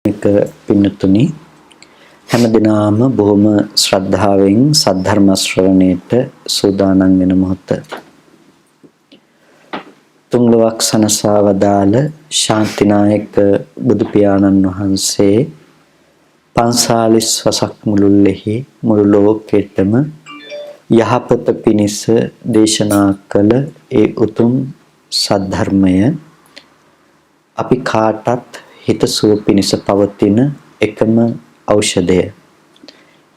එක පින්නතුනි හැමදිනම බොහොම ශ්‍රද්ධාවෙන් සද්ධර්ම ශ්‍රවණයට සූදානම් වෙන මොහොත තුන්ලොවක් සනසා වදාළ ශාන්තිනායක බුදු පියාණන් වහන්සේ 45 වසක් මුළුල්ලෙහි මුළු ලෝකෙටම යහපත පිණිස දේශනා කළ ඒ උතුම් සද්ධර්මය අපි කාටත් හිතසුව පිණිස පවතින එකම ඖෂධය.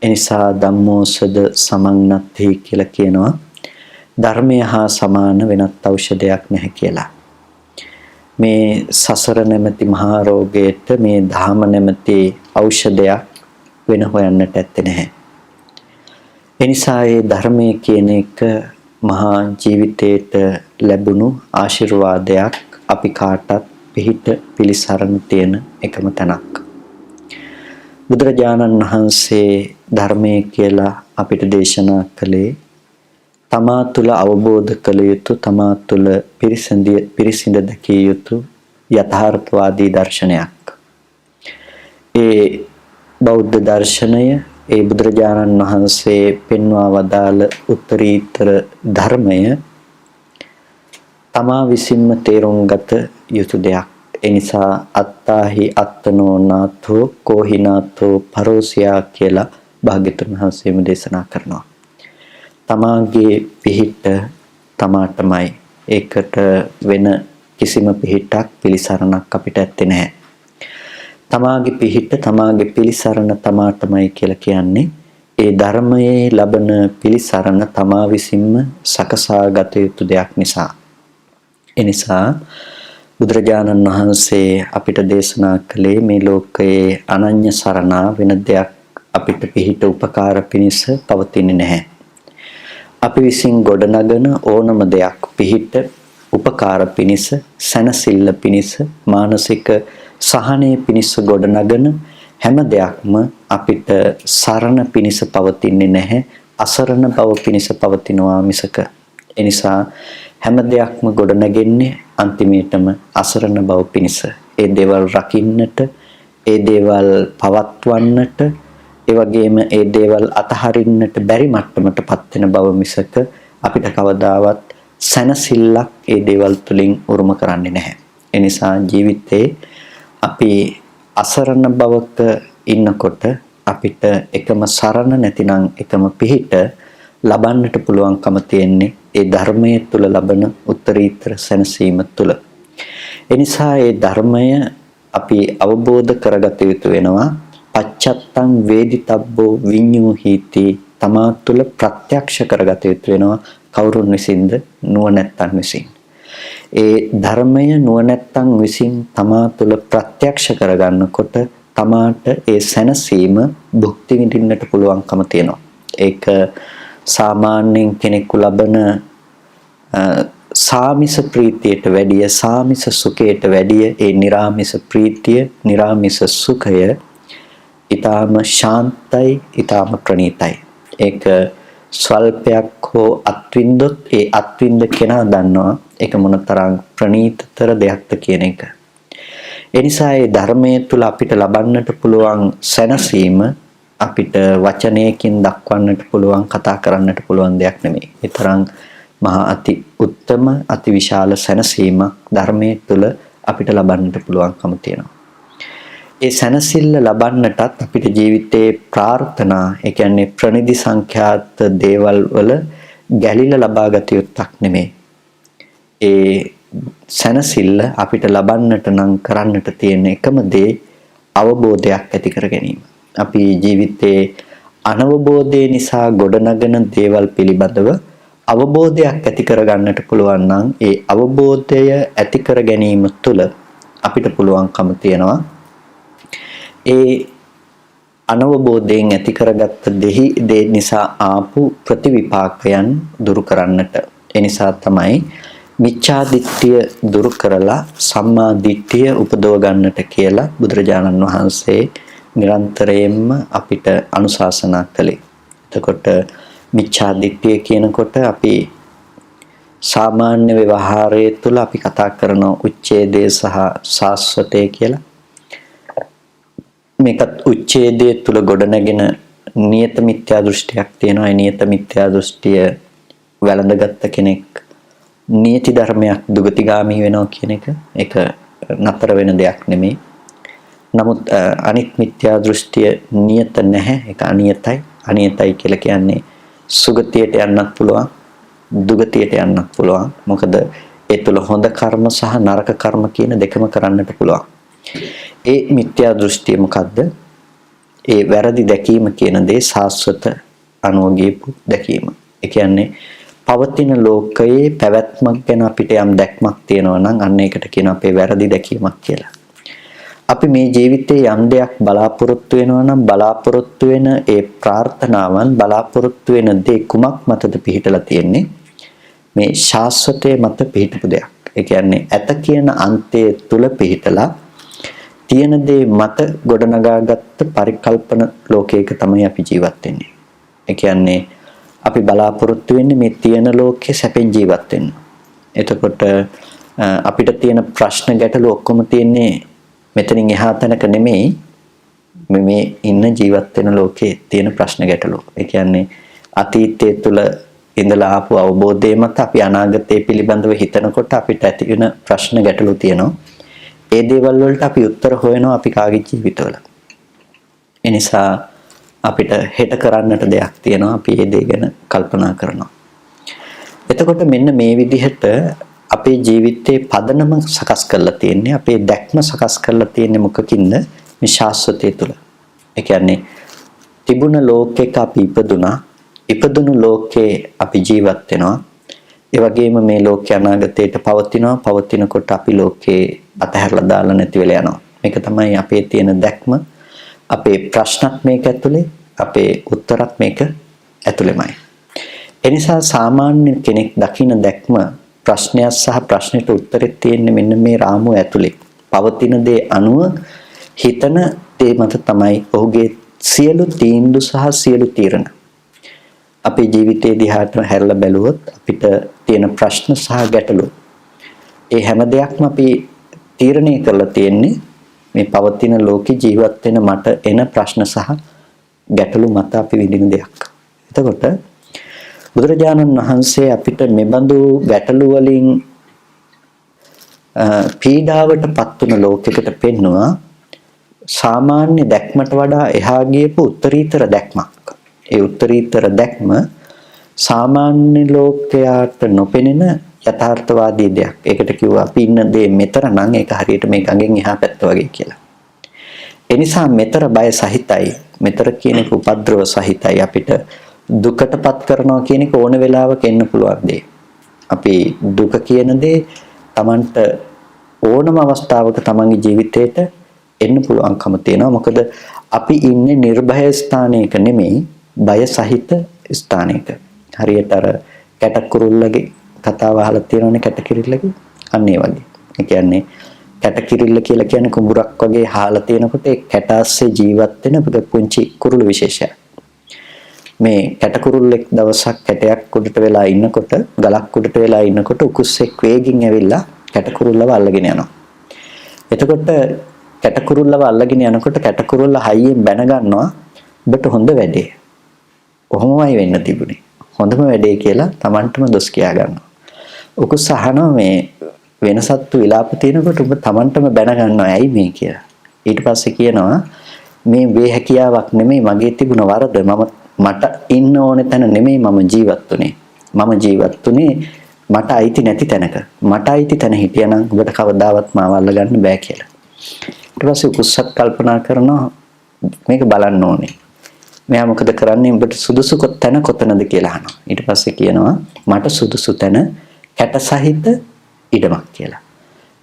එනිසා ධම්මෝසද සමන්නත්ති කියලා කියනවා. ධර්මය හා සමාන වෙනත් ඖෂධයක් නැහැ කියලා. මේ සසර නැමැති මහා රෝගයට මේ ධාම නැමැති ඖෂධයක් වෙන හොයන්නට ඇත්තේ නැහැ. එනිසා මේ ධර්මය කියන එක මහා ජීවිතයට ලැබුණු ආශිර්වාදයක් අපි කාටත් පිහිට පිලිසරණ තියෙන එකම තැනක්. බුදුරජාණන් වහන්සේ ධර්මයේ කියලා අපිට දේශනා කළේ තමා තුළ අවබෝධ කළ යුතු තමා තුළ පිරිසිඳ දැකිය යුතු යථාර්ථවාදී දර්ශනයක්. ඒ බෞද්ධ දර්ශනය ඒ බුදුරජාණන් වහන්සේ පෙන්වා වදාළ උත්තරීතර ධර්මය තමා විසින්ම තේරුම් ගත යුතු දෙයක්. එනිසා අත්තාහි අත්තනෝ නාථෝ කෝහිනාථෝ පරෝසියා කියලා භාග්‍යතුන් වහන්සේම දේශනා කරනවා. තමාගේ පිහිට තමාටමයි. ඒකට වෙන කිසිම පිහිටක් පිළිසරණක් අපිට ඇත්තේ නැහැ. තමාගේ පිහිට තමාගේ පිළිසරණ තමාටමයි කියලා කියන්නේ ඒ ධර්මයේ ලබන පිළිසරණ තමා විසින්ම සකසා ගත යුතු දෙයක් නිසා. එනිසා බුදුරජාණන් වහන්සේ අපිට දේශනා කළේ මේ ලෝකයේ අනන්‍ය සරණා වෙන දෙයක් අපිට පිහිට උපකාර පිණිස පවතින්නේ නැහැ. අපි විසින් ගොඩනගන ඕනම දෙයක් පිහිට උපකාර පිණිස, සැනසෙල්ල පිණිස, මානසික සහනය පිණිස ගොඩනගන හැම දෙයක්ම අපිට සරණ පිණිස පවතින්නේ නැහැ. අසරණ බව පිණිස පවතිනවා මිසක. එනිසා හැම දෙයක්ම ගොඩනගෙන්නේ අන්තිමේටම අසරණ බව පිණිස. ඒ දේවල් රකින්නට, ඒ දේවල් පවත්වන්නට, ඒ වගේම ඒ දේවල් අතහරින්නට බැරි මට්ටමටපත් වෙන බව මිසක අපිට කවදාවත් සැනසෙල්ලක් ඒ දේවල් තුලින් උරුම කරන්නේ නැහැ. ඒ නිසා ජීවිතේ අපි අසරණ බවක ඉන්නකොට අපිට එකම සරණ නැතිනම් එකම පිහිට ලබන්නට පුළුවන්කම තියෙන්නේ ඒ ධර්මයේ තුල ලබන උත්තරීතර සැනසීම තුල. එනිසා ඒ ධර්මය අපි අවබෝධ කරගත යුතු වෙනවා. පච්චත්තං වේදිතබ්බෝ විඤ්ඤූහීති තමා තුල ප්‍රත්‍යක්ෂ කරගත යුතු වෙනවා. කවුරුන් විසින්ද? නුවණැත්තන් විසින්. ඒ ධර්මය නුවණැත්තන් විසින් තමා තුල ප්‍රත්‍යක්ෂ කරගන්නකොට තමාට ඒ සැනසීම භුක්ති විඳින්නට පුළුවන්කම තියෙනවා. ඒක සාමාන්‍යයෙන් කෙනෙකු ලබන සාමිස ප්‍රීතියට වැඩිය, සාමිස සුඛයට වැඩිය ඒ निराமிස ප්‍රීතිය, निराமிස සුඛය ඊටාම ශාන්තයි, ඊටාම ප්‍රණීතයි. ඒක ස්වල්පයක් හෝ අත්විඳොත් ඒ අත්විඳ කෙනා දන්නවා ඒක මොනතරම් ප්‍රණීතතර දෙයක්ද කියන එක. ඒ නිසා ඒ ධර්මයේ තුල අපිට ලබන්නට පුළුවන් සැනසීම අපිට වචනයකින් දක්වන්නට පුළුවන්, කතා කරන්නට පුළුවන් දෙයක් නෙමෙයි. ඒ තරම් මහා අති උත්තම, අති විශාල සැනසීමක් ධර්මයේ තුල අපිට ලබන්නට පුළුවන්කම තියෙනවා. ඒ සැනසෙල්ල ලබන්නටත් අපිට ජීවිතේ ප්‍රාර්ථනා, ඒ කියන්නේ ප්‍රනිධි සංඛ්‍යාත දේවල් වල ගැලිලා ලබා ගත යුත්තක් නෙමෙයි. ඒ සැනසෙල්ල අපිට ලබන්නට නම් කරන්නට තියෙන එකම දේ අවබෝධයක් ඇති කර ගැනීම. අපි ජීවිතේ අනවබෝධය නිසා ගොඩනගන දේවල් පිළිබඳව අවබෝධයක් ඇති කර ගන්නට පුළුවන් නම් ඒ අවබෝධය ඇති කර ගැනීම තුළ අපිට පුළුවන්කම තියෙනවා ඒ අනවබෝධයෙන් ඇති කරගත්ත දේ නිසා ආපු ප්‍රතිවිපාකයන් දුරු කරන්නට. ඒ නිසා තමයි මිච්ඡා දිට්ඨිය දුරු කරලා සම්මා දිට්ඨිය උපදව ගන්නට කියලා බුදුරජාණන් වහන්සේ නිරන්තරයෙන්ම අපිට අනුශාසනා කළේ. එතකොට මිච්ඡා දිට්ඨිය කියනකොට අපි සාමාන්‍ය ව්‍යවහාරයේ තුල අපි කතා කරන උච්ඡේදය සහ සාස්වතය කියලා. මේකත් උච්ඡේදයේ තුල ගොඩනැගෙන නියත මිත්‍යා දෘෂ්ටියක් තියෙනවා. ඒ නියත මිත්‍යා දෘෂ්ටිය වැළඳගත්ත කෙනෙක් නියති ධර්මයක් දුගතිගාමී වෙනවා කියන එක ඒක නතර වෙන දෙයක් නෙමෙයි. නමුත් අනිත් මිත්‍යා දෘෂ්ටිය නියත නැහැ. ඒක අනියතයි. අනියතයි කියලා කියන්නේ සුගතියට යන්නත් පුළුවන්, දුගතියට යන්නත් පුළුවන්. මොකද ඒ තුල හොඳ කර්ම සහ නරක කර්ම කියන දෙකම කරන්නට පුළුවන්. ඒ මිත්‍යා දෘෂ්ටිය මොකද්ද? ඒ වැරදි දැකීම කියන දේ සාස්වත අනුගීපු දැකීම. ඒ කියන්නේ පවතින ලෝකයේ පැවැත්මක් ගැන අපිට යම් දැක්මක් තියෙනවා නම් අන්න ඒකට කියන අපේ වැරදි දැකීමක් කියලා. අපි මේ ජීවිතයේ යම් දෙයක් බලාපොරොත්තු වෙනවා නම් බලාපොරොත්තු වෙන ඒ ප්‍රාර්ථනාවන් බලාපොරොත්තු වෙන දේ කුමක් මතද පිහිටලා තියෙන්නේ? මේ ශාස්වතයේ මත පිහිටපු දෙයක්. ඒ කියන්නේ ඇත කියන අන්තයේ තුල පිහිටලා තියෙන දේ මත ගොඩනගාගත්ත පරිකල්පන ලෝකයක තමයි අපි ජීවත් වෙන්නේ. ඒ කියන්නේ අපි බලාපොරොත්තු වෙන්නේ මේ තියෙන ලෝකේ සැපෙන් ජීවත් වෙන්න. එතකොට අපිට තියෙන ප්‍රශ්න ගැටලු ඔක්කොම තියෙන්නේ මෙතනින් එහා තැනක නෙමෙයි මේ ඉන්න ජීවත් වෙන ලෝකේ තියෙන ප්‍රශ්න ගැටලු. ඒ කියන්නේ අතීතයේ තුල ඉඳලා ආපු අවබෝධය මත අපි අනාගතය පිළිබඳව හිතනකොට අපිට ඇති වෙන ප්‍රශ්න ගැටලු තියෙනවා. ඒ දේවල් වලට අපි උත්තර හොයනවා අපි කාගේ ජීවිතවල. ඒ නිසා අපිට හෙට කරන්නට දෙයක් තියෙනවා. අපි ඒ දේ ගැන කල්පනා කරනවා. එතකොට මෙන්න මේ විදිහට අපේ ජීවිතේ පදනම සකස් කරලා තියෙන්නේ, අපේ දැක්ම සකස් කරලා තියෙන්නේ මොකකින්ද? මේ ශාස්වතය තුල. ඒ කියන්නේ තිබුණ ලෝකයක අපි ඉපදුනා. ඉපදුණු ලෝකේ අපි ජීවත් වෙනවා. ඒ වගේම මේ ලෝක අනාගතයට පවතිනවා. පවතිනකොට අපි ලෝකේ අතහැරලා දාලා නැති වෙලා යනවා. මේක තමයි අපේ තියෙන දැක්ම. අපේ ප්‍රශ්නත් මේක ඇතුලේ, අපේ උත්තරත් මේක ඇතුලේමයි. එනිසා සාමාන්‍ය කෙනෙක් දකින දැක්ම ප්‍රශ්නයක් සහ ප්‍රශ්නෙට උත්තරෙත් තියෙන්නේ මෙන්න මේ රාමුව ඇතුලේ. පවතින දේ අනුව හිතන දේ මත තමයි ඔහුගේ සියලු තීන්දුව සහ සියලු තීරණ. අපේ ජීවිතයේ දිහාට හැරලා බැලුවොත් අපිට තියෙන ප්‍රශ්න සහ ගැටලු ඒ හැම දෙයක්ම අපි තීරණය කරලා තියෙන්නේ මේ පවතින ලෝකේ ජීවත් වෙන මට එන ප්‍රශ්න සහ ගැටලු මත අපි විඳින දෙයක්. එතකොට බුදුරජාණන් වහන්සේ අපිට මෙබඳු ගැටලු වලින් පීඩාවටපත් වුණ ලෝකයකට පෙන්නවා සාමාන්‍ය දැක්මට වඩා එහා ගියපු උත්තරීතර දැක්මක්. ඒ උත්තරීතර දැක්ම සාමාන්‍ය ලෝකයාට නොපෙනෙන යථාර්ථවාදී දෙයක්. ඒකට කිව්වා අපි ඉන්න දේ මෙතර නම් ඒක හරියට මේ ගඟෙන් එහා පැත්ත වගේ කියලා. ඒ නිසා මෙතර බය සහිතයි. මෙතර කියන එක උපද්‍රව සහිතයි. අපිට දුකටපත් කරනවා කියන එක ඕන වෙලාවක එන්න පුළුවන් දෙයක්. අපි දුක කියන දේ Tamanට ඕනම අවස්ථාවක Tamanගේ ජීවිතේට එන්න පුළුවන්කම තියෙනවා. මොකද අපි ඉන්නේ නිර්භය ස්ථානයක නෙමෙයි බය සහිත ස්ථානයක. හරියට අර කැටකුරුල්ලගේ කතාව අහලා තියෙනවනේ කැටකිරිල්ලගේ. අන්න ඒ වගේ. ඒ කියන්නේ කැටකිරිල්ල කියලා කියන්නේ කුඹුරක් වගේ හාලා තියෙනකොට ඒ කැට ASCII ජීවත් වෙන පුංචි කුරුළු විශේෂයක්. මේ කැටකුරුල්ලෙක් දවසක් කැටයක් උඩට වෙලා ඉන්නකොට ගලක් උඩට වෙලා ඉන්නකොට උකුස්සෙක් වේගින් ඇවිල්ලා කැටකුරුල්ලව අල්ලගෙන යනවා. එතකොට කැටකුරුල්ලව අල්ලගෙන යනකොට කැටකුරුල්ල හයියෙන් බැන ගන්නවා ඔබට හොඳ වැඩේ. කොහොමයි වෙන්න තිබුණේ? හොඳම වැඩේ කියලා Tamanටම දොස් කියා ගන්නවා. උකුස්ස අහනවා මේ වෙනසත්තු විලාප තියෙනකොට ඔබ Tamanටම බැන ගන්නවා ඇයි මේ කියලා. ඊට පස්සේ කියනවා මේ වේ හැකියාවක් නෙමෙයි මගේ තිබුණ වරද. මට ඉන්න ඕනේ තැන නෙමෙයි මම ජීවත් වුනේ. මම ජීවත් වුනේ මට අයිති නැති තැනක. මට අයිති තැන හිටියනම් ඔබට කවදාවත් මාව අල්ල ගන්න බෑ කියලා. ඊට පස්සේ කුස්සත් කල්පනා කරනවා මේක බලන්න ඕනේ. මෙයා මොකද කරන්නේ ඔබට සුදුසු තැන කොතනද කියලා අහනවා. ඊට පස්සේ කියනවා මට සුදුසු තැන කැට සහිත ඉඩමක් කියලා.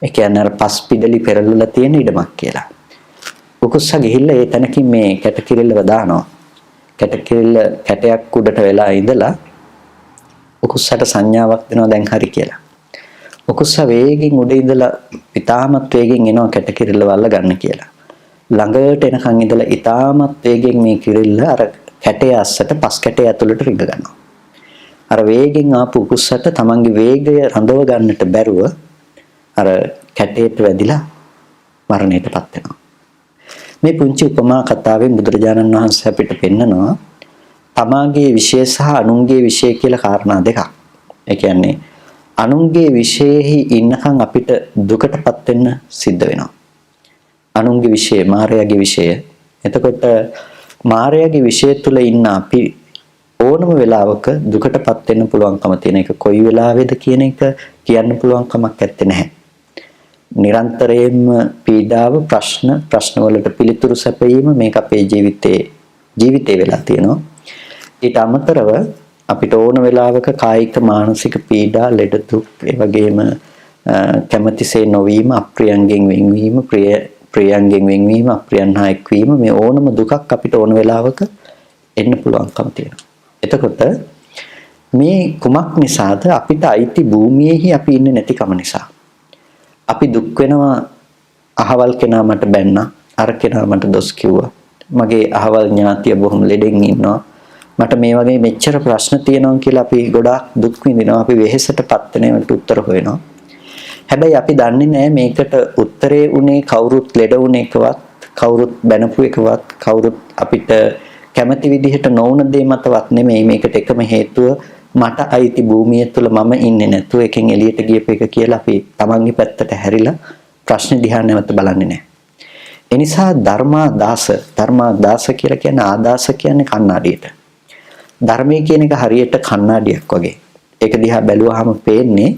ඒ කියන්නේ අර පස් පිඩලි පෙරලලා තියෙන ඉඩමක් කියලා. කුස්සා ගිහිල්ලා ඒ තැනකින් මේ කැටකිරිල්ලව දානවා. කැටකිරිල්ල කැටයක් උඩට වෙලා ඉඳලා උකුස්සට සංඥාවක් දෙනවා දැන් හරි කියලා. උකුස්සා වේගෙන් උඩ ඉඳලා ඉතාමත් වේගෙන් එනවා කැටකිරිල්ල වල්ල ගන්න කියලා. ළඟට එනකන් ඉඳලා ඉතාමත් වේගෙන් මේ කිරිල්ල අර කැටය අස්සට පස් කැටය ඇතුළට රිංග ගන්නවා. අර වේගෙන් ආපු උකුස්සට තමන්ගේ වේගය රඳව ගන්නට බැරුව අර කැටයට වැදිලා මරණයටපත් වෙනවා. මේ පුංචි උපමා කතාවෙන් බුදුරජාණන් වහන්සේ අපිට පෙන්නනවා තමාගේ විශේෂ සහ අනුන්ගේ විශේෂ කියලා කාරණා දෙකක්. ඒ කියන්නේ අනුන්ගේ විශේෂෙහි ඉන්නකම් අපිට දුකටපත් වෙන්න සිද්ධ වෙනවා. අනුන්ගේ විශේෂ මායාවේ විශේෂ. එතකොට මායාවේ විශේෂ තුල ඉන්න අපි ඕනම වෙලාවක දුකටපත් වෙන්න පුළුවන්කම තියෙන එක කොයි වෙලාවේද කියන එක කියන්න පුළුවන් කමක් නැත්තේ නැහැ. නිරන්තරයෙන්ම පීඩාව ප්‍රශ්න වලට පිළිතුරු සැපයීම මේක අපේ ජීවිතේ වෙලා තියෙනවා. ඊට අමතරව අපිට ඕන වෙලාවක කායික මානසික පීඩා ලෙඩ දුක් ඒ වගේම කැමැතිසේ නොවීම අප්‍රියයන්ගෙන් වෙන්වීම ප්‍රියයන්ගෙන් වෙන්වීම අප්‍රියයන් හා එක්වීම මේ ඕනම දුකක් අපිට ඕන වෙලාවක එන්න පුළුවන්කම තියෙනවා. එතකොට මේ කුමක් නිසාද අපිට අයිති භූමියේහි අපි ඉන්නේ නැතිකම නිසා. අපි දුක් වෙනවා අහවල් කෙනා මට බැන්නා අර කෙනා මට දොස් කිව්වා මගේ අහවල් ඥාතිය බොහොම ලෙඩෙන් ඉන්නවා මට මේ වගේ මෙච්චර ප්‍රශ්න තියෙනවා කියලා අපි ගොඩාක් දුක් විඳිනවා අපි වෙහෙසටපත් වෙනවට උත්තර හොයනවා හැබැයි අපි දන්නේ නැහැ මේකට උත්තරේ උනේ කවුරුත් ලෙඩ වුණේකවත් කවුරුත් බැනපු එකවත් කවුරුත් අපිට කැමති විදිහට නොවුන දේ මතවත් නෙමෙයි මේකට එකම හේතුව මට අයිති භූමිය තුළ මම ඉන්නේ නැතුව එකෙන් එළියට ගියප එක කියලා අපි තමන්ගේ පැත්තට හැරිලා ප්‍රශ්න දිහා නැවත බලන්නේ නැහැ. ඒ නිසා ධර්මා දාස කියලා කියන්නේ ආදාස කියන්නේ කණ්ණාඩියට. ධර්මයේ කියන එක හරියට කණ්ණාඩියක් වගේ. ඒක දිහා බැලුවාම පේන්නේ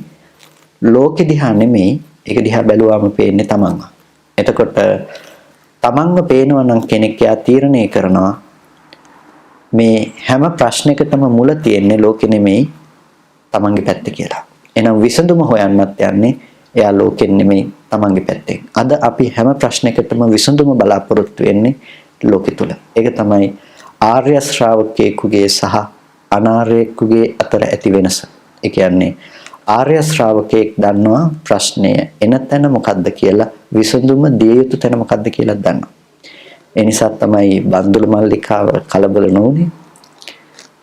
ලෝකෙ දිහා නෙමෙයි ඒක දිහා බැලුවාම පේන්නේ තමන්ව. එතකොට තමන්ව පේනවා නම් කෙනෙක් යා තීරණය කරනවා මේ හැම ප්‍රශ්නයකටම මුල තියෙන්නේ ලෝකෙ නෙමෙයි තමන්ගේ පැත්ත කියලා. එහෙනම් විසඳුම හොයන්නත් යන්නේ එයා ලෝකෙ නෙමෙයි තමන්ගේ පැත්තෙන්. අද අපි හැම ප්‍රශ්නයකටම විසඳුම බලාපොරොත්තු වෙන්නේ ලෝකෙ තුල. ඒක තමයි ආර්ය ශ්‍රාවකයෙකුගේ සහ අනාර්යෙකුගේ අතර ඇති වෙනස. ඒ කියන්නේ ආර්ය ශ්‍රාවකයෙක් දන්නවා ප්‍රශ්නය එන තැන මොකද්ද කියලා විසඳුම දිය යුතු තැන මොකද්ද කියලා දන්නවා. ඒ නිසා තමයි බන්දුල මල්ලිකාව කලබල නොවුනේ.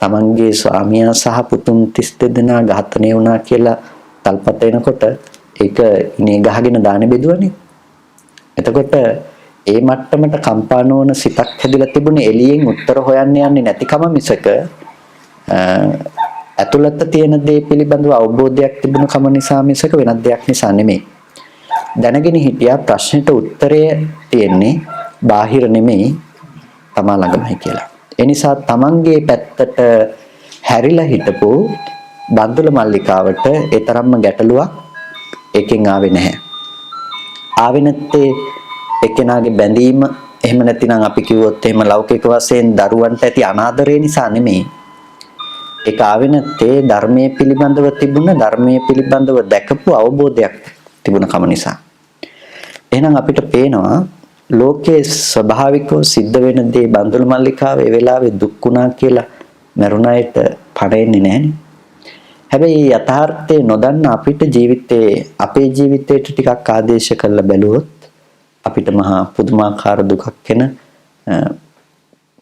තමන්ගේ ස්වාමියා සහ පුතුන් 32 දෙනා ඝාතනය වුණා කියලා තල්පත එනකොට ඒක ඉනේ ගහගෙන දාන්නේ බෙදුවනේ. එතකොට ඒ මට්ටමට කම්පා නොවන සිතක් හැදිලා තිබුණේ එළියෙන් උත්තර හොයන්න යන්නේ නැතිකම මිසක ඇතුළත තියෙන දේ පිළිබඳව අවබෝධයක් තිබුණ කම නිසා මිසක වෙනත් දෙයක් නිසා නෙමෙයි. දැනගෙන හිටියා ප්‍රශ්නෙට උත්තරය තියෙන්නේ බාහිර නෙමෙයි තමා ළඟමයි කියලා. ඒ නිසා තමන්ගේ පැත්තට හැරිලා හිටපු බන්දුල මල්ලිකාවට ඒ තරම්ම ගැටලුවක් එකෙන් ආවේ නැහැ. ආවේ නැත්තේ එක්කෙනාගේ බැඳීම එහෙම නැතිනම් අපි කිව්වොත් එහෙම ලෞකික වශයෙන් දරුවන්ට ඇති අනාදරය නිසා නෙමෙයි. ඒක ආවේ නැත්තේ ධර්මයේ පිළිබඳව තිබුණ ධර්මයේ පිළිබඳව දැකපු අවබෝධයක් තිබුණ කම නිසා. එහෙනම් අපිට පේනවා ලෝකයේ ස්වභාවිකව සිද්ධ වෙන දේ බන්දුල මල්ලිකාව ඒ වෙලාවේ දුක් වුණා කියලා මරුණායට පණෙන්නේ නැහනේ. හැබැයි යථාර්ථය නොදන්න අපිට අපේ ජීවිතේට ටිකක් ආදේශ කරලා බැලුවොත් අපිට මහා පුදුමාකාර දුකක් වෙන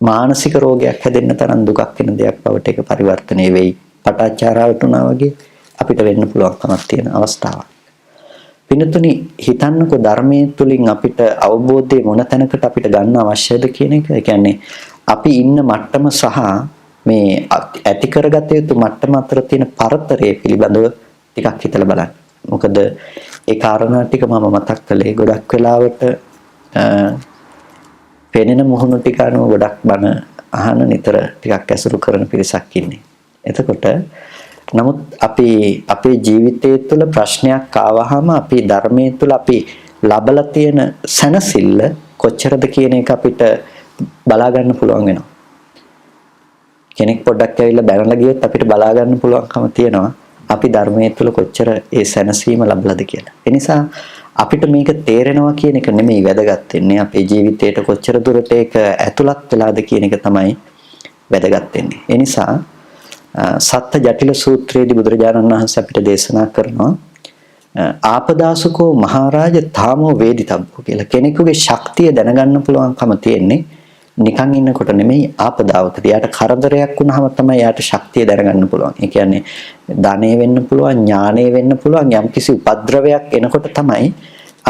මානසික රෝගයක් හැදෙන්න තරම් දුකක් වෙන දෙයක් බවට ඒක පරිවර්තනය වෙයි. පටාචාරාවට උනා වගේ අපිට වෙන්න පුළුවන්කමක් තියෙන අවස්ථාවක්. පින්තුනි හිතන්නකෝ ධර්මයේ තුලින් අපිට අවබෝධය මොන තැනකට අපිට ගන්න අවශ්‍යද කියන එක. ඒ කියන්නේ අපි ඉන්න මට්ටම සහ මේ ඇති කරගත යුතු මට්ටම අතර තියෙන පරතරය පිළිබඳව ටිකක් හිතලා බලන්න. මොකද ඒ කාරණා ටික මම මතක් කළේ ගොඩක් වෙලාවට පෙනෙන මොහොන ටික අනුව ගොඩක් බන අහන නිතර ටිකක් ඇසුරු කරන පිරිසක් ඉන්නේ. එතකොට නමුත් අපි අපේ ජීවිතය තුළ ප්‍රශ්නයක් ආවහම අපි ධර්මයේ තුළ අපි ලබලා තියෙන සැනසෙල්ල කොච්චරද කියන එක අපිට බලා ගන්න පුළුවන් වෙනවා. කෙනෙක් පොඩ්ඩක් ඇවිල්ලා බැනලා ගියොත් අපිට බලා ගන්න පුළුවන්කම තියෙනවා අපි ධර්මයේ තුළ කොච්චර ඒ සැනසීම ලබලාද කියලා. ඒ නිසා අපිට මේක තේරෙනවා කියන එක නෙමෙයි වැදගත් වෙන්නේ අපේ ජීවිතේට කොච්චර දුරට ඒක ඇතුළත් වෙලාද කියන එක තමයි වැදගත් වෙන්නේ. ඒ නිසා සත්ත ජටිල සූත්‍රයේදී බුදුරජාණන් වහන්සේ අපිට දේශනා කරනවා ආපදාසුකෝ මහරජ තාමෝ වේදිතබ්බෝ කියලා. කෙනෙකුගේ ශක්තිය දැනගන්න පුළුවන්කම තියෙන්නේ නිකන් ඉන්නකොට නෙමෙයි ආපදාවකදී. යාට කරදරයක් වුණාම තමයි යාට ශක්තිය දැනගන්න පුළුවන්. ඒ කියන්නේ ධනෙ වෙන්න පුළුවන්, ඥානෙ වෙන්න පුළුවන්, යම්කිසි උපද්‍රවයක් එනකොට තමයි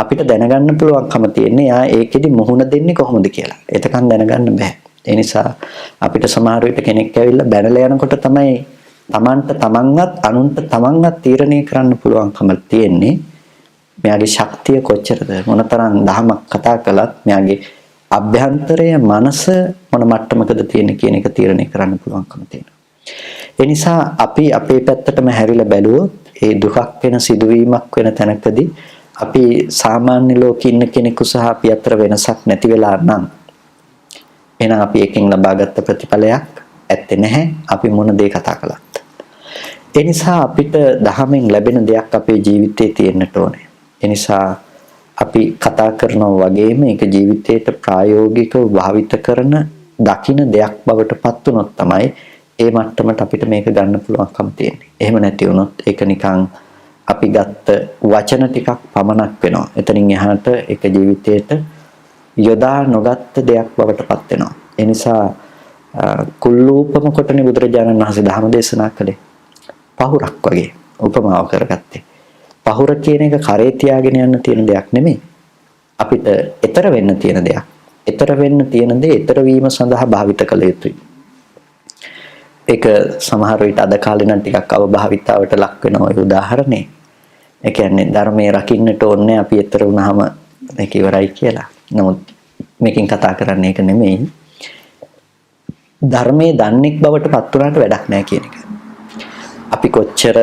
අපිට දැනගන්න පුළුවන්කම තියෙන්නේ යා ඒකෙදි මුහුණ දෙන්නේ කොහොමද කියලා. එතකන් දැනගන්න බෑ. ඒ නිසා අපිට සමහර විට කෙනෙක් ඇවිල්ලා බැනලා යනකොට තමයි තමන්ට තමන්වත් අනුන්ට තමන්වත් තීරණය කරන්න පුළුවන්කම තියෙන්නේ. මෙයාගේ ශක්තිය කොච්චරද මොනතරම් දහමක් කතා කළත් මෙයාගේ අභ්‍යන්තරය මනස මොන මට්ටමකද තියෙන කියන එක තීරණය කරන්න පුළුවන්කම තියෙනවා. ඒ නිසා අපි අපේ පැත්තටම හැරිලා බැලුවොත් ඒ දුකක් වෙන සිදුවීමක් වෙන තැනකදී අපි සාමාන්‍ය ලෝකේ ඉන්න කෙනෙකු සහ අපි අතර වෙනසක් නැති වෙලා නම් එහෙනම් අපි එකෙන් ලබාගත් ප්‍රතිඵලයක් ඇත්තේ නැහැ. අපි මොන දේ කතා කළත්. ඒ නිසා අපිට දහමෙන් ලැබෙන දෙයක් අපේ ජීවිතේ තියෙන්නට ඕනේ. ඒ නිසා අපි කතා කරනවා වගේම ඒක ජීවිතේට ප්‍රායෝගිකව භාවිත කරන දකින්න දෙයක් බවට පත් වුණොත් තමයි ඒ මට්ටමට අපිට මේක ගන්න පුළුවන්කම තියෙන්නේ. එහෙම නැති වුණොත් ඒක නිකන් අපි ගත්ත වචන ටිකක් පමණක් වෙනවා. එතනින් එහාට ඒක ජීවිතේට යොදා නොගත්ත දෙයක් බවට පත් වෙනවා. ඒ නිසා කුල්ලූපම කොටනේ බුදුරජාණන් වහන්සේ ධර්ම දේශනා කළේ. පහුරක් වගේ උපමාව කරගත්තේ. පහුර කියන එක කරේ තියාගෙන යන්න තියෙන දෙයක් නෙමෙයි. අපිට ඈතර වෙන්න තියෙන දෙයක්. ඈතර වෙන්න තියෙන දේ ඈතර වීම සඳහා භාවිත කළ යුතුයි. ඒක සමහර විට අද කාලේ නම් ටිකක් අවභාවිතාවට ලක් වෙන ඔය උදාහරණේ. ඒ කියන්නේ ධර්මයේ රකින්නට ඕනේ අපි ඈතර වුණාම මේක ඉවරයි කියලා. නමුත් මේකෙන් කතා කරන්නේ ඒක නෙමෙයි. ධර්මයේ දන්නේක් බවට පත් වුණාට වැඩක් නැහැ කියන එක. අපි කොච්චර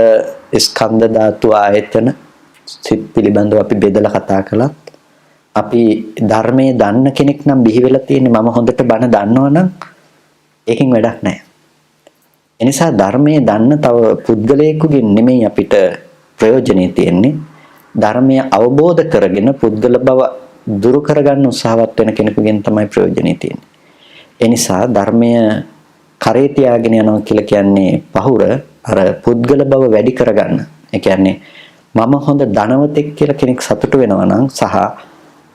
ස්කන්ධ ධාතු ආයතන සිත් පිළිබඳව අපි බෙදලා කතා කළත් අපි ධර්මයේ දන්න කෙනෙක් නම් බිහි වෙලා තියෙන්නේ මම හොඳට බණ දන්නවනම් ඒකෙන් වැඩක් නැහැ. එනිසා ධර්මයේ දන්න තව පුද්ගලයෙකුගෙන් නෙමෙයි අපිට ප්‍රයෝජනෙ තියෙන්නේ. ධර්මය අවබෝධ කරගෙන පුද්ගල බව දුරු කරගන්න උත්සාහවත් වෙන කෙනෙකුගෙන් තමයි ප්‍රයෝජනෙ තියෙන්නේ. එනිසා ධර්මය කරේ තියාගෙන යනවා කියලා කියන්නේ පහුර අර පුද්ගල බව වැඩි කරගන්න. ඒ කියන්නේ මම හොඳ ධනවතෙක් කියලා කෙනෙක් සතුටු වෙනවා නම් සහ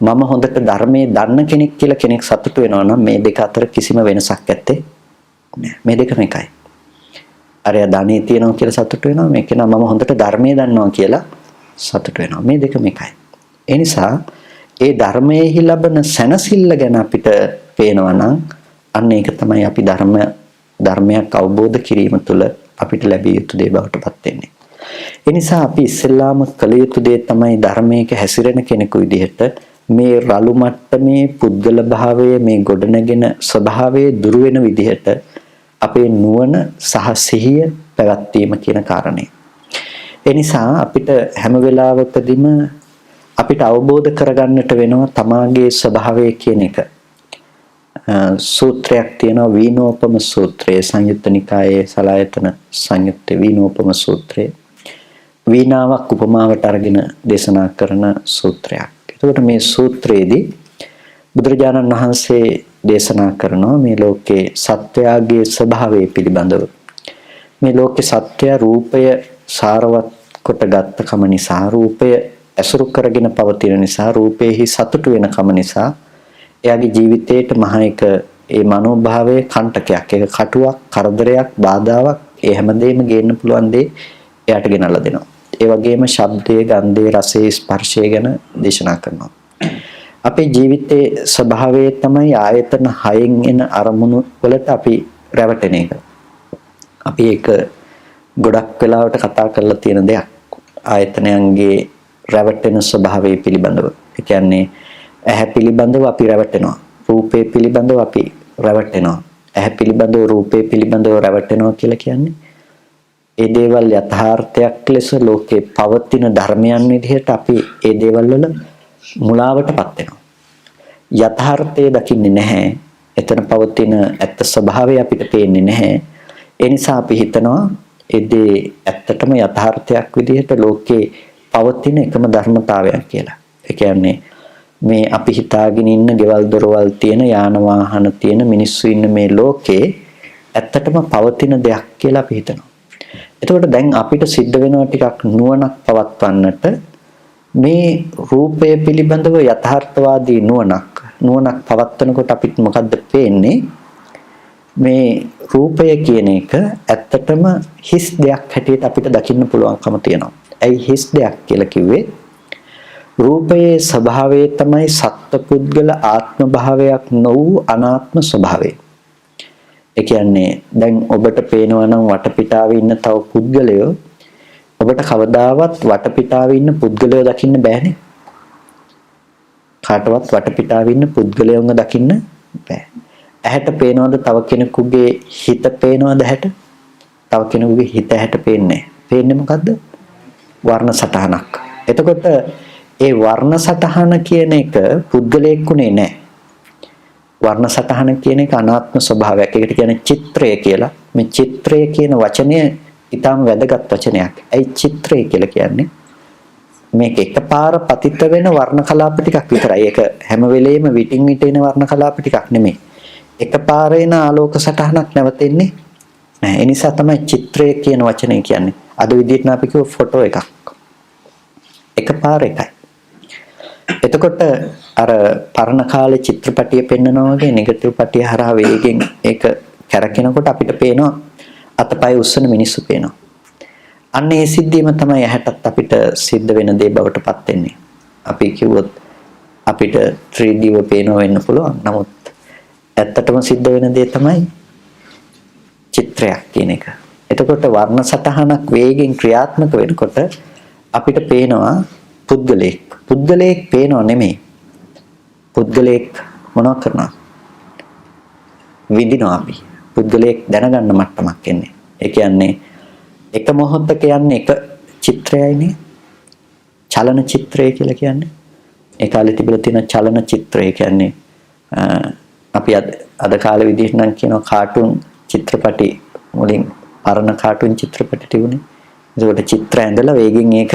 මම හොඳට ධර්මයේ දන්න කෙනෙක් කියලා කෙනෙක් සතුටු වෙනවා නම් මේ දෙක අතර කිසිම වෙනසක් නැත්තේ නෑ. මේ දෙකම එකයි. අරයා ධනෙ තියනවා කියලා සතුටු වෙනවා. මේක නම් මම හොඳට ධර්මයේ දන්නවා කියලා සතුටු වෙනවා. මේ දෙකම එකයි. ඒ නිසා ඒ ධර්මයේහි ලබන සැනසෙල්ල ගැන අපිට පේනවා නම් අන්න ඒක තමයි අපි ධර්මයක් අවබෝධ කිරීම තුළ අපිට ලැබිය යුතු දේ බවට පත් වෙන්නේ. ඒ නිසා අපි ඉස්සෙල්ලාම කළ යුතු දේ තමයි ධර්මයක හැසිරෙන කෙනෙකු විදිහට මේ රළු මට්ටමේ පුද්ගල භාවය මේ ගොඩනගෙන ස්වභාවයේ දුර වෙන විදිහට අපේ නුවණ සහ සිහිය පැවැත්වීම කියන කාරණේ. ඒ නිසා අපිට හැම වෙලාවකදීම අපිට අවබෝධ කරගන්නට වෙනවා තමාගේ ස්වභාවය කියන එක. සූත්‍රයක් තියෙනවා වීනෝපම සූත්‍රය සංයුත්ත නිකායේ සලායතන සංයුත්තේ වීනෝපම සූත්‍රය. වීණාවක් උපමාවට අරගෙන දේශනා කරන සූත්‍රයක්. එතකොට මේ සූත්‍රයේදී බුදුරජාණන් වහන්සේ දේශනා කරනවා මේ ලෝකේ සත්වයාගේ ස්වභාවය පිළිබඳව. මේ ලෝකේ සත්වය රූපය සාරවත් කොට ගත්ත කම නිසා රූපය ඇසුරු කරගෙන පවතින නිසා රූපේහි සතුටු වෙන කම නිසා එයාගේ ජීවිතේට මහ එක ඒ මනෝභාවයේ කණ්ටකයක් ඒක කටුවක් කරදරයක් බාධාවක් ඒ හැමදේම ගේන්න පුළුවන් දේ එයාට ගෙනල්ලා දෙනවා. ඒ වගේම ශබ්දයේ ගන්ධයේ රසයේ ස්පර්ශය ගැන දේශනා කරනවා. අපේ ජීවිතයේ ස්වභාවය තමයි ආයතන 6න් එන අරමුණු වලට අපි රැවටෙන එක. අපි ඒක ගොඩක් වෙලාවට කතා කරලා තියෙන දෙයක්. ආයතනයන්ගේ රැවටෙන ස්වභාවය පිළිබඳව. ඒ කියන්නේ ඇහැ පිළිබඳව අපි රැවටෙනවා. රූපේ පිළිබඳව අපි රැවටෙනවා. ඇහැ පිළිබඳව රූපේ පිළිබඳව රැවටෙනවා කියලා කියන්නේ ඒ දේවල් යථාර්ථයක් ලෙස ලෝකේ පවතින ධර්මයන් විදිහට අපි ඒ දේවල් වල මුලාවටපත් වෙනවා. යථාර්ථය දකින්නේ නැහැ. එතන පවතින ඇත්ත ස්වභාවය අපිට පේන්නේ නැහැ. ඒ නිසා අපි හිතනවා ඒ දේ ඇත්තටම යථාර්ථයක් විදිහට ලෝකේ පවතින එකම ධර්මතාවයක් කියලා. ඒ කියන්නේ මේ අපි හිතාගෙන ඉන්න ගෙවල් දොරවල් තියෙන යාන වාහන තියෙන මිනිස්සු ඉන්න මේ ලෝකේ ඇත්තටම පවතින දෙයක් කියලා අපි හිතනවා. එතකොට දැන් අපිට සිද්ධ වෙනවා ටිකක් නුවණක් පවත්වන්නට මේ රූපය පිළිබඳව යථාර්ථවාදී නුවණක් පවත්වනකොට අපිට මොකද්ද පේන්නේ? මේ රූපය කියන එක ඇත්තටම හිස් දෙයක් හැටියට අපිට දකින්න පුළුවන්කම තියෙනවා. ඇයි හිස් දෙයක් කියලා කිව්වේ? රූපයේ ස්වභාවය තමයි සත්පුද්ගල ආත්ම භාවයක් නොවූ අනාත්ම ස්වභාවය. ඒ කියන්නේ දැන් ඔබට පේනවා නම් වටපිටාවේ ඉන්න තව පුද්ගලයෝ ඔබට කවදාවත් වටපිටාවේ ඉන්න පුද්ගලයෝ දකින්න බෑනේ. කාටවත් වටපිටාවේ ඉන්න පුද්ගලයන්ව දකින්න බෑ. ඇහැට පේනවද තව කෙනෙකුගේ හිත පේනවද ඇහැට? තව කෙනෙකුගේ හිත ඇහැට පේන්නේ නැහැ. පේන්නේ මොකද්ද? වර්ණ සටහනක්. එතකොට ඒ වර්ණ සටහන කියන එක පුද්ගලයෙකුනේ නැහැ. වර්ණ සටහන කියන එක අනාත්ම ස්වභාවයක්. ඒකට කියන්නේ චිත්‍රය කියලා. මේ චිත්‍රය කියන වචනය ඊටම වැදගත් වචනයක්. ඒ චිත්‍රය කියලා කියන්නේ මේක එකපාර පතිත වෙන වර්ණ කලාප ටිකක් විතරයි. ඒක හැම වෙලෙම විටින් විට එන වර්ණ කලාප ටිකක් නෙමෙයි. එකපාර එන ආලෝක සටහනක් නැවතෙන්නේ නැහැ. ඒ නිසා තමයි චිත්‍රය කියන වචනේ කියන්නේ. අද විදිහට අපි කියව ෆොටෝ එකක්. එකපාර එකයි. එතකොට අර පරණ කාලේ චිත්‍රපටිය පෙන්නනවා වගේ නෙගටිව් පටිය හරහා වේගෙන් ඒක කැරකෙනකොට අපිට පේනවා අතපය උස්සන මිනිස්සු පේනවා. අන්න ඒ සිද්ධියම තමයි ඇහැටත් අපිට සිද්ධ වෙන දේ බවට පත් වෙන්නේ. අපි කිව්වොත් අපිට 3D ව පේනවා වෙන්න පුළුවන්. නමුත් ඇත්තටම සිද්ධ වෙන දේ තමයි චිත්‍රයක් කියන එක. එතකොට වර්ණ සටහනක් වේගෙන් ක්‍රියාත්මක වෙනකොට අපිට පේනවා පුද්ගලයෙක්. පුද්ගලයෙක් පේනව නෙමෙයි. පුද්ගලයෙක් මොනව කරනවා? විඳිනවා අපි. පුද්ගලයෙක් දැනගන්න මට්ටමක් එන්නේ. ඒ කියන්නේ එක මොහොතක යන්නේ එක චිත්‍රයයිනේ. චලන චිත්‍රය කියලා කියන්නේ. ඒ කාලේ තිබිලා තියෙන චලන චිත්‍රය කියන්නේ අපි අද කාලේ විදිහට නම් කියනවා කාටුන් චිත්‍රපටි මුලින් පරණ කාටුන් චිත්‍රපටි තිබුණේ. ඒකට චිත්‍ර ඇඳලා වේගෙන් ඒක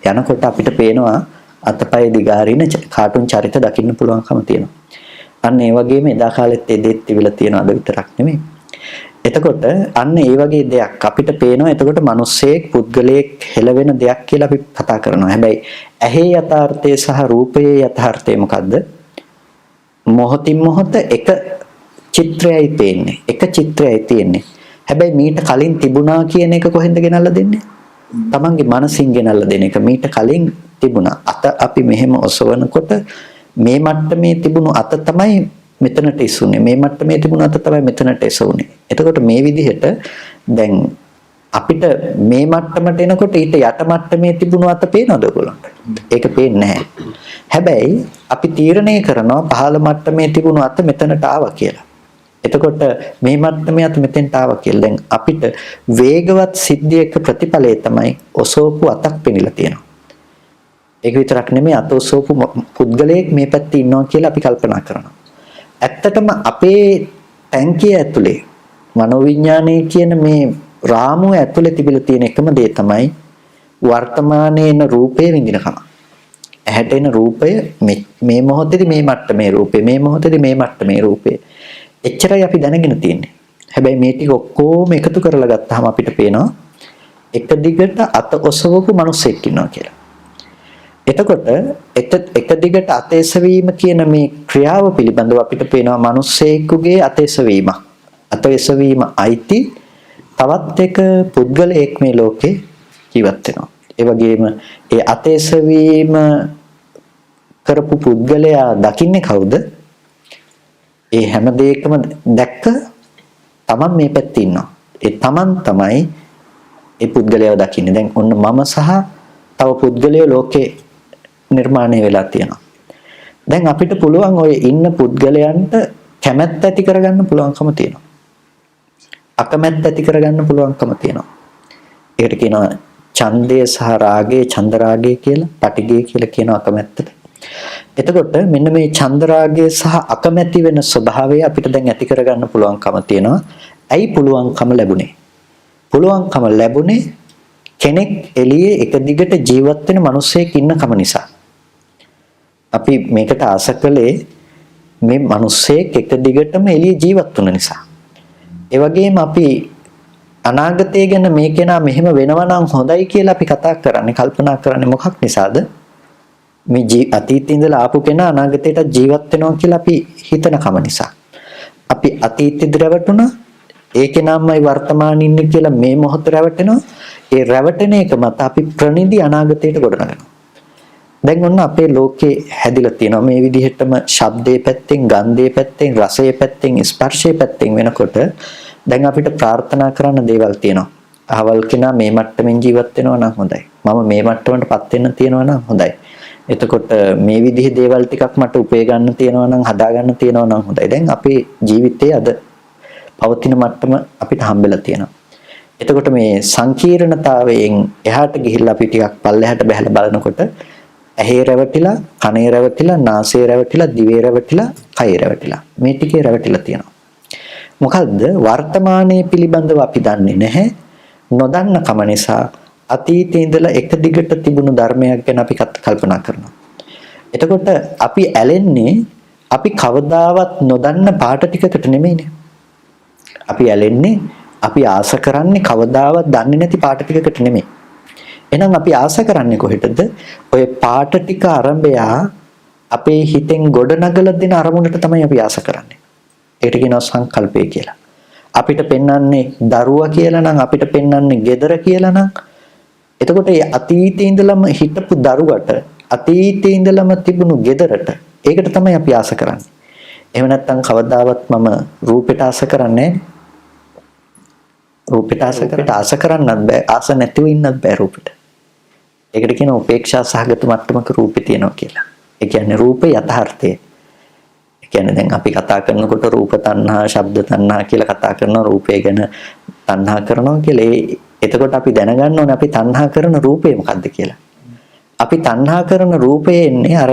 යනකොට අපිට පේනවා අතපය දිගාරින කාටුන් චරිත දකින්න පුළුවන්කම තියෙනවා. අන්න ඒ වගේම එදා කාලෙත් ඒ දෙත් තිබිලා තියෙනවා අද විතරක් නෙමෙයි. එතකොට අන්න ඒ වගේ දෙයක් අපිට පේනවා. එතකොට මිනිස්සෙක් පුද්ගලයෙක් හෙළවෙන දෙයක් කියලා අපි කතා කරනවා. හැබැයි ඇහි යථාර්ථය සහ රූපයේ යථාර්ථය මොකද්ද? මොහොතින් මොහොත එක චිත්‍රයයි පේන්නේ. එක චිත්‍රයයි තියෙන්නේ. හැබැයි මීට කලින් තිබුණා කියන එක කොහෙන්ද ගෙනල්ලා දෙන්නේ? තමන්ගේ මනසින් ගෙනල්ලා දෙන එක. මීට කලින් තිබුණා. අත අපි මෙහෙම ඔසවනකොට මේ මට්ටමේ තිබුණු අත තමයි මෙතනට ඉසුනේ. මේ මට්ටමේ තිබුණු අත තමයි මෙතනට එසුනේ. එතකොට මේ විදිහට දැන් අපිට මේ මට්ටමට එනකොට ඊට යට මට්ටමේ තිබුණු අත පේනවද ඔයගොල්ලන්ට? ඒක පේන්නේ නැහැ. හැබැයි අපි තීරණය කරනවා පහළ මට්ටමේ තිබුණු අත මෙතනට ආවා කියලා. එතකොට මේ මට්ටමේ අත මෙතෙන්ට ආවා කියලා. දැන් අපිට වේගවත් සිද්ධියක ප්‍රතිඵලය තමයි ඔසෝපු අතක් පෙනිලා තියෙනවා. ඒක විතරක් නෙමෙයි අත ඔසෝපු පුද්ගලයෙක් මේ පැත්තේ ඉන්නවා කියලා අපි කල්පනා කරනවා. ඇත්තටම අපේ ටැංකිය ඇතුලේ මනෝවිඤ්ඤාණය කියන මේ රාමුව ඇතුලේ තිබිලා තියෙන එකම දේ තමයි වර්තමානයේ එන රූපේ විඳිනකම. ඇහැට එන රූපය මේ මොහොතේදී මේ මට්ටමේ රූපේ, මේ මොහොතේදී මේ මට්ටමේ රූපේ. එච්චරයි අපි දැනගෙන තියෙන්නේ. හැබැයි මේ ටික ඔක්කොම එකතු කරලා ගත්තාම අපිට පේනවා එක දිගට අත ඔසවපු මිනිස්සෙක් ඉන්නවා කියලා. එතකොට එක දිගට අත එසවීම කියන මේ ක්‍රියාව පිළිබඳව අපිට පේනවා මිනිස්සෙකුගේ අත එසවීම. අත එසවීම අයිති තවත් එක පුද්ගලයෙක් මේ ලෝකේ ජීවත් වෙනවා. ඒ වගේම ඒ අත එසවීම කරපු පුද්ගලයා දකින්නේ කවුද? ඒ හැම දෙයකම දැක්ක තමන් මේ පැත්තේ ඉන්නවා. ඒ තමන් තමයි ඒ පුද්ගලයාව දකින්නේ. දැන් ඔන්න මම සහ තව පුද්ගලයෝ ලෝකේ නිර්මාණය වෙලා තියෙනවා. දැන් අපිට පුළුවන් ඔය ඉන්න පුද්ගලයන්ට කැමැත්ත ඇති කරගන්න පුළුවන්කම තියෙනවා. අකමැත්ත ඇති කරගන්න පුළුවන්කම තියෙනවා. ඒකට කියනවා ඡන්දය සහ රාගය, ඡන්ද රාගය කියලා, පටිඝය කියලා කියන අකමැත්තට. එතකොට මෙන්න මේ ඡන්ද රාගය සහ අකමැති වෙන ස්වභාවය අපිට දැන් ඇති කරගන්න පුළුවන්කම තියෙනවා. ඇයි පුළුවන්කම ලැබුණේ? පුළුවන්කම ලැබුණේ කෙනෙක් එළියේ එක දිගට ජීවත් වෙන මිනිසෙක් ඉන්නකම නිසා. අපි මේකට ආස කළේ මේ මිනිසෙක් එක දිගටම එළියේ ජීවත් වුන නිසා. ඒ වගේම අපි අනාගතය ගැන මේ කෙනා මෙහෙම වෙනවා නම් හොඳයි කියලා අපි කතා කරන්නේ, කල්පනා කරන්නේ මොකක් නිසාද? මේ අතීතේ ඉඳලා ආපු කෙනා අනාගතයට ජීවත් වෙනවා කියලා අපි හිතන කම නිසා. අපි අතීතෙද රැවටුණා, ඒ කෙනාමයි වර්තමානයේ ඉන්නේ කියලා මේ මොහොත රැවටෙනවා. ඒ රැවටෙන එක මත අපි ප්‍රනිදි අනාගතයට ගොඩනගනවා. දැන් ඔන්න අපේ ලෝකේ හැදිලා තියෙනවා මේ විදිහටම ශබ්දයේ පැත්තෙන්, ගන්ධයේ පැත්තෙන්, රසයේ පැත්තෙන්, ස්පර්ශයේ පැත්තෙන් වෙනකොට දැන් අපිට ප්‍රාර්ථනා කරන්න දේවල් තියෙනවා. අහවල් කෙනා මේ මට්ටමින් ජීවත් වෙනවා නම් හොඳයි. මම මේ මට්ටමටපත් වෙන්න තියෙනවා නම් හොඳයි. එතකොට මේ විදිහේ දේවල් ටිකක් මට උපේ ගන්න තියෙනවා නම් හදා ගන්න තියෙනවා නම් හොඳයි. දැන් අපේ ජීවිතයේ අද පවතින මට්ටම අපිට හම්බෙලා තියෙනවා. එතකොට මේ සංකීර්ණතාවයෙන් එහාට ගිහිල්ලා අපි ටිකක් පල්ලෙහාට බහලා බලනකොට ඇහි රැවටිලා, කනේ රැවටිලා, නාසයේ රැවටිලා, දිවේ රැවටිලා, කයේ රැවටිලා. මේ ටිකේ රැවටිලා තියෙනවා. මොකද්ද? වර්තමානයේ පිළිබඳව අපි දන්නේ නැහැ. නොදන්න කම නිසා අතීතයේ ඉඳලා එක දිගට තිබුණු ධර්මයක් ගැන අපි කල්පනා කරනවා. එතකොට අපි ඇලෙන්නේ අපි කවදාවත් නොදන්න පාට ටිකකට නෙමෙයිනේ. අපි ඇලෙන්නේ අපි ආස කරන්නේ කවදාවත් දන්නේ නැති පාට ටිකකට නෙමෙයි. එහෙනම් අපි ආස කරන්නේ කොහෙටද? ඔය පාට ටික අරඹයා අපේ හිතෙන් ගොඩනගලා දෙන අරමුණට තමයි අපි ආස කරන්නේ. ඒකට කියනවා සංකල්පය කියලා. අපිට පෙන්වන්නේ දරුවා කියලා නම් අපිට පෙන්වන්නේ gedara කියලා නම් එතකොට මේ අතීතයේ ඉඳලම හිටපු දරුවට අතීතයේ ඉඳලම තිබුණු ගෙදරට ඒකට තමයි අපි ආස කරන්නේ. එහෙම නැත්නම් කවදාවත් මම රූපෙට ආස කරන්නේ නැහැ. රූපෙට ආස කරන්නත් බෑ. ආස නැතුව ඉන්නත් බෑ රූපෙට. ඒකට කියන උපේක්ෂා සහගත මට්ටමක රූපේ තියෙනවා කියලා. ඒ කියන්නේ රූපේ යථාර්ථය. ඒ කියන්නේ දැන් අපි කතා කරනකොට රූප තණ්හා, ශබ්ද තණ්හා කියලා කතා කරනවා රූපය ගැන තණ්හා කරනවා කියලා. එතකොට අපි දැනගන්න ඕනේ අපි තණ්හා කරන රූපේ මොකද්ද කියලා. අපි තණ්හා කරන රූපේ එන්නේ අර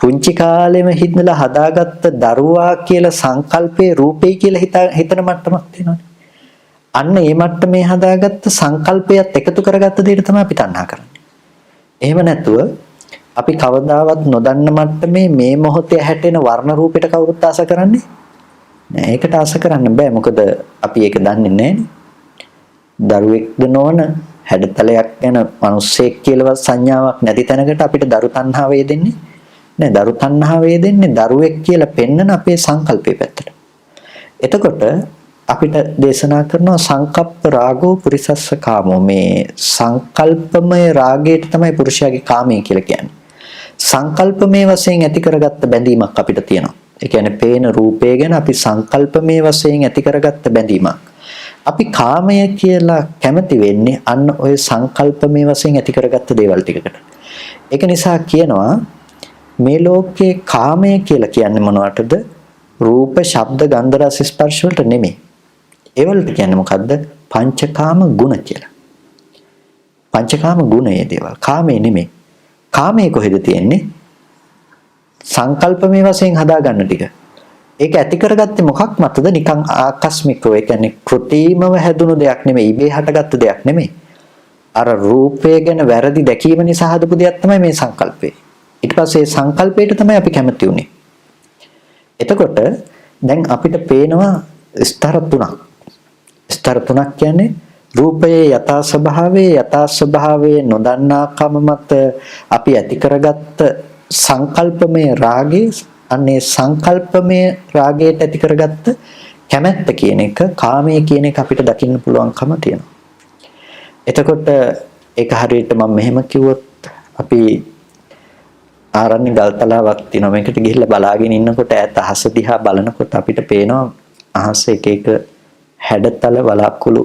පුංචි කාලෙම හිඳලා හදාගත්ත දරුවා කියලා සංකල්පේ රූපේ කියලා හිතන මට්ටමක් තියෙනවානේ. අන්න ඒ මට්ටමේ හදාගත්ත සංකල්පයත් එකතු කරගත්ත දෙයට තමයි අපි තණ්හා කරන්නේ. එහෙම නැතුව අපි කවදාවත් නොදන්න මට්ටමේ මේ මොහොතේ හැටෙන වර්ණ රූපයට කවුරුත් ආස කරන්නේ නෑ. ඒකට ආස කරන්න බෑ. මොකද අපි ඒක දන්නේ නෑනේ. දරුවෙක්ද නොවන හැඩතලයක් ගැන මිනිස්සෙක් කියලාවත් සංඥාවක් නැති තැනකට අපිට දරු තණ්හාව වේදෙන්නේ නෑ. දරු තණ්හාව වේදෙන්නේ දරුවෙක් කියලා පෙන්නන අපේ සංකල්පේ පැත්තට. එතකොට අපිට දේශනා කරනවා සංකප්ප රාගෝ පුරිසස්ස කාමෝ. මේ සංකල්පමය රාගයට තමයි පුරුෂයාගේ කාමය කියලා කියන්නේ. සංකල්පමය වශයෙන් ඇති කරගත්ත බැඳීමක් අපිට තියෙනවා. ඒ කියන්නේ පේන රූපය ගැන අපි සංකල්පමය වශයෙන් ඇති කරගත්ත බැඳීමක්. අපි කාමය කියලා කැමති වෙන්නේ අන්න ඔය සංකල්පමය වශයෙන් ඇති කරගත්ත දේවල් ටිකකට. ඒක නිසා කියනවා මේ ලෝකේ කාමය කියලා කියන්නේ මොනවටද? රූප, ශබ්ද, ගන්ධ, රස, ස්පර්ශ වලට නෙමෙයි. ඒවලට කියන්නේ මොකද්ද? පංචකාම ගුණ කියලා. පංචකාම ගුණයේ දේවල්. කාමයේ නෙමෙයි. කාමයේ කොහෙද තියෙන්නේ? සංකල්පමය වශයෙන් හදාගන්න ටික. ඒක ඇති කරගත්තේ මොකක් මතද? නිකන් ආකස්මිකව. ඒ කියන්නේ කෘත්‍රිමව හැදුණු දෙයක් නෙමෙයි. ඉබේ හටගත්තු දෙයක් නෙමෙයි. අර රූපය ගැන වැරදි දැකීම නිසා හදපු දෙයක් තමයි මේ සංකල්පය. ඊට පස්සේ සංකල්පයට තමයි අපි කැමති උනේ. එතකොට දැන් අපිට පේනවා ස්තර තුනක්. ස්තර තුනක් කියන්නේ රූපයේ යථා ස්වභාවයේ නොදන්නාකම මත අපි ඇති කරගත්ත සංකල්පමය රාගයේ අන්නේ සංකල්පමය රාගයට ඇති කරගත්ත කැමැත්ත කියන එක කාමයේ කියන එක අපිට දකින්න පුළුවන්කම තියෙනවා. එතකොට ඒක හරියට මම මෙහෙම කිව්වොත් අපි ආරණ්‍ය ගල්තලාවක් තියෙනවා. මේකට ගිහිල්ලා බලාගෙන ඉන්නකොට ඈත අහස දිහා බලනකොට අපිට පේනවා අහස එක එක හැඩතල වලාකුළු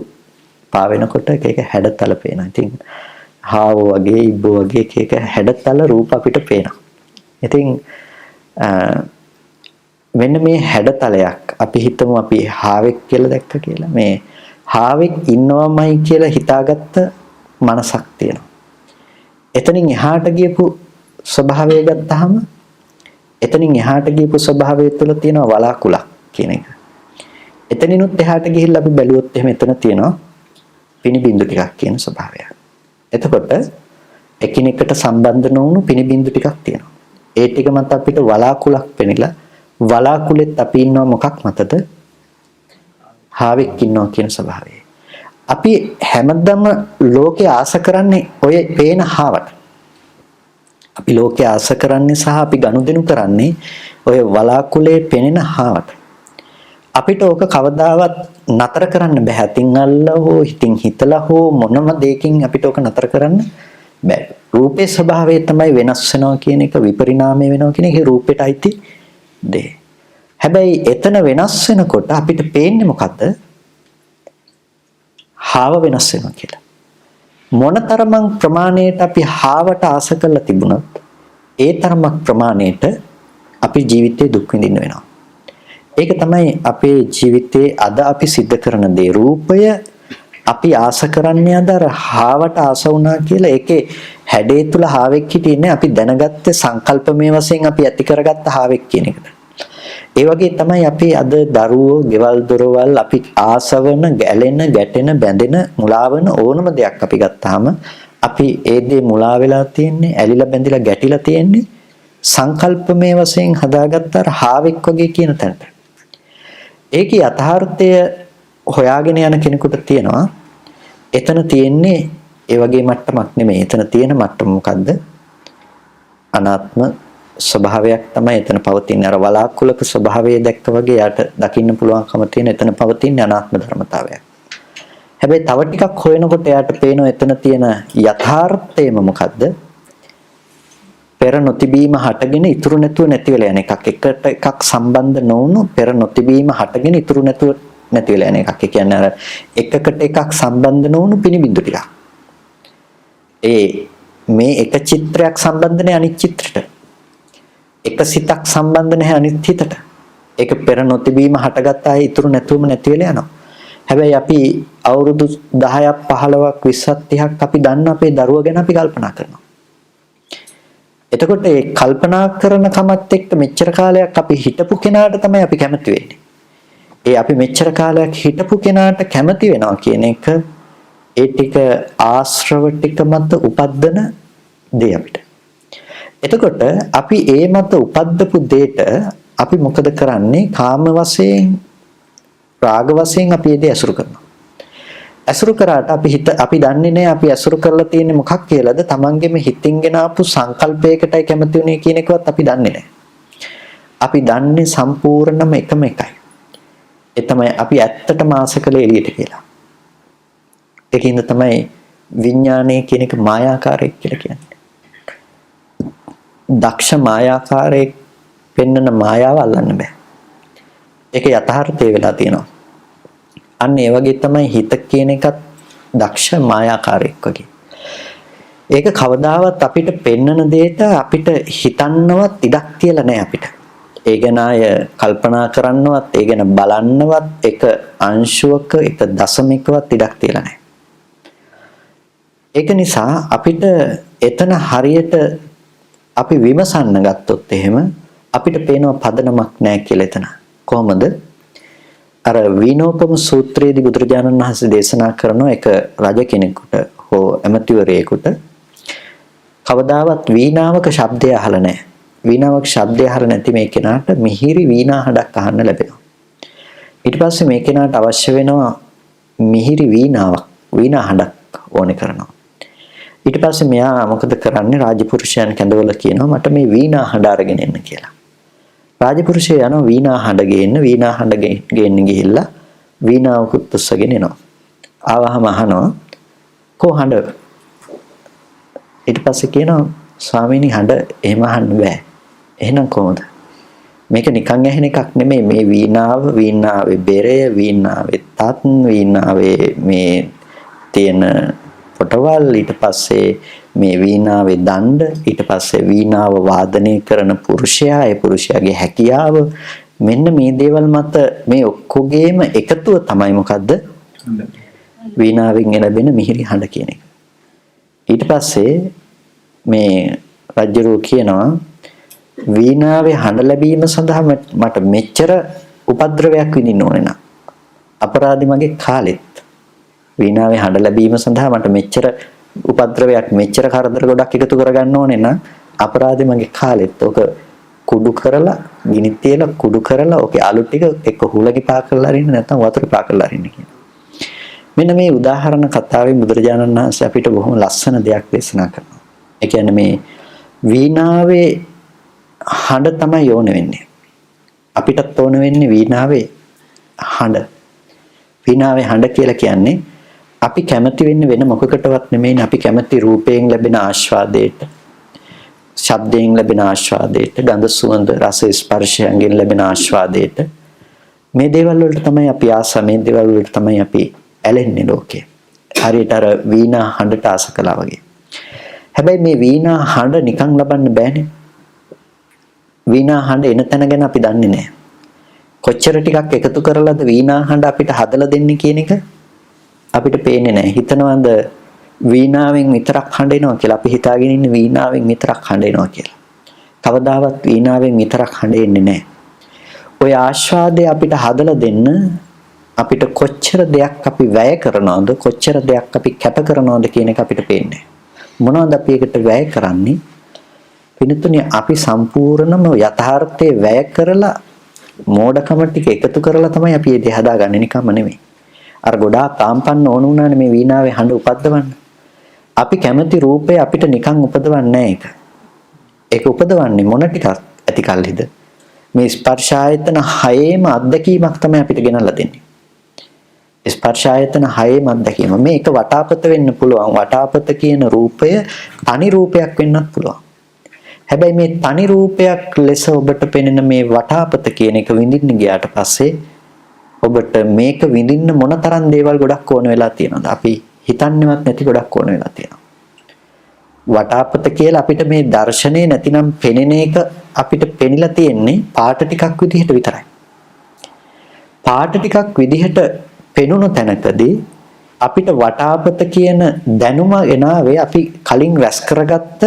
පාවෙනකොට එක එක හැඩතල පේනවා. ඉතින් හාව වගේ ඉබ්බෝ වගේ එක එක හැඩතල රූප අපිට පේනවා. ඉතින් මෙන්න මේ හැඩතලයක් අපි හිතමු අපි හාවෙක් කියලා දැක්ක කියලා. මේ හාවෙක් ඉන්නවමයි කියලා හිතාගත්ත මනසක් තියෙනවා. එතනින් එහාට ගියපු ස්වභාවය ගත්තාම එතනින් එහාට ගියපු ස්වභාවය තුළ තියෙන වලාකුලක් කියන එක. එතනිනුත් එහාට ගිහිල්ලා අපි බැලුවොත් එහෙම එතන තියෙනවා පිනිබින්දු ටිකක් කියන ස්වභාවයක්. එතකොට එකිනෙකට සම්බන්ධ නොවුණු පිනිබින්දු ටිකක් තියෙනවා. ඒ ටික මත අපිට වලාකුලක් පෙනිලා වලාකුලෙත් අපි ඉන්නවා මොකක් මතද? හාවෙක් ඉන්නවා කියන ස්වභාවය. අපි හැමදම ලෝකේ ආස කරන්නේ ඔය පේන හාවට. අපි ලෝකේ ආස කරන්නේ සහ අපි ගනුදෙනු කරන්නේ ඔය වලාකුලේ පෙනෙන හාවට. අපිට ඕක කවදාවත් නතර කරන්න බෑ. හිතින් අල්ලා හෝ හිතින් හිතලා හෝ මොනම දෙයකින් අපිට ඕක නතර කරන්න බෑ. රූපේ ස්වභාවය තමයි වෙනස් වෙනවා කියන එක, විපරිණාමය වෙනවා කියන එක රූපෙට අයිති දේ. හැබැයි එතන වෙනස් වෙනකොට අපිට පේන්නේ මොකද්ද? හාව වෙනස් වෙනවා කියලා. මොනතරම් ප්‍රමාණයට අපි හාවට ආස කරලා තිබුණත් ඒ තරමක් ප්‍රමාණයට අපි ජීවිතේ දුක් විඳින්න වෙනවා. ඒක තමයි අපේ ජීවිතේ අද අපි සිද්ධ කරන දේ. රූපය අපි ආස කරන්නේ අද අර හාවට ආස වුණා කියලා ඒකේ හැඩේ තුල හාවෙක් හිටින්නේ අපි දැනගත්තේ සංකල්පමය වශයෙන් අපි ඇති කරගත්ත හාවෙක් කියන එකට. ඒ වගේ තමයි අපි අද දරුවෝ, ගෙවල් දොරවල් අපි ආසවන, ගැලෙන, ගැටෙන, බැඳෙන, මුලාවන ඕනම දෙයක් අපි ගත්තාම අපි ඒ දේ මුලා වෙලා තියෙන්නේ, ඇලිලා බැඳිලා ගැටිලා තියෙන්නේ සංකල්පමය වශයෙන් හදාගත්ත අර හාවෙක් වගේ කියන තැනට. ඒකේ යථාර්ථය හොයාගෙන යන කෙනෙකුට තියෙනවා එතන තියෙන්නේ ඒ වගේ මට්ටමක් නෙමෙයි. එතන තියෙන මට්ටම මොකද්ද? අනාත්ම ස්වභාවයක් තමයි එතන පවතින්නේ. අර වලාකුළක ස්වභාවය දැක්ක වගේ යට දකින්න පුළුවන්කම තියෙන එතන පවතින අනාත්ම ධර්මතාවයක්. හැබැයි තව ටිකක් හොයනකොට එයාට පේනවා එතන තියෙන යථාර්ථයම මොකද්ද? පෙර නොතිබීම හටගෙන ඉතුරු නැතුව නැති වෙලා යන එකක්. එකට එකක් සම්බන්ධ නොවුණු පෙර නොතිබීම හටගෙන ඉතුරු නැතුව නැති වෙලා යන එකක්. ඒ කියන්නේ අර එකකට එකක් සම්බන්ධ නොවුණු පිනිබිඳු ටිකක්. මේ එක චිත්‍රයක් සම්බන්ධ නැහැ අනිත් චිත්‍රෙට. එක සිතක් සම්බන්ධ නැහැ අනිත් හිතට. ඒක පෙර නොතිබීම හටගත්ත අය ඉතුරු නැතුවම නැති වෙලා යනවා. හැබැයි අපි අවුරුදු 10ක් 15ක් 20ක් 30ක් අපි දන්න අපේ දරුවා ගැන අපි කල්පනා කරනවා. එතකොට ඒ කල්පනා කරන කමත් එක්ක මෙච්චර කාලයක් අපි හිටපු කෙනාට තමයි අපි කැමති වෙන්නේ. ඒ අපි මෙච්චර කාලයක් හිටපු කෙනාට කැමති වෙනවා කියන එක ඒ ටික ආශ්‍රව ටික මත උපද්දන දේ අපිට. එතකොට අපි ඒ මත උපද්දපු දෙයට අපි මොකද කරන්නේ? කාම වශයෙන්, රාග වශයෙන් අපි ඒ දේ ඇසුරු කරනවා. ඇසුරු කරාට අපි දන්නේ නැහැ අපි ඇසුරු කරලා තියෙන්නේ මොකක් කියලාද? තමන්ගේම හිතින්ගෙන ආපු සංකල්පයකටයි කැමති උනේ කියන එකවත් අපි දන්නේ නැහැ. අපි දන්නේ සම්පූර්ණම එකම එකයි. ඒ තමයි අපි ඇත්තටම ආස කළේ එළියට කියලා. ඒකින්ද තමයි විඥානය කියන එක මායාකාරයක් කියලා කියන්නේ. දක්ෂ මායාකාරයෙක් පෙන්වන මායාව අල්ලන්න බෑ. ඒක යථාර්ථය වෙලා තියෙනවා. අන්න ඒ වගේ තමයි හිත කියන එකත් දක්ෂ මායාකාරයෙක් වගේ. ඒක කවදාවත් අපිට පෙන්වන දෙයට අපිට හිතන්නවත් ඉඩක් තියලා නැහැ අපිට. ඒ ගැන අය කල්පනා කරන්නවත්, ඒ ගැන බලන්නවත් එක අංශුවක, එක දශමිකවත් ඉඩක් තියලා නැහැ. ඒක නිසා අපිට එතන හරියට අපි විමසන්න ගත්තොත් එහෙම අපිට පේනවා පදනමක් නැහැ කියලා එතන. කොහොමද? අර වීණෝපම සූත්‍රයේදී බුදුරජාණන් වහන්සේ දේශනා කරන එක රජ කෙනෙකුට හෝ ඇමතිවරයෙකුට කවදාවත් වීණාවක ශබ්දය අහලා නැහැ. වීණාවක ශබ්දය අහලා නැති මේ කෙනාට මිහිරි වීණා හඬක් අහන්න ලැබෙනවා. ඊට පස්සේ මේ කෙනාට අවශ්‍ය වෙනවා මිහිරි වීණාවක්, වීණා හඬක් ඕනේ කරනවා. ඊට පස්සේ මෙයා මොකද කරන්නේ? රාජපුරුෂයන් කැඳවල කියනවා මට මේ වීණා හඬ අරගෙන එන්න කියලා. රාජපුරුෂය යනවා වීණා හඬ ගේන්න. වීණා හඬ ගේන්න ගිහිල්ලා වීණාවකුත් උස්සගෙන එනවා. ආවහම අහනවා කො හඬ? ඊට පස්සේ කියනවා ස්වාමීනි හඬ එහෙම අහන්න බෑ. එහෙනම් කොහොමද? මේක නිකන් ඇහෙන එකක් නෙමෙයි. මේ වීණාව, වීණාවේ බෙරය, වීණාවේ තත්, වීණාවේ මේ තියෙන පොටවල්, ඊට පස්සේ මේ වීණාවේ දණ්ඩ, ඊට පස්සේ වීණාව වාදනය කරන පුරුෂයා, ඒ පුරුෂයාගේ හැකියාව, මෙන්න මේ දේවල් මත මේ ඔක්කොගේම එකතුව තමයි මොකද්ද? වීණාවෙන් එළබෙන මිහිරි හඬ කියන එක. ඊට පස්සේ මේ රජුරෝ කියනවා වීණාවේ හඬ ලැබීම සඳහා මට මෙච්චර උපද්‍රවයක් විඳින්න ඕනේ නා. අපරාධි මගේ කාලෙත්. වීණාවේ හඬ ලැබීම සඳහා මට මෙච්චර උපද්‍රවයක්, මෙච්චර කරදර ගොඩක් එකතු කරගන්න ඕනේ නම් අපරාධි මගේ කාලෙත්. ඔක කුඩු කරලා, ගිනි තියලා කුඩු කරලා ඔකේ අලු ටික එක්ක හුලඟි පා කරලා අරින්න නැත්නම් වතුර පා කරලා අරින්න කියන. මෙන්න මේ උදාහරණ කතාවෙන් බුදුරජාණන් වහන්සේ අපිට බොහොම ලස්සන දෙයක් දේශනා කරනවා. ඒ කියන්නේ මේ වීණාවේ හඬ තමයි ඕන වෙන්නේ. අපිටත් ඕන වෙන්නේ වීණාවේ හඬ. වීණාවේ හඬ කියලා කියන්නේ අපි කැමති වෙන්නේ වෙන මොකකටවත් නෙමෙයි. අපි කැමති රූපයෙන් ලැබෙන ආස්වාදයට, ශබ්දයෙන් ලැබෙන ආස්වාදයට, ගඳ සුවඳ රස ස්පර්ශයෙන් ලැබෙන ආස්වාදයට. මේ දේවල් වලට තමයි අපි ආස, මේ දේවල් වලට තමයි අපි ඇලෙන්නේ ලෝකේ. හරියට අර වීණා හඬට ආස කළා වගේ. හැබැයි මේ වීණා හඬ නිකන් ලබන්න බෑනේ. වීණා හඬ එන තැන ගැන අපි දන්නේ නැහැ. කොච්චර ටිකක් එකතු කරලාද වීණා හඬ අපිට හදලා දෙන්නේ කියන එක අපිට පේන්නේ නැහැ. හිතනවාද වීණාවෙන් විතරක් හඬ එනවා කියලා? අපි හිතාගෙන ඉන්නේ වීණාවෙන් විතරක් හඬ එනවා කියලා. කවදාවත් වීණාවෙන් විතරක් හඬ එන්නේ නැහැ. ඔය ආස්වාදය අපිට හදලා දෙන්න අපිට කොච්චර දෙයක් අපි වැය කරනවද, කොච්චර දෙයක් අපි කැප කරනවද කියන එක අපිට පේන්නේ. මොනවද අපි ඒකට වැය කරන්නේ? පින්තුනේ අපි සම්පූර්ණම යථාර්ථයේ වැය කරලා මෝඩකම ටික එකතු කරලා තමයි අපි මේ දේ හදාගන්නේ, නිකම්ම නෙමෙයි. අර ගොඩාක් තාම්පන්න ඕන වුණානේ මේ වීණාවේ හඬ උපද්දවන්න. අපි කැමති රූපේ අපිට නිකන් උපදවන්නේ නැහැ ඒක. ඒක උපදවන්නේ මොන ටිකක් ඇති කල්හිද? මේ ස්පර්ශ ආයතන හයේම අත්දැකීමක් තමයි අපිට ගෙනල්ලා දෙන්නේ. ස්පර්ශ ආයතන හයේම අත්දැකීම. මේක වටාපත වෙන්න පුළුවන්. වටාපත කියන රූපය තනි රූපයක් වෙන්නත් පුළුවන්. හැබැයි මේ තනි රූපයක් ලෙස ඔබට පෙනෙන මේ වටාපත කියන එක විඳින්න ගියාට පස්සේ ඔබට මේක විඳින්න මොනතරම් දේවල් ගොඩක් ඕන වෙලා තියෙනවද? අපි හිතන්නේවත් නැති ගොඩක් ඕන වෙලා තියෙනවා. වටාපත කියලා අපිට මේ දර්ශනේ නැතිනම් පෙනෙන එක අපිට පෙනිලා තියෙන්නේ පාට ටිකක් විදිහට විතරයි. පාට ටිකක් විදිහට පෙනුණු තැනකදී අපිට වටාපත කියන දැනුම එනාවේ අපි කලින් රැස් කරගත්ත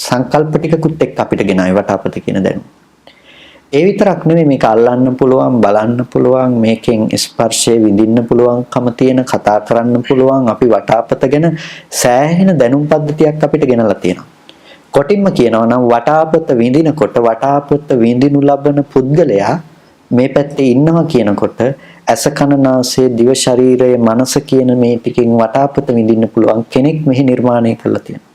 සංකල්ප ටිකකුත් එක්ක අපිට ගෙනාවේ වටාපත කියන දැනුම. ඒ විතරක් නෙමෙයි මේක අල්ලන්න පුළුවන්, බලන්න පුළුවන්, මේකෙන් ස්පර්ශය විඳින්න පුළුවන්කම තියෙන, කතා කරන්න පුළුවන්. අපි වටාපත ගැන සෑහෙන දැනුම් පද්ධතියක් අපිට ගෙනලා තියෙනවා. කොටින්ම කියනවා නම් වටාපත විඳිනකොට වටාපත විඳිනු ලබන පුද්ගලයා මේ පැත්තේ ඉන්නවා කියනකොට ඇස කන නාසය දිව ශරීරය මනස කියන මේ ටිකෙන් වටාපත විඳින්න පුළුවන් කෙනෙක් මෙහි නිර්මාණය කරලා තියෙනවා.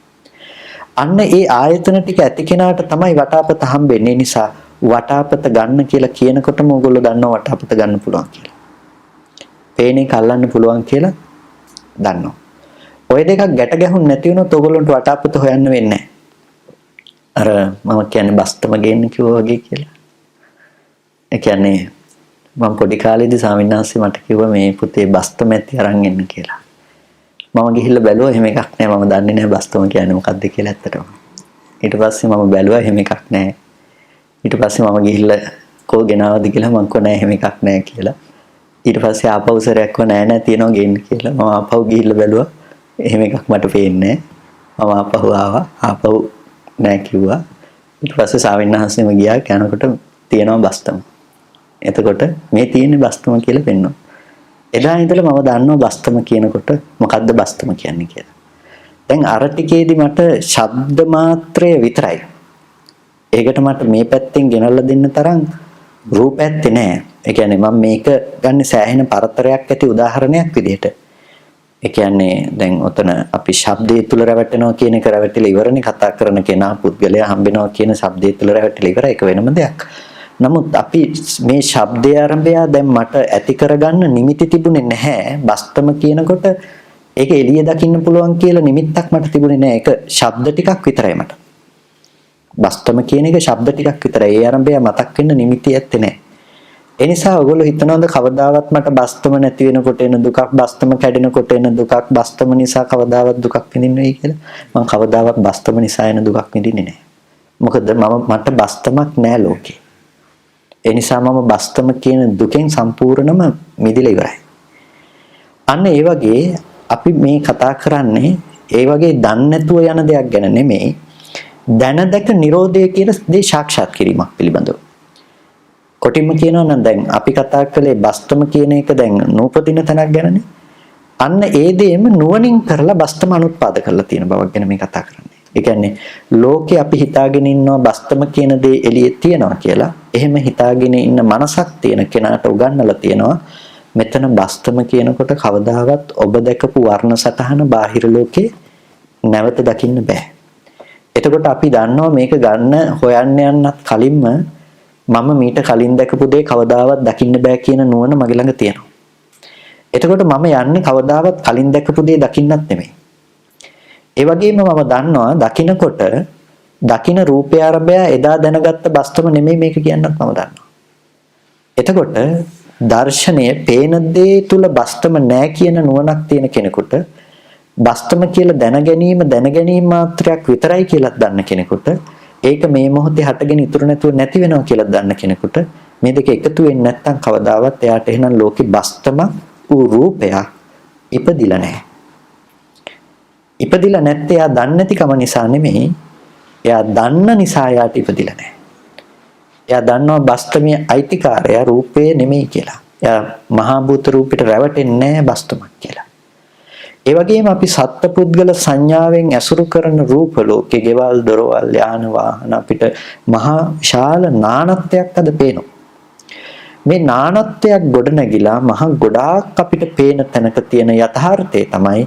අන්න ඒ ආයතන ටික ඇති කෙනාට තමයි වටාපත හම්බෙන්නේ. නිසා වටාපත ගන්න කියලා කියනකොටම ඕගොල්ලෝ දන්නවා වටාපත ගන්න පුළුවන් කියලා. පේන එක අල්ලන්න පුළුවන් කියලා දන්නවා. ඔය දෙකක් ගැට ගැහුන් නැති වුණොත් ඕගොල්ලන්ට වටාපත හොයන්න වෙන්නේ නැහැ. අර මම කියන්නේ බස්තම ගේන්න කිව්වා වගේ කියලා. ඒ කියන්නේ මම පොඩි කාලේදී ස්වාමීන් වහන්සේ මට කිව්වා මේ පුතේ බස්තම ඇති අරන් එන්න කියලා. මම ගිහිල්ලා බැලුවා එහෙම එකක් නැහැ. මම දන්නේ නැහැ බස්තම කියන්නේ මොකක්ද කියලා ඇත්තටම. ඊට පස්සේ මම බැලුවා එහෙම එකක් නැහැ. ඊට පස්සේ මම ගිහිල්ලා කෝ ගෙනාවද කියලා මං කෝ නැහැ එහෙම එකක් නැහැ කියලා. ඊට පස්සේ ආපහු සරයක් කෝ නෑ තියෙනවා ගේන්න කියලා. මම ආපහු ගිහිල්ලා බැලුවා. එහෙම එකක් මට පේන්නේ නැහැ. මම ආපහු ආවා. ආපහු නෑ කිව්වා. ඊට පස්සේ ස්වාමීන් වහන්සේම ගියා කනකොට තියෙනවා බස්තම. එතකොට මේ තියෙන්නේ බස්තම කියලා පෙන්වනවා. එදා ඉඳලා මම දන්නවා බස්තම කියනකොට මොකද්ද බස්තම කියන්නේ කියලා. දැන් අර ටිකේදී මට ශබ්ද මාත්‍රය විතරයි. ඒකට මට මේ පැත්තෙන් ගෙනල්ලා දෙන්න තරම් රූප ඇත්තේ නැහැ. ඒ කියන්නේ මම මේක ගන්න සෑහෙන පරතරයක් ඇති උදාහරණයක් විදිහට. ඒ කියන්නේ දැන් ඔතන අපි ශබ්දයේ තුල රැවටෙනවා කියන එක රැවටිලා ඉවරනේ කතා කරන කෙනා පුද්ගලයා හම්බෙනවා කියන ශබ්දයේ තුල රැවටිලා ඉවර ඒක වෙනම දෙයක්. නමුත් අපි මේ ශබ්දයේ ආරම්භය දැන් මට ඇති කරගන්න නිමිති තිබුණේ නැහැ. බස්තම කියනකොට ඒක එළිය දකින්න පුළුවන් කියලා නිමිත්තක් මට තිබුණේ නැහැ. ඒක ශබ්ද ටිකක් විතරයි මට. බස්තම කියන එක ශබ්ද ටිකක් විතරයි. ඒ ආරම්භය මතක් වෙන්න නිමිති ඇත්තේ නැහැ. ඒ නිසා ඔයගොල්ලෝ හිතනවාද කවදාවත් මට බස්තම නැති වෙනකොට එන දුකක්, බස්තම කැඩෙනකොට එන දුකක්, බස්තම නිසා කවදාවත් දුකක් විඳින්න වෙයි කියලා? මම කවදාවත් බස්තම නිසා එන දුකක් විඳින්නේ නැහැ. මොකද මට බස්තමක් නැහැ ලෝකේ. ඒ නිසා මම බස්තම කියන දුකෙන් සම්පූර්ණම මිදිලා ඉවරයි. අන්න ඒ වගේ අපි මේ කතා කරන්නේ ඒ වගේ දන්නේ නැතුව යන දෙයක් ගැන නෙමෙයි. දැන දැක නිරෝධය කියන දේ සාක්ෂාත් කිරීමක් පිළිබඳව. කොටින්ම කියනවා නම් දැන් අපි කතා කළේ බස්තම කියන එක දැන් නූපදින තැනක් ගැනනේ. අන්න ඒ දෙයම නුවණින් කරලා බස්තම අනුත්පාද කරලා තියෙන බවක් ගැන මේ කතා කරන්නේ. ඒ කියන්නේ ලෝකේ අපි හිතාගෙන ඉන්නවා බස්තම කියන දේ එළියේ තියනවා කියලා. එහෙම හිතාගෙන ඉන්න මනසක් තියෙන කෙනාට උගන්වලා තියෙනවා මෙතන බස්තම කියනකොට කවදාවත් ඔබ දැකපු වර්ණ සටහන බාහිර ලෝකේ නැවත දකින්න බෑ. එතකොට අපි දන්නවා මේක ගන්න හොයන්න යන්නත් කලින්ම මම මීට කලින් දැකපු දේ කවදාවත් දකින්න බෑ කියන නුවණ මගේ ළඟ තියෙනවා. එතකොට මම යන්නේ කවදාවත් කලින් දැකපු දේ දකින්නත් නෙමෙයි. ඒ වගේම මම දන්නවා දකින්නකොට දකින්න රූපය ආරම්භය එදා දැනගත්ත බස්තම නෙමෙයි මේක කියන්නත් මම දන්නවා. එතකොට දර්ශනය පේන දේ තුල බස්තම නැහැ කියන නුවණක් තියෙන කෙනෙකුට බස්තම කියලා දැන ගැනීම මාත්‍රයක් විතරයි කියලා දන්න කෙනෙකුට ඒක මේ මොහොතේ හටගෙන ඉතුරු නැතුව නැති වෙනවා කියලා දන්න කෙනෙකුට මේ දෙක එකතු වෙන්නේ නැත්නම් කවදාවත් එයාට එහෙනම් ලෝකේ බස්තම වූ රූපයක් ඉපදිලා නැහැ. ඉපදිලා නැත්තේ එයා දන්නේ නැතිකම නිසා නෙමෙයි. එයා දන්න නිසා එයාට ඉපදිලා නැහැ. එයා දන්නවා බස්තමේ අයිතිකාරය රූපේ නෙමෙයි කියලා. එයා මහා භූත රූපෙට රැවටෙන්නේ නැහැ බස්තමක් කියලා. ඒ වගේම අපි සත්පුද්ගල සංඥාවෙන් ඇසුරු කරන රූප ලෝකේ ගෙවල් දොරවල් යාන වාහන අපිට මහා විශාල නානත්වයක් අද පේනවා. මේ නානත්වයක් ගොඩනැගිලා මහා ගොඩාක් අපිට පේන තැනක තියෙන යථාර්ථය තමයි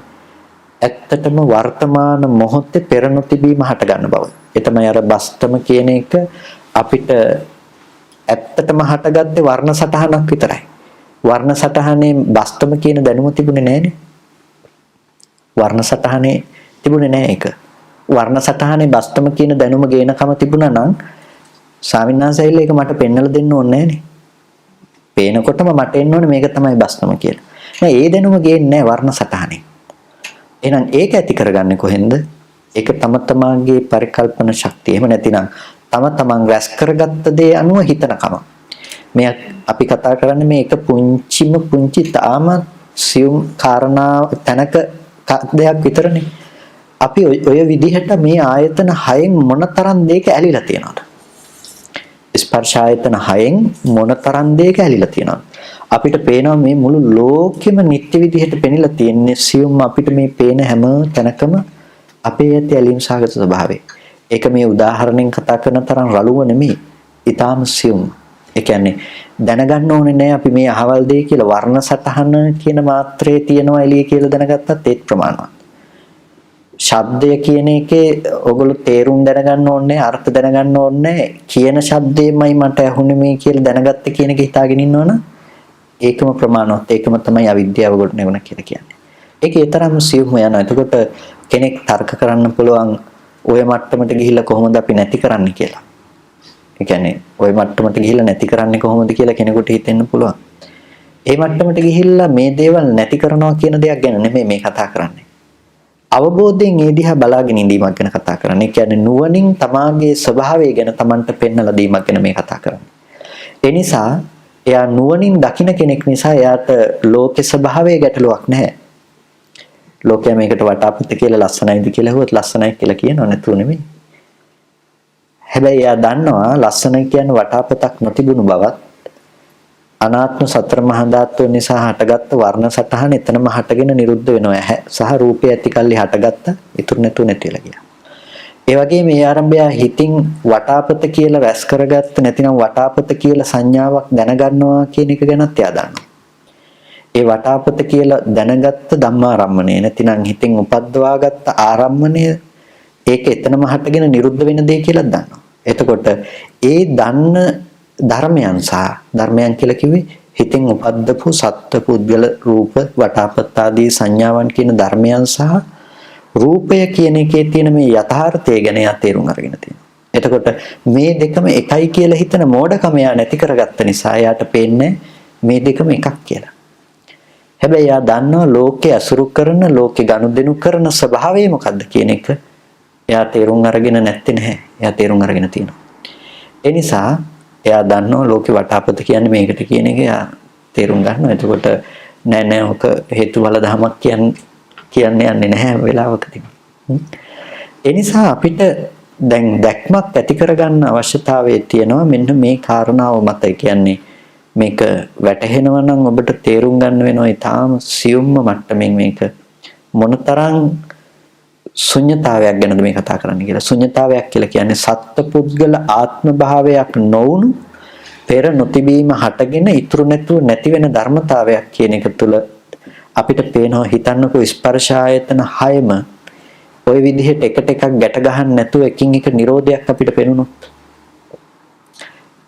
ඇත්තටම වර්තමාන මොහොතේ පෙර නොතිබීම හට ගන්න බව. ඒ තමයි අර බස්තම කියන එක අපිට ඇත්තටම හටගත්තේ වර්ණ සටහනක් විතරයි. වර්ණ සටහනේ බස්තම කියන දැනුම තිබුණේ නැහනේ. වර්ණ සටහනේ තිබුණේ නැහැ ඒක. වර්ණ සටහනේ බස්තම කියන දැනුම ගේනකම තිබුණා නම් ස්වාමීන් වහන්සේලා ඒක මට පෙන්වලා දෙන්න ඕනේ නැහනේ. පේනකොටම මට එන්න ඕනේ මේක තමයි බස්තම කියලා. නෑ ඒ දැනුම ගේන්නේ නැහැ වර්ණ සටහනේ. එහෙනම් ඒක ඇති කරගන්නේ කොහෙන්ද? ඒක තම තමාගේ පරිකල්පන ශක්තිය. එහෙම නැතිනම් තම තමන් රැස් කරගත්ත දේ අනුව හිතනකම. මේ අපි කතා කරන්නේ මේ එක පුංචි තාම සියුම් කාරණා තැනක දෙයක් විතරනේ. අපි ඔය විදිහට මේ ආයතන 6න් මොනතරම් දෙයක ඇලිලා තියෙනවද? ස්පර්ශ ආයතන 6න් මොනතරම් දෙයක ඇලිලා තියෙනවද? අපිට පේනවා මේ මුළු ලෝකෙම නිත්‍ය විදිහට පෙනිලා තියෙන්නේ සියුම් අපිට මේ පේන හැම තැනකම අපේ ඇති ඇලීම් සාගත ස්වභාවය. ඒක මේ උදාහරණෙන් කතා කරන තරම් රළුව නෙමෙයි. ඊටාම සියුම්. ඒ කියන්නේ දැනගන්න ඕනේ නෑ අපි මේ අහවල් දෙය කියලා වර්ණ සටහන කියන මාත්‍රේ තියෙනවා එළිය කියලා දැනගත්තත් ඒත් ප්‍රමාණවත්. ශබ්දය කියන එකේ ඔයගොල්ලෝ තේරුම් දැනගන්න ඕනේ අර්ථ දැනගන්න ඕනේ කියන ශබ්දෙමයි මට ඇහුනේ මේ කියලා දැනගත්ත කියන එක හිතාගෙන ඉන්නවනම් ඒකම ප්‍රමාණවත්. ඒකම තමයි අවිද්‍යාව කොට නෙවන කියලා කියන්නේ. ඒක ඒ තරම් සියුම්ම යනවා. එතකොට කෙනෙක් තර්ක කරන්න පුළුවන් ඔය මට්ටමට ගිහිල්ලා කොහොමද අපි නැති කරන්නේ කියලා. ඒ කියන්නේ ওই මට්ටමට ගිහිල්ලා නැති කරන්නේ කොහොමද කියලා කෙනෙකුට හිතෙන්න පුළුවන්. ඒ මට්ටමට ගිහිල්ලා මේ දේවල් නැති කරනවා කියන දෙයක් ගැන නෙමෙයි මේ කතා කරන්නේ. අවබෝධයෙන් ඒ දිහා බලාගෙන ඉඳීමක් ගැන කතා කරන්නේ. ඒ කියන්නේ නුවණින් තමාගේ ස්වභාවය ගැන Tamanට පෙන්වලා දීමක් ගැන මේ කතා කරන්නේ. ඒ නිසා එයා නුවණින් දකින කෙනෙක් නිසා එයාට ලෝකේ ස්වභාවය ගැටලුවක් නැහැ. ලෝකයා මේකට වටාපිට කියලා ලස්සනයිද කියලා හුවත් ලස්සනයි කියලා කියනව නැතුව නෙමෙයි. හැබැයි එයා දන්නවා ලස්සනයි කියන්නේ වටාපතක් නොතිබුණු බවත් අනාත්ම සතර මහා ධාතු නිසා හටගත්ත වර්ණ සටහන එතනම හටගෙන නිරුද්ධ වෙනවා. සහ රූපය ඇති කල්ලි හටගත්ත ඉතුරු නැතුව නැතිලා ගියා. ඒ වගේ මේ ආරම්භය හිතින් වටාපත කියලා රැස් කරගත්ත නැතිනම් වටාපත කියලා සංඥාවක් දැනගන්නවා කියන එක ගැනත් එයා දන්නවා. ඒ වටාපත කියලා දැනගත්ත ධම්මාරම්මණය නැතිනම් හිතින් උපද්දවාගත්ත ආරම්මණය ඒක එතනම හටගෙන නිරුද්ධ වෙන දේ කියලා දන්නවා. එතකොට ඒ දන්න ධර්මයන් සහ ධර්මයන් කියලා කිව්වේ හිතින් උපද්දපු සත්ත්ව පුද්ගල රූප වටාපත් ආදී සංඥාවන් කියන ධර්මයන් සහ රූපය කියන එකේ තියෙන මේ යථාර්ථය ගැන යා තේරුම් අරගෙන තියෙනවා. එතකොට මේ දෙකම එකයි කියලා හිතන මෝඩකම යා නැති කරගත්ත නිසා යාට පේන්නේ මේ දෙකම එකක් කියලා. හැබැයි යා දන්නවා ලෝකේ අසුරු කරන ලෝකේ ගනුදෙනු කරන ස්වභාවය මොකද්ද කියන එක එයා තේරුම් අරගෙන නැත්තේ නැහැ. එයා තේරුම් අරගෙන තියෙනවා. ඒ නිසා එයා දන්නවා ලෝකේ වටාපත කියන්නේ මේකට කියන එක එයා තේරුම් ගන්නවා. එතකොට නෑ ඔක හේතුඵල ධමයක් කියන්නේ යන්නේ නැහැ වෙලාවකදී. ඒ නිසා අපිට දැන් දැක්මක් ඇති කරගන්න අවශ්‍යතාවය තියෙනවා මෙන්න මේ කාරණාව මත. කියන්නේ මේක වැටහෙනවා නම් ඔබට තේරුම් ගන්න වෙනවා ඊටාම සියුම්ම මට්ටමින් මේක මොනතරම් ශුන්‍යතාවයක් ගැනද මේ කතා කරන්නේ කියලා. ශුන්‍යතාවයක් කියලා කියන්නේ සත්පුද්ගල ආත්ම භාවයක් නොවුණු පෙර නොතිබීම හටගෙන ඉතුරු නැතුව නැති වෙන ධර්මතාවයක් කියන එක තුළ අපිට පේනවා හිතන්නකෝ ස්පර්ශ ආයතන 6ම ওই විදිහට එකට එකක් ගැට ගහන්න නැතුව එකින් එක නිරෝධයක් අපිට පේනුනොත්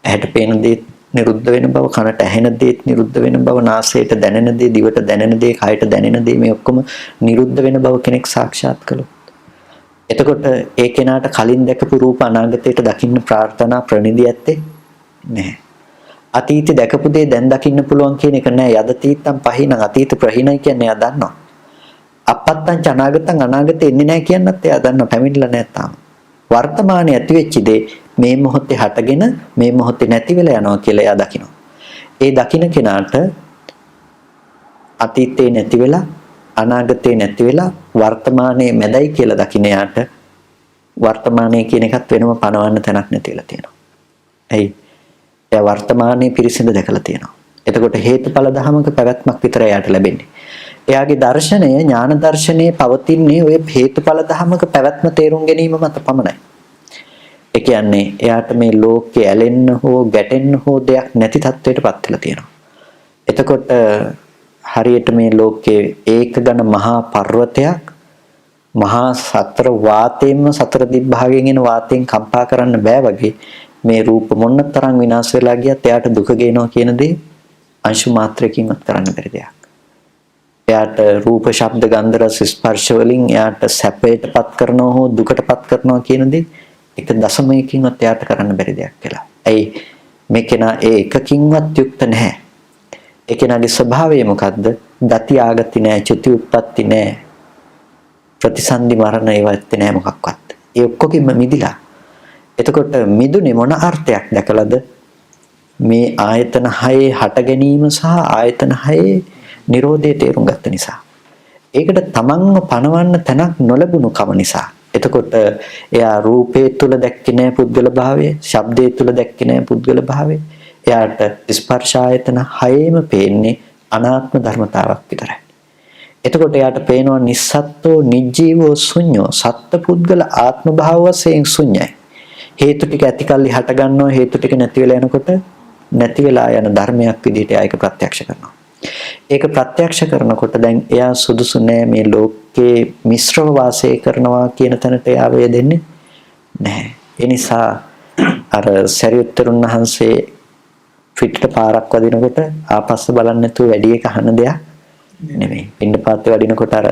ඇහැට පේන දේ නිරුද්ධ වෙන බව, කනට ඇහෙන දේත් නිරුද්ධ වෙන බව, නාසයට දැනෙන දේ, දිවට දැනෙන දේ, කයට දැනෙන දේ මේ ඔක්කොම නිරුද්ධ වෙන බව කෙනෙක් සාක්ෂාත් කළොත්. එතකොට ඒ කෙනාට කලින් දැකපු රූප අනාගතයට දකින්න ප්‍රාර්ථනා ප්‍රණිදි ඇත්තේ නැහැ. අතීතේ දැකපු දේ දැන් දකින්න පුළුවන් කියන එක නෑ. යදතීතම් පහින අතීත ප්‍රහිනයි කියන්නේ එයා දන්නවා. අපත්තං අනාගතං අනාගතේ එන්නේ නැහැ කියන්නත් එයා දන්නවා. පැමිණිලා නැහැ තාම. වර්තමානයේ ඇති වෙච්ච දේ මේ මොහොතේ හටගෙන මේ මොහොතේ නැති වෙලා යනවා කියලා එයා දකිනවා. ඒ දකින්න කෙනාට අතීතේ නැති වෙලා අනාගතේ නැති වෙලා වර්තමානයේ මැදයි කියලා දකින්න යාට වර්තමානයේ කියන එකත් වෙනම පනවන්න තැනක් නැතිලා තියෙනවා. ඇයි? එයා වර්තමානයේ පිරිසිඳ දැකලා තියෙනවා. එතකොට හේතුඵල ධමක පැවැත්මක් විතරයි යාට ලැබෙන්නේ. එයාගේ දර්ශනය ඥාන දර්ශනයේ පවතින්නේ ඔය හේතුඵල ධමක පැවැත්ම තේරුම් ගැනීම මත පමණයි. ඒ කියන්නේ එයාට මේ ලෝකේ ඇලෙන්න හෝ ගැටෙන්න හෝ දෙයක් නැති තත්වයකටපත් වෙලා තියෙනවා. එතකොට හරියට මේ ලෝකයේ ඒක ගණ මහා පර්වතයක් මහා සතර වාතයෙන්ම සතර දිග්භාගයෙන් එන වාතයෙන් කම්පා කරන්න බෑ වගේ මේ රූප මොන්නතරම් විනාශ වෙලා ගියත් එයාට දුක ගේනවා කියන දේ අංශු මාත්‍රයකින්වත් කරන්න බැරි දෙයක්. එයාට රූප ශබ්ද ගන්ධ රස ස්පර්ශ වලින් එයාට සැපයටපත් කරනවා හෝ දුකටපත් කරනවා කියන දේ එක දශමයකින්වත් එයාට කරන්න බැරි දෙයක් කියලා. ඇයි මේ කෙනා ඒ එකකින්වත් යුක්ත නැහැ. ඒ කෙනාගේ ස්වභාවය මොකද්ද? ගති ආගති නැහැ, චුති උත්පත්ති නැහැ, ප්‍රතිසන්දි මරණ ඒවත් නැහැ මොකක්වත්. ඒ ඔක්කොකින්ම මිදිලා. එතකොට මිදුනේ මොන අර්ථයක් දැකලාද? මේ ආයතන හයේ හට ගැනීම සහ ආයතන හයේ නිරෝධය තේරුම් ගත්ත නිසා. ඒකට තමන්ව පණවන්න තැනක් නොලැබුණු කම නිසා. එතකොට එයා රූපේ තුල දැක්කේ නැහැ පුද්ගල භාවය, ශබ්දයේ තුල දැක්කේ නැහැ පුද්ගල භාවය. එයාට ස්පර්ශ ආයතන හයේම පේන්නේ අනාත්ම ධර්මතාවක් විතරයි. එතකොට එයාට පේනවා නිස්සත්ත්වෝ නිජීවෝ ශුන්‍යෝ සත්පුද්ගල ආත්ම භාව වශයෙන් ශුන්‍යයි. හේතු ටික ඇති කල්ලි හට ගන්නවා, හේතු ටික නැති වෙලා යනකොට නැති වෙලා යන ධර්මයක් විදිහට ඒක ප්‍රත්‍යක්ෂ කරනවා. ඒක ප්‍රත්‍යක්ෂ කරනකොට දැන් එයා සුදුසු නෑ මේ ලෝකේ මිශ්‍රව වාසය කරනවා කියන තැනට එයා වේදෙන්නේ නැහැ. ඒ නිසා අර සරියුත්තරුන් වහන්සේ පිටට පාරක් වදිනකොට ආපස්ස බලන්නේ නැතුව වැඩි එක අහන දෙයක් නෙමෙයි. පින්නපාතේ වදිනකොට අර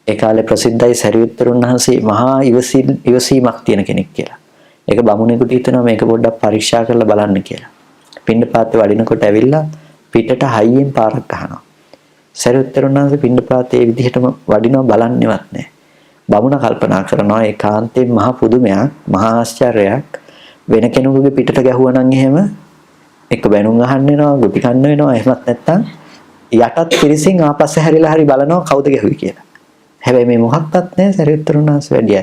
ඒ කාලේ ප්‍රසිද්ධයි සරියුත්තරුන් වහන්සේ මහා ඉවසීමක් තියෙන කෙනෙක් කියලා. ඒක බමුණෙකුට හිතනවා මේක පොඩ්ඩක් පරීක්ෂා කරලා බලන්න කියලා. පින්නපාතේ වදිනකොට ඇවිල්ලා පිටට හයියෙන් පාරක් අහනවා. සරියුත්තරුන් වහන්සේ පින්නපාතේ මේ විදිහටම වදිනවා බලන්නේවත් නැහැ. බමුණ කල්පනා කරනවා ඒකාන්තයෙන් මහා පුදුමයක්, මහා ආශ්චර්යයක් වෙන කෙනෙකුගේ පිටට ගැහුවා නම් එහෙම එක බැනුම් අහන්න වෙනවා, ගුටි කන්න වෙනවා. එහෙමත් නැත්නම් යටත් පිරිසින් ආපස්සේ හැරිලා හරි බලනවා කවුද ගැහුවේ කියලා. හැබැයි මේ මොහක්වත් නැහැ සරියුත්තරුන් වහන්සේ වැඩිය.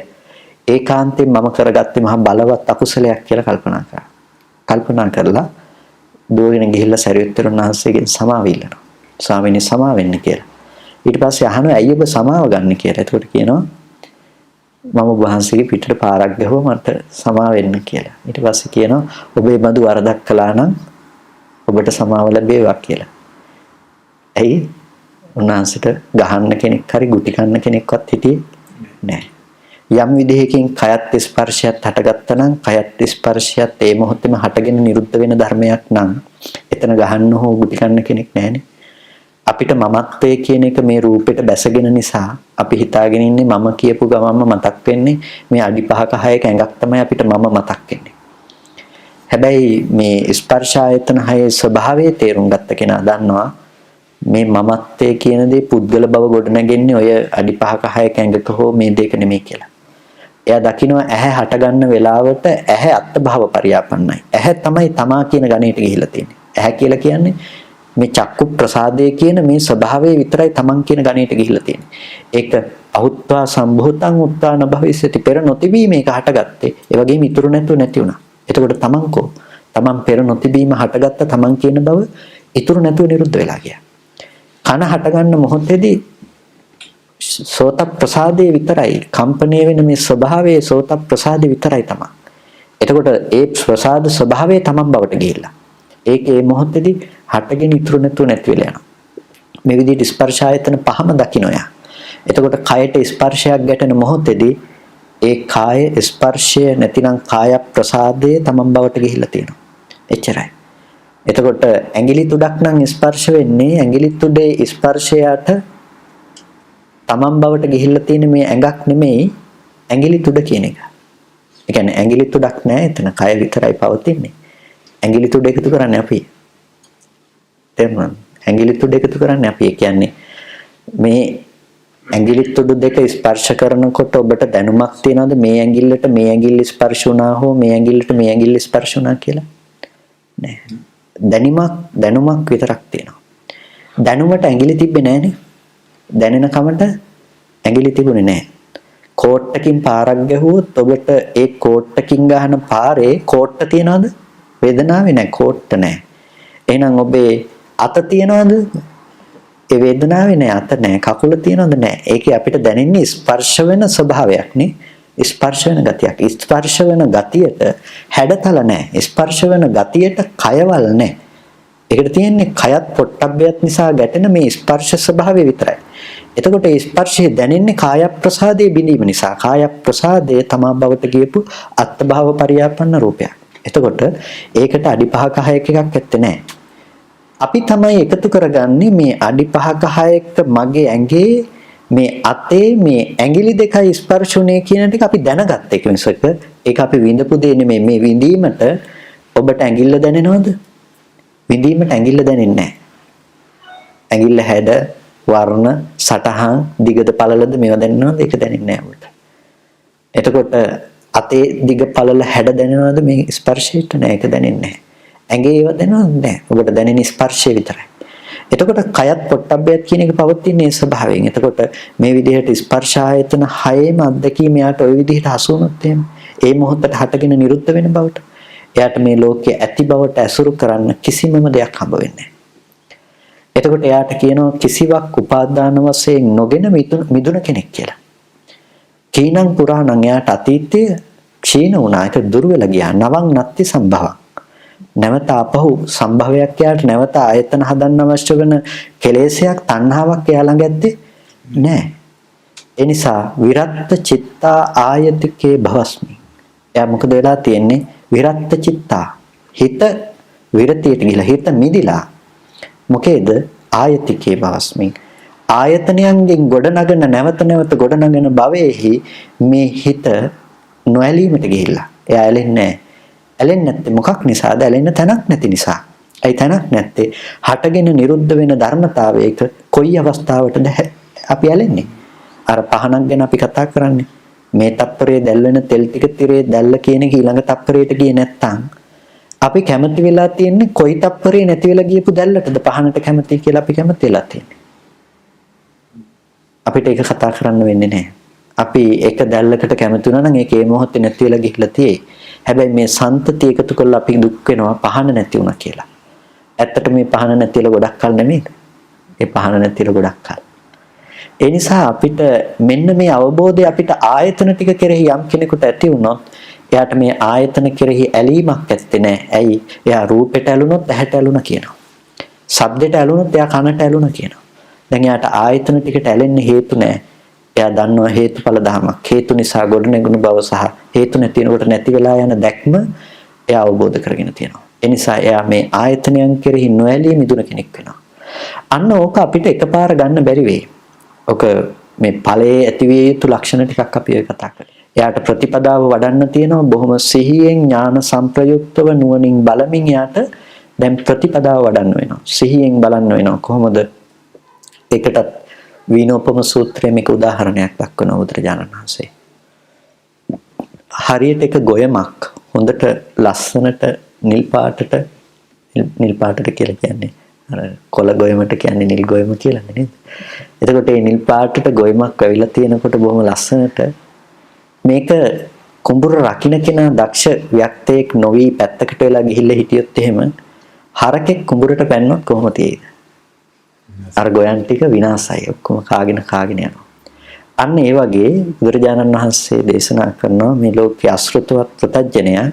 ඒකාන්තයෙන් මම කරගත්තේ මහා බලවත් අකුසලයක් කියලා කල්පනා කරා. කල්පනා කරලා දුවගෙන ගිහිල්ලා සරියුත්තරුන් වහන්සේගෙන් සමාව ඉල්ලනවා. ස්වාමීනි සමාව වෙන්න කියලා. ඊට පස්සේ අහනවා ඇයි ඔබ සමාව ගන්න කියලා. එතකොට කියනවා මම ඔබ වහන්සේගේ පිටට පාරක් ගැහුවා මට සමාව වෙන්න කියලා. ඊට පස්සේ කියනවා ඔබේ බඳු වරදක් කළා නම් ඔබට සමාව ලැබේවා කියලා. ඇයි? උන්වහන්සේට ගහන්න කෙනෙක් හරි ගුටි කන්න කෙනෙක්වත් හිටියේ නැහැ. යම් විදිහකින් කයත් ස්පර්ශයත් හටගත්තා නම් කයත් ස්පර්ශයත් ඒ මොහොතේම හටගෙන නිරුද්ධ වෙන ධර්මයක් නම් එතන ගහන්න හෝ ගුටි කන්න කෙනෙක් නැහැනේ. අපිට මමත්වයේ කියන එක මේ රූපෙට බැසගෙන නිසා අපි හිතාගෙන ඉන්නේ මම කියපු ගමන්ම මතක් වෙන්නේ මේ අඩි 5ක 6ක ඇඟක් තමයි අපිට මම මතක් වෙන්නේ. හැබැයි මේ ස්පර්ශ ආයතන හයේ ස්වභාවය තේරුම් ගත්ත කෙනා දන්නවා මේ මමත්වයේ කියන දේ පුද්ගල බව ගොඩනගන්නේ ඔය අඩි 5ක 6ක ඇඟක හෝ මේ දෙක නෙමෙයි කියලා. එයා දකිනවා ඇහැ හට ගන්න වෙලාවට ඇහැ අත්භව පරියාපන්නයි. ඇහැ තමයි තමා කියන ගණයට ගිහිලා තියෙන්නේ. ඇහැ කියලා කියන්නේ මේ චක්කු ප්‍රසාදයේ කියන මේ ස්වභාවය විතරයි තමන් කියන ගණයට ගිහිලා තියෙන්නේ. ඒක අහුත්වා සම්භූතං උත්තාන භවිෂ්‍යති පෙර නොතිබී මේක හටගත්තේ. ඒ වගේම ඉතුරු නැතුව නැති වුණා. එතකොට තමන්කෝ තමන් පෙර නොතිබීම හටගත්ත තමන් කියන බව ඉතුරු නැතුව නිරුද්ධ වෙලා ගියා. කන හට ගන්න මොහොතේදී සෝත ප්‍රසාදයේ විතරයි කම්පණය වෙන මේ ස්වභාවයේ සෝත ප්‍රසාදේ විතරයි තමන්. එතකොට ඒ ප්‍රසාද ස්වභාවය තමන් බවට ගිහිල්ලා. ඒක මේ මොහොතේදී හටගෙන ඉතුරු නැතුව නැති වෙලා යනවා. මේ විදිහට ස්පර්ශ ආයතන පහම දකින්නයා. එතකොට කයට ස්පර්ශයක් ගැටෙන මොහොතේදී ඒ කාය ස්පර්ශය නැතිනම් කාය ප්‍රසාදයේ තමන් බවට ගිහිල්ලා තියෙනවා. එච්චරයි. එතකොට ඇඟිලි තුඩක් නම් ස්පර්ශ වෙන්නේ ඇඟිලි තුඩේ ස්පර්ශයට තමන් බවට ගිහිල්ලා තියෙන මේ ඇඟක් නෙමෙයි ඇඟිලි තුඩ කියන එක. ඒ කියන්නේ ඇඟිලි තුඩක් නෑ එතන කය විතරයි පවතින්නේ. ඇඟිලි තුඩ එකතු කරන්නේ අපි. තේරුණාද? ඇඟිලි තුඩ එකතු කරන්නේ අපි. ඒ කියන්නේ මේ ඇඟිලි තුඩු දෙක ස්පර්ශ කරනකොට ඔබට දැනුමක් තියනවද මේ ඇඟිල්ලට මේ ඇඟිල්ල ස්පර්ශ වුණා හෝ මේ ඇඟිල්ලට මේ ඇඟිල්ල ස්පර්ශ වුණා කියලා? නෑ. දැනුමක් විතරක් තියෙනවා. දැනුමට ඇඟිලි තිබ්බේ නෑනේ. දැනෙන කමට ඇඟිලි තිබුණේ නෑ. කෝට්ටකින් පාරක් ගැහුවොත් ඔබට ඒ කෝට්ටකින් ගහන පාරේ කෝට්ට තියනවද? වේදනාවේ නෑ කෝට්ට නෑ. එහෙනම් ඔබේ අත තියනවද? ඒ වේදනාවේ නෑ අත නෑ කකුල තියනවද නෑ. ඒකේ අපිට දැනෙන්නේ ස්පර්ශ වෙන ස්වභාවයක් නේ. ස්පර්ශ වෙන ගතියක්. ස්පර්ශ වෙන ගතියට හැඩතල නෑ. ස්පර්ශ වෙන ගතියට කයවල් නෑ. ඒකට තියෙන්නේ කයත් පොට්ටබ්බයත් නිසා ගැටෙන මේ ස්පර්ශ ස්වභාවය විතරයි. එතකොට මේ ස්පර්ශය දැනෙන්නේ කාය ප්‍රසාදයේ බිඳීම නිසා. කාය ප්‍රසාදයේ තමා බවට ගියපු අත්භව පරියාපන්න රූපයක්. එතකොට ඒකට අඩි 5ක 6ක එකක් ඇත්තේ නෑ. අපි තමයි එකතු කරගන්නේ මේ අඩි 5ක 6ක මගේ ඇඟේ මේ අතේ මේ ඇඟිලි දෙකයි ස්පර්ශුනේ කියන ටික අපි දැනගත්ත එක මිසක ඒක අපි විඳපු දේ නෙමෙයි. මේ විඳීමට ඔබට ඇඟිල්ල දැනෙනවද? විඳීමට ඇඟිල්ල දැනෙන්නේ නැහැ. ඇඟිල්ල හැඩ, වර්ණ, සටහන්, දිගද පළලද මේවා දැනෙනවද? ඒක දැනෙන්නේ නැහැ ඔබට. එතකොට අතේ දිග පළල හැඩ දැනෙනවද මේ ස්පර්ශයට? නැහැ ඒක දැනෙන්නේ නැහැ. ඇඟේ ඒවා දැනෙනවද? නැහැ. ඔබට දැනෙන ස්පර්ශය විතරයි. එතකොට කයත් පොට්ටබ්බයත් කියන එක පවතින මේ ස්වභාවයෙන්. එතකොට මේ විදිහට ස්පර්ශ ආයතන හයේම අත්දැකීම යාට ওই විදිහට හසු වුණොත් එහෙම ඒ මොහොතට හටගෙන නිරුද්ධ වෙන බවට එයාට මේ ලෝකයේ ඇති බවට ඇසුරු කරන්න කිසිමම දෙයක් හම්බ වෙන්නේ නැහැ. එතකොට එයාට කියනවා කිසිවක් උපාදාන වශයෙන් නොගෙන මිදුන කෙනෙක් කියලා. කීනං පුරාණං එයාට අතීතයේ ක්ෂීණ වුණා. ඒක දුර වෙලා ගියා. නවං නත්ති සම්භවං. නැවත අපහු සම්භවයක් යාට නැවත ආයතන හදන්න අවශ්‍ය වෙන කෙලෙසයක් තණ්හාවක් එයා ළඟ ඇත්තේ නැහැ. ඒ නිසා විරත්ත චිත්තා ආයතිකේ භවස්මි. එයා මොකද වෙලා තියෙන්නේ? විරත්ත චිත්තා. හිත විරතියට ගිහිලා හිත මිදිලා. මොකේද? ආයතිකේ භවස්මි. ආයතනයන්ගෙන් ගොඩනගන නැවත ගොඩනගන භවයේහි මේ හිත නොඇලීමට ගිහිල්ලා. එයා ඇලෙන්නේ නැහැ. ඇලෙන්නේ නැත්තේ මොකක් නිසාද? ඇලෙන්න තැනක් නැති නිසා. ඒ තැනක් නැත්තේ හටගෙන නිරුද්ධ වෙන ධර්මතාවයක කොයි අවස්ථාවටද අපි ඇලෙන්නේ? අර පහනක් ගැන අපි කතා කරන්නේ. මේ තප්පරේ දැල් වෙන තෙල් ටික තිරේ දැල්ල කියන එක ඊළඟ තප්පරේට ගියේ නැත්තම් අපි කැමති වෙලා තියෙන්නේ කොයි තප්පරේ නැති වෙලා ගියපු දැල්ලටද පහනට කැමති කියලා අපි කැමති වෙලා තියෙන්නේ. අපිට ඒක කතා කරන්න වෙන්නේ නැහැ. අපි එක දැල්ලකට කැමති වුණා නම් ඒක ඒ මොහොතේ නැති වෙලා ගිහිල්ලා තියෙයි. හැබැයි මේ සන්තති එකතු කරලා අපි දුක් වෙනවා පහන නැති වුණා කියලා. ඇත්තට මේ පහන නැතිලා ගොඩක් කල් නෙමෙයි. ඒ පහන නැතිලා ගොඩක් කල්. ඒ නිසා අපිට මෙන්න මේ අවබෝධය අපිට ආයතන ටික කෙරෙහි යම් කෙනෙකුට ඇති වුණොත් එයාට මේ ආයතන කෙරෙහි ඇලීමක් ඇත්තේ නැහැ. ඇයි? එයා රූපෙට ඇලුනොත් ඇහැට ඇලුනා කියනවා. ශබ්දෙට ඇලුනොත් එයා කනට ඇලුනා කියනවා. දැන් එයාට ආයතන ටිකට ඇලෙන්න හේතු නැහැ. එයා දන්නවා හේතුඵල ධමයක්. හේතු නිසා ගොඩනැගුණු බව සහ හේතු නැතිනකොට නැති වෙලා යන දැක්ම එයා අවබෝධ කරගෙන තියෙනවා. ඒ නිසා එයා මේ ආයතනයන් කෙරෙහි නොඇලී මිදුණ කෙනෙක් වෙනවා. අන්න ඕක අපිට එකපාර ගන්න බැරි වෙයි. ඔක මේ ඵලයේ ඇතිවිය යුතු ලක්ෂණ ටිකක් අපි ඔය කතා කරේ. එයාට ප්‍රතිපදාව වඩන්න තියෙනවා බොහොම සිහියෙන් ඥාන සංප්‍රයුක්තව නුවණින් බලමින් එයාට දැන් ප්‍රතිපදාව වඩන්න වෙනවා. සිහියෙන් බලන්න වෙනවා. කොහොමද? ඒකටත් වීනෝපම සූත්‍රයේ මේක උදාහරණයක් දක්වනවා බුදුරජාණන් වහන්සේ. හරියට එක ගොයමක් හොඳට ලස්සනට නිල් පාටට කියලා කියන්නේ අර කොළ ගොයමට කියන්නේ නිල් ගොයම කියලා නේද? එතකොට මේ නිල් පාටට ගොයමක් වැවිලා තියෙනකොට බොහොම ලස්සනට මේක කුඹුර රකින්න කෙනා දක්ෂ ව්‍යක්තයෙක් නොවි පැත්තකට වෙලා ගිහිල්ලා හිටියොත් එහෙම හරකෙක් කුඹුරට පැන්නොත් කොහොම තියෙයිද? අර ගොයන් ටික විනාශයි. ඔක්කොම කාගෙන යනවා. අන්න ඒ වගේ බුදුරජාණන් වහන්සේ දේශනා කරනවා මේ ලෝකයේ අසෘතවත් ප්‍රත්‍යඥය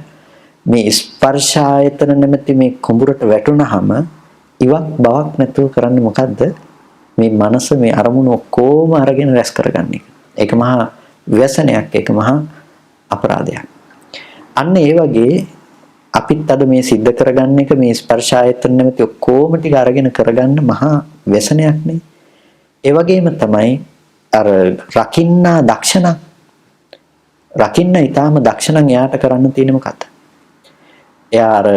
මේ ස්පර්ශ ආයතන නැමැති මේ කුඹුරට වැටුනහම ඉවක් බවක් නැතුව කරන්නේ මොකද්ද? මේ මනස මේ අරමුණු ඔක්කොම අරගෙන රැස් කරගන්න එක. ඒක මහා ව්‍යසනයක්, ඒක මහා අපරාධයක්. අන්න ඒ වගේ අපිත් අද මේ සිද්ධ කරගන්න එක මේ ස්පර්ශ ආයතන නැමැති ඔක්කොම ටික අරගෙන කරගන්න මහා व्यसනයක් නේ. ඒ වගේම තමයි අර රකින්න දක්ෂණ රකින්න ඊටාම දක්ෂණන් එයාට කරන්න තියෙන මොකක්ද? එයා අර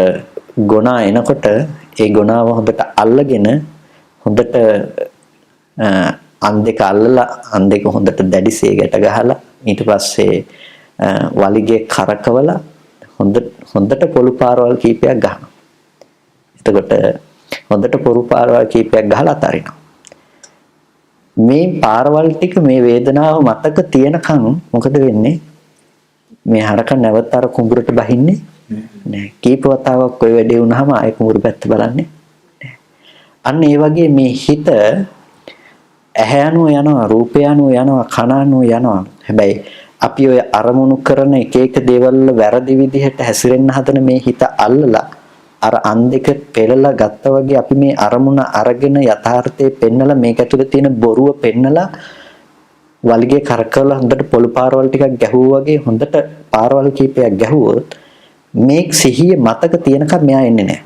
ගුණා එනකොට ඒ ගුණාව හොඳට අල්ලගෙන හොඳට අන් දෙක අල්ලලා අන් දෙක හොඳට දැඩිසේ ගැට ගහලා ඊට පස්සේ වලිගේ කරකවලා හොඳට පොළු පාරවල් කීපයක් ගහනවා. එතකොට හොඳට පොළු පාරවල් කීපයක් ගහලා අතරිනවා. මේ පාරවල් ටික මේ වේදනාව මතක තියෙනකන් මොකද වෙන්නේ? මේ හරක නැවත අර කුඹුරට බහින්නේ නෑ. කීප වතාවක් ඔය වැඩේ වුණාම ආයෙ කුඹුර පැත්ත බලන්නේ නෑ. අන්න ඒ වගේ මේ හිත ඇහැ අනුව යනවා, රූපය අනුව යනවා, කන අනුව යනවා. හැබැයි අපි ඔය අරමුණු කරන එක එක දේවල් වල වැරදි විදිහට හැසිරෙන්න හදන මේ හිත අල්ලලා අර අන් දෙක පෙරලා ගත්තා වගේ අපි මේ අරමුණ අරගෙන යථාර්ථයේ පෙන්නලා මේක ඇතුලේ තියෙන බොරුව පෙන්නලා වලිගේ කරකවලා හොඳට පොළු පාරවල් ටිකක් ගැහුවා වගේ හොඳට පාරවල් කීපයක් ගැහුවොත් මේ සිහිය මතක තියෙනකම් මෙයා එන්නේ නැහැ.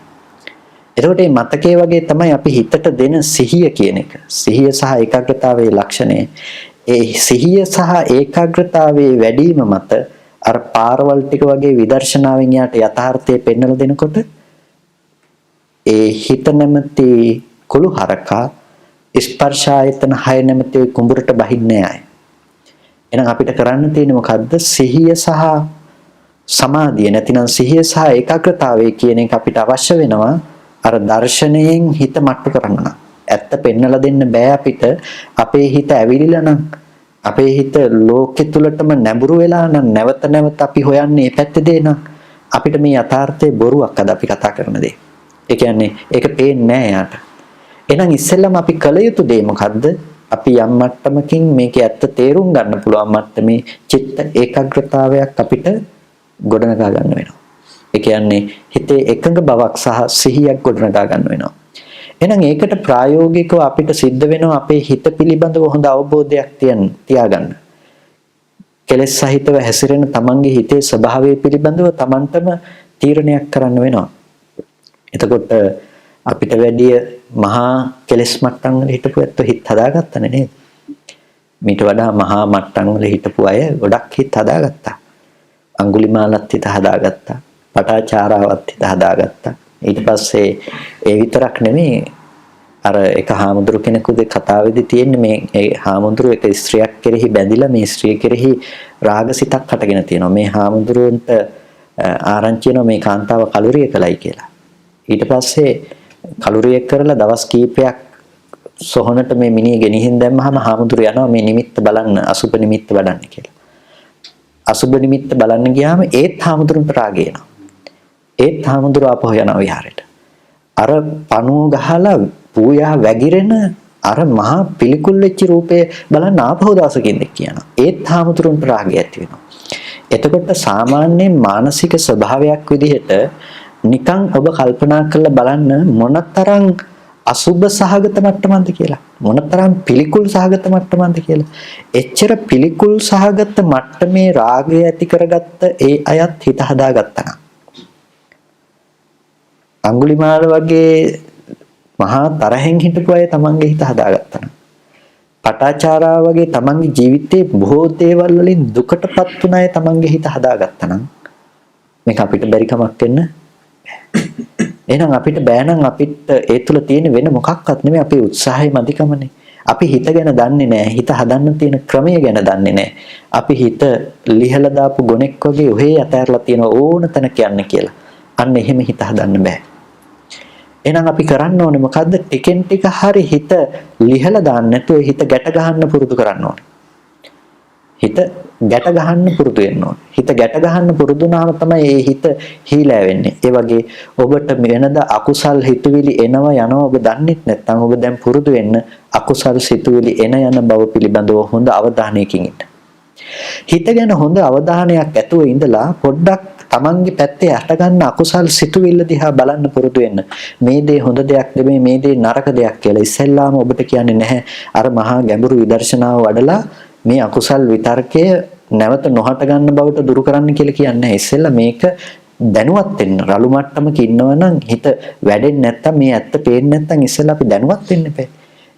එතකොට මේ මතකයේ වගේ තමයි අපි හිතට දෙන සිහිය කියන එක. සිහිය සහ ඒකාග්‍රතාවයේ ලක්ෂණය. ඒ සිහිය සහ ඒකාග්‍රතාවයේ වැඩිම මත අර පාරවල් ටික වගේ විදර්ශනාවෙන් යාට යථාර්ථය පෙන්වලා දෙනකොට ඒ හිත නැමැති කුළු හරකා ස්පර්ශ ආයතන 6 නැමැති කුඹුරට බහින්නේ නැහැ. එහෙනම් අපිට කරන්න තියෙන්නේ මොකද්ද? සිහිය සහ සමාධිය නැතිනම් සිහිය සහ ඒකාග්‍රතාවය කියන එක අපිට අවශ්‍ය වෙනවා. අර දර්ශනයෙන් හිත මට්ටු කරන්න නම් ඇත්ත පෙන්නලා දෙන්න බෑ අපිට. අපේ හිත ඇවිලිලා නම් අපේ හිත ලෝකෙ තුලටම නැඹුරු වෙලා නම් නැවත නැවත අපි හොයන්නේ මේ පැත්තේ නම් අපිට මේ යථාර්ථයේ බොරුවක් අද අපි කතා කරන දේ. ඒ කියන්නේ ඒක පේන්නේ නෑ යාට. එහෙනම් ඉස්සෙල්ලම අපි කළ යුතු දේ මොකද්ද? අපි යම් මට්ටමකින් මේකේ ඇත්ත තේරුම් ගන්න පුළුවන් මට්ටමේ චිත්ත ඒකාග්‍රතාවයක් අපිට ගොඩනගා ගන්න වෙනවා. ඒ කියන්නේ හිතේ එකඟ බවක් සහ සිහියක් ගොඩනගා ගන්න වෙනවා. එහෙනම් ඒකට ප්‍රායෝගිකව අපිට සිද්ධ වෙනවා අපේ හිත පිළිබඳව හොඳ අවබෝධයක් තියාගන්න. කෙලෙස් සහිතව හැසිරෙන තමන්ගේ හිතේ ස්වභාවය පිළිබඳව තමන්ටම තීරණයක් කරන්න වෙනවා. එතකොට අපිට වැඩි මහා කෙලෙස් මට්ටම් වල හිටපු ඇත්තෝ හිත හදාගත්තනේ නේද? මීට වඩා මහා මට්ටම් වල හිටපු අය ගොඩක් හිත හදාගත්තා. අඟුලිමාලත් හිත හදාගත්තා. පටාචාරාවත් හිත හදාගත්තා. ඊට පස්සේ ඒ විතරක් නෙමෙයි අර එක හාමුදුරු කෙනෙකුගේ කතාවේදී තියෙන්නේ මේ ඒ හාමුදුරු එක ස්ත්‍රියක් කෙරෙහි බැඳිලා මේ ස්ත්‍රිය කෙරෙහි රාගසිතක් හටගෙන තියෙනවා. මේ හාමුදුරුවන්ට ආරංචි වෙනවා මේ කාන්තාව කලුරිය කළයි කියලා. ඊට පස්සේ කලුරිය කරලා දවස් කීපයක් සොහනට මේ මිනිහ ගෙනිහින් දැම්මහම හාමුදුරු යනවා මේ නිමිත්ත බලන්න අසුබ නිමිත්ත බලන්න කියලා. අසුබ නිමිත්ත බලන්න ගියාම ඒත් හාමුදුරුන්ට රාගය එනවා. ඒත් හාමුදුරුවෝ ආපහු යනවා විහාරෙට. අර පණුව ගහලා පූජා වැగిරෙන අර මහා පිළිකුල් වෙච්ච රූපය බලන්න ආපහු දවසකින් දෙක කියනවා. ඒත් හාමුදුරුන්ට රාගය ඇති වෙනවා. එතකොට සාමාන්‍ය මානසික ස්වභාවයක් විදිහට නිකන් ඔබ කල්පනා කරලා බලන්න මොනතරම් අසුබ සහගත මට්ටමක්ද කියලා. මොනතරම් පිළිකුල් සහගත මට්ටමක්ද කියලා. එච්චර පිළිකුල් සහගත මට්ටමේ රාගය ඇති කරගත්ත ඒ අයත් හිත හදාගත්තා. අඟුලිමාල වගේ මහා තරහෙන් හිටපු අය තමන්ගේ හිත හදාගත්තා. පටාචාරා වගේ තමන්ගේ ජීවිතේ බොහෝ දේවල් වලින් දුකටපත් වුණ අය තමන්ගේ හිත හදාගත්තා නම් මේක අපිට බැරි කමක් වෙන්න. එහෙනම් අපිට බෑ නම් අපිට ඒ තුල තියෙන වෙන මොකක්වත් නෙමෙයි අපේ උත්සාහය මදිකමනේ. අපි හිත ගැන දන්නේ නැහැ. හිත හදන්න තියෙන ක්‍රමය ගැන දන්නේ නැහැ. අපි හිත ලිහලා දාපු ගොනෙක් වගේ ඔහේ අතහැරලා තියෙන ඕන තැනක යන්න කියලා. අන්න එහෙම හිත හදන්න බෑ. එහෙනම් අපි කරන්න ඕනේ මොකද්ද? ටිකෙන් ටික හරි හිත ලිහලා දාන්න නැතුව හිත ගැට ගහන්න පුරුදු කරන්න ඕනේ. හිත ගැට ගහන්න පුරුදු වෙන්න ඕනේ. හිත ගැට ගහන්න පුරුදු වුණාම තමයි මේ හිත හීලෑ වෙන්නේ. ඒ වගේ ඔබට වෙනද අකුසල් හිතුවිලි එනවා යනවා ඔබ දන්නේ නැත්නම් ඔබ දැන් පුරුදු වෙන්න අකුසල් සිතුවිලි එන යන බව පිළිබඳව හොඳ අවධානයකින් ඉන්න. හිත ගැන හොඳ අවධානයක් ඇතුව ඉඳලා පොඩ්ඩක් තමන්ගේ පැත්තේ අට ගන්න අකුසල් සිතුවිල්ල දිහා බලන්න පුරුදු වෙන්න. මේ දේ හොඳ දෙයක් නෙමෙයි මේ දේ නරක දෙයක් කියලා. ඉස්සෙල්ලාම ඔබට කියන්නේ නැහැ අර මහා ගැඹුරු විදර්ශනාව වඩලා මේ අකුසල් විතර්කය නැවත නොහට ගන්න බවට දුරු කරන්න කියලා කියන්නේ නැහැ. ඉස්සෙල්ලා මේක දැනුවත් වෙන්න රළු මට්ටමක ඉන්නවා නම් හිත වැඩෙන්නේ නැත්තම් මේ ඇත්ත පේන්නේ නැත්තම් ඉස්සෙල්ලා අපි දැනුවත් වෙන්න එපා.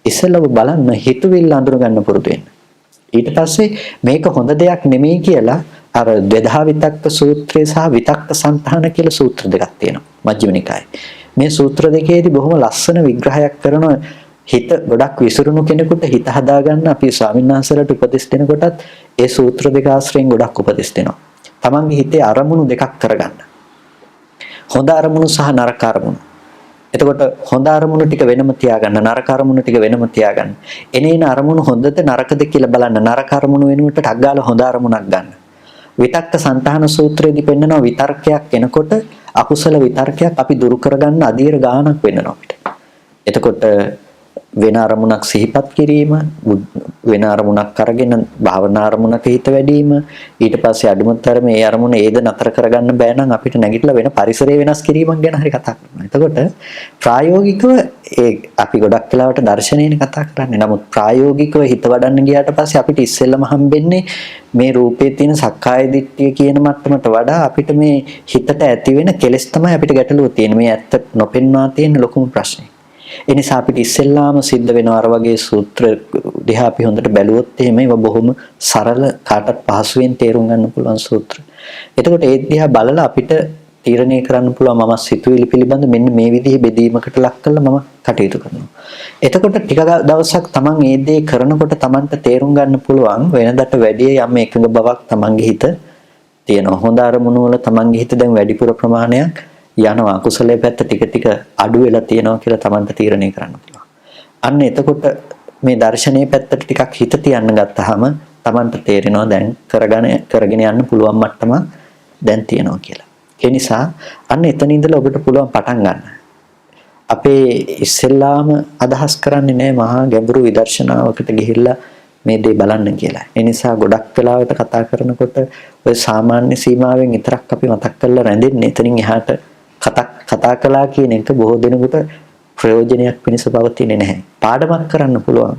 ඉස්සෙල්ලා ඔබ බලන්න හිතුවිල්ල අඳුර ගන්න පුරුදු වෙන්න. ඊට පස්සේ මේක හොඳ දෙයක් නෙමෙයි කියලා අර ද්වේධා විතක්ක සූත්‍රය සහ විතක්ක සංතාන කියලා සූත්‍ර දෙකක් තියෙනවා මජ්ක්‍ධිම නිකායේ. මේ සූත්‍ර දෙකේදී බොහොම ලස්සන විග්‍රහයක් කරන හිත ගොඩක් විසිරුණු කෙනෙකුට හිත හදාගන්න අපි ස්වාමීන් වහන්සේලාට උපදෙස් දෙනකොටත් ඒ සූත්‍ර දෙක ආශ්‍රයෙන් ගොඩක් උපදෙස් දෙනවා. තමන්ගේ හිතේ අරමුණු දෙකක් කරගන්න. හොඳ අරමුණු සහ නරක අරමුණු. එතකොට හොඳ අරමුණු ටික වෙනම තියාගන්න, නරක අරමුණු ටික වෙනම තියාගන්න. එනේන අරමුණු හොඳද නරකද කියලා බලන්න. නරක අරමුණු වෙනුවට ටක් ගාලා හොඳ අරමුණක් ගන්න. විතක්ක සංතාන සූත්‍රයේදී පෙන්නනවා විතර්කයක් එනකොට අකුසල විතර්කයක් අපි දුරු කරගන්න අධීර ගානක් වෙනවා අපිට. එතකොට වෙන අරමුණක් සිහිපත් කිරීම, වෙන අරමුණක් අරගෙන භාවනා අරමුණක හිත වැඩිම, ඊට පස්සේ අඩුමතර මේ අරමුණ ඒද නතර කරගන්න බෑ නම් අපිට නැගිටලා වෙන පරිසරය වෙනස් කිරීමක් ගැන හරි කතා කරනවා. එතකොට ප්‍රායෝගිකව අපි ගොඩක් වෙලාවට දර්ශනයනේ කතා කරන්නේ. නමුත් ප්‍රායෝගිකව හිත වඩන්න ගියාට පස්සේ අපිට ඉස්සෙල්ලම හම්බෙන්නේ මේ රූපේ තියෙන සක්කාය දිට්ඨිය කියන මට්ටමට වඩා අපිට මේ හිතට ඇති වෙන කෙලෙස් තමයි අපිට ගැටලුව තියෙන්නේ. මේ ඇත්ත නොපෙන්වා තියෙන ලොකුම ප්‍රශ්නේ. ඒ නිසා අපිට ඉස්සෙල්ලාම සිද්ධ වෙනවා අර වගේ සූත්‍ර දිහා අපි හොඳට බැලුවොත් එහෙම ඒවා බොහොම සරල කාටත් පහසුවෙන් තේරුම් ගන්න පුළුවන් සූත්‍ර. එතකොට ඒ දිහා බලලා අපිට තීරණය කරන්න පුළුවන් මම සිතුවිලි පිළිබඳ මෙන්න මේ විදිහේ බෙදීමකට ලක් කළා මම කටයුතු කරනවා. එතකොට ටික දවසක් Taman ඒ දේ කරනකොට Tamanට තේරුම් ගන්න පුළුවන් වෙනදට වැඩිය යම් එකඟ බවක් Tamanගේ හිත තියෙනවා. හොඳ අරමුණු වල Tamanගේ හිත දැන් වැඩිපුර ප්‍රමාණයක් යනවා. කුසලයේ පැත්ත ටික ටික අඩු වෙලා තියෙනවා කියලා Tamanට තීරණය කරන්න පුළුවන්. අන්න එතකොට මේ දර්ශනීය පැත්තට ටිකක් හිත තියන්න ගත්තාම Tamanට තේරෙනවා දැන් කරගෙන යන්න පුළුවන් මට්ටමක් දැන් තියෙනවා කියලා. ඒ නිසා අන්න එතන ඉඳලා ඔබට පුළුවන් පටන් ගන්න. අපේ ඉස්සෙල්ලාම අදහස් කරන්නේ නැහැ මහා ගැඹුරු විදර්ශනාවකට ගිහිල්ලා මේ දේ බලන්න කියලා. ඒ නිසා ගොඩක් වෙලාවට කතා කරනකොට ඔය සාමාන්‍ය සීමාවෙන් විතරක් අපි මතක් කරලා රැඳෙන්නේ. එතනින් එහාට කතා කළා කියන එක බොහෝ දෙනෙකුට ප්‍රයෝජනයක් වෙනස පවතින්නේ නැහැ. පාඩමක් කරන්න පුළුවන්.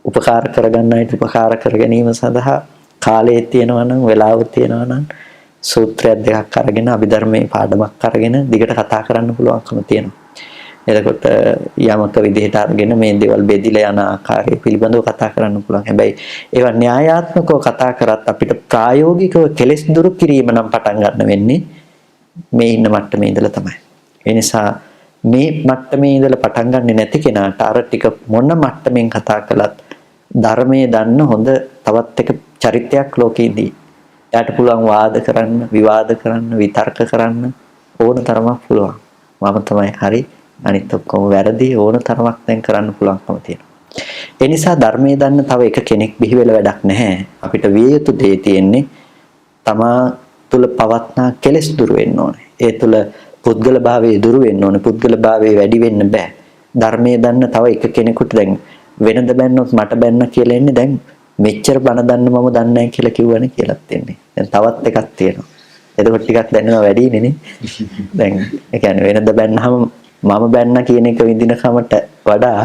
උපකාර කරගන්නයිට උපකාර කර ගැනීම සඳහා කාලය තියෙනවා නම් වෙලාව තියෙනවා නම් සූත්‍රයක් දෙකක් අරගෙන අභිධර්මයේ පාඩමක් අරගෙන දිගට කතා කරන්න පුළුවන්කම තියෙනවා. එතකොට යමක විදිහට අරගෙන මේ දේවල් බෙදිලා යන ආකාරය පිළිබඳව කතා කරන්න පුළුවන්. හැබැයි ඒවා න්‍යායාත්මකව කතා කරත් අපිට ප්‍රායෝගිකව කෙලෙස් දුරු කිරීම නම් පටන් ගන්න වෙන්නේ මේ ඉන්න මට්ටමේ ඉඳලා තමයි. ඒ නිසා මේ මට්ටමේ ඉඳලා පටන් ගන්නෙ නැති කෙනාට අර ටික මොන මට්ටමින් කතා කළත් ධර්මයේ දන්න හොඳ තවත් එක චරිතයක් ලෝකෙදී. එයාට පුළුවන් වාද කරන්න, විවාද කරන්න, විතර්ක කරන්න ඕන තරමක් පුළුවන්. මම තමයි හරි, අනිත් ඔක්කොම වැරදි ඕන තරමක් දැන් කරන්න පුළුවන්කම තියෙනවා. ඒ නිසා ධර්මයේ දන්න තව එක කෙනෙක් බිහි වෙලා වැඩක් නැහැ. අපිට විය යුතු දේ තියෙන්නේ තමා තුල පවත්නා කෙලෙස් දුරු වෙන්න ඕනේ. ඒ තුල පුද්ගල භාවයේ දුරු වෙන්න ඕනේ. පුද්ගල භාවයේ වැඩි වෙන්න බෑ. ධර්මයේ දන්න තව එක කෙනෙකුට දැන් වෙනද බැන්නොත් මට බැන්න කියලා එන්නේ දැන් මෙච්චර බණ දන්න මම දන්නේ නැහැ කියලා කිව්වනේ කියලාත් එන්නේ. දැන් තවත් එකක් තියෙනවා. එතකොට ටිකක් දැනෙනවා වැඩිනේ නේ. දැන් ඒ කියන්නේ වෙනද බැන්නහම මම බැන්න කියන එක විඳින කමට වඩා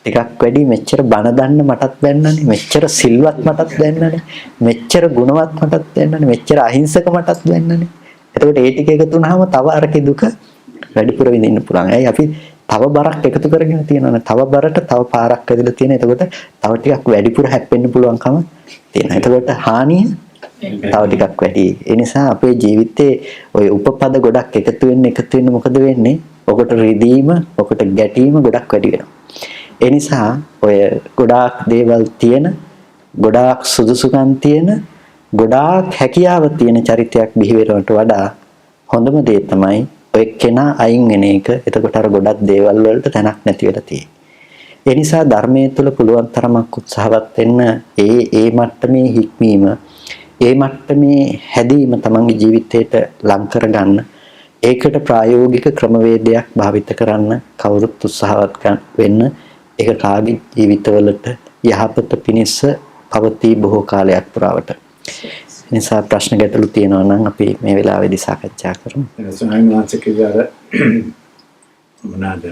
ටිකක් වැඩි මෙච්චර බණ දන්න මටත් බැන්නනේ, මෙච්චර සිල්වත් මටත් බැන්නනේ, මෙච්චර ගුණවත් මටත් බැන්නනේ, මෙච්චර අහිංසක මටත් බැන්නනේ. එතකොට ඒ ටික එකතු වුණාම තව අරකේ දුක වැඩිපුර විඳින්න පුළුවන්. ඇයි අපි තව බරක් එකතු කරගෙන තියෙනවනේ. තව බරට තව පාරක් ඇදලා තියෙන. එතකොට තව ටිකක් වැඩිපුර හැප්පෙන්න පුළුවන්කම තියෙනවා. එතකොට හානිය තව ටිකක් වැඩි. ඒ නිසා අපේ ජීවිතේ ওই උපපද ගොඩක් එකතු වෙන්න මොකද වෙන්නේ? ඔකට රිදීම, ඔකට ගැටීම ගොඩක් වැඩි වෙනවා. ඒ නිසා ඔය ගොඩාක් දේවල් තියෙන, ගොඩාක් සුදුසුකම් තියෙන, ගොඩාක් හැකියාව තියෙන චරිතයක් බිහි වෙනවට වඩා හොඳම දේ තමයි ඔය කෙනා අයින් වෙන එක. එතකොට අර ගොඩක් දේවල් වලට තැනක් නැති වෙලා තියෙන්නේ. ඒ නිසා ධර්මයේ තුල පුළුවන් තරමක් උත්සාහවත් වෙන්න ඒ මට්ටමේ හික්මීම, ඒ මට්ටමේ හැදීම තමන්ගේ ජීවිතයට ලං කරගන්න. ඒකට ප්‍රායෝගික ක්‍රමවේදයක් භාවිත කරන්න කවුරුත් උත්සාහවත් වෙන්න. ඒක කාගේ ජීවිතවලට යහපත පිණිස පවතී බොහෝ කාලයක් පුරාවට. නිසා ප්‍රශ්න ගැටලු තියෙනවා නම් අපි මේ වෙලාවේදී සාකච්ඡා කරමු. ස්වාමීන් වහන්සේ කිව්වා මොනවාද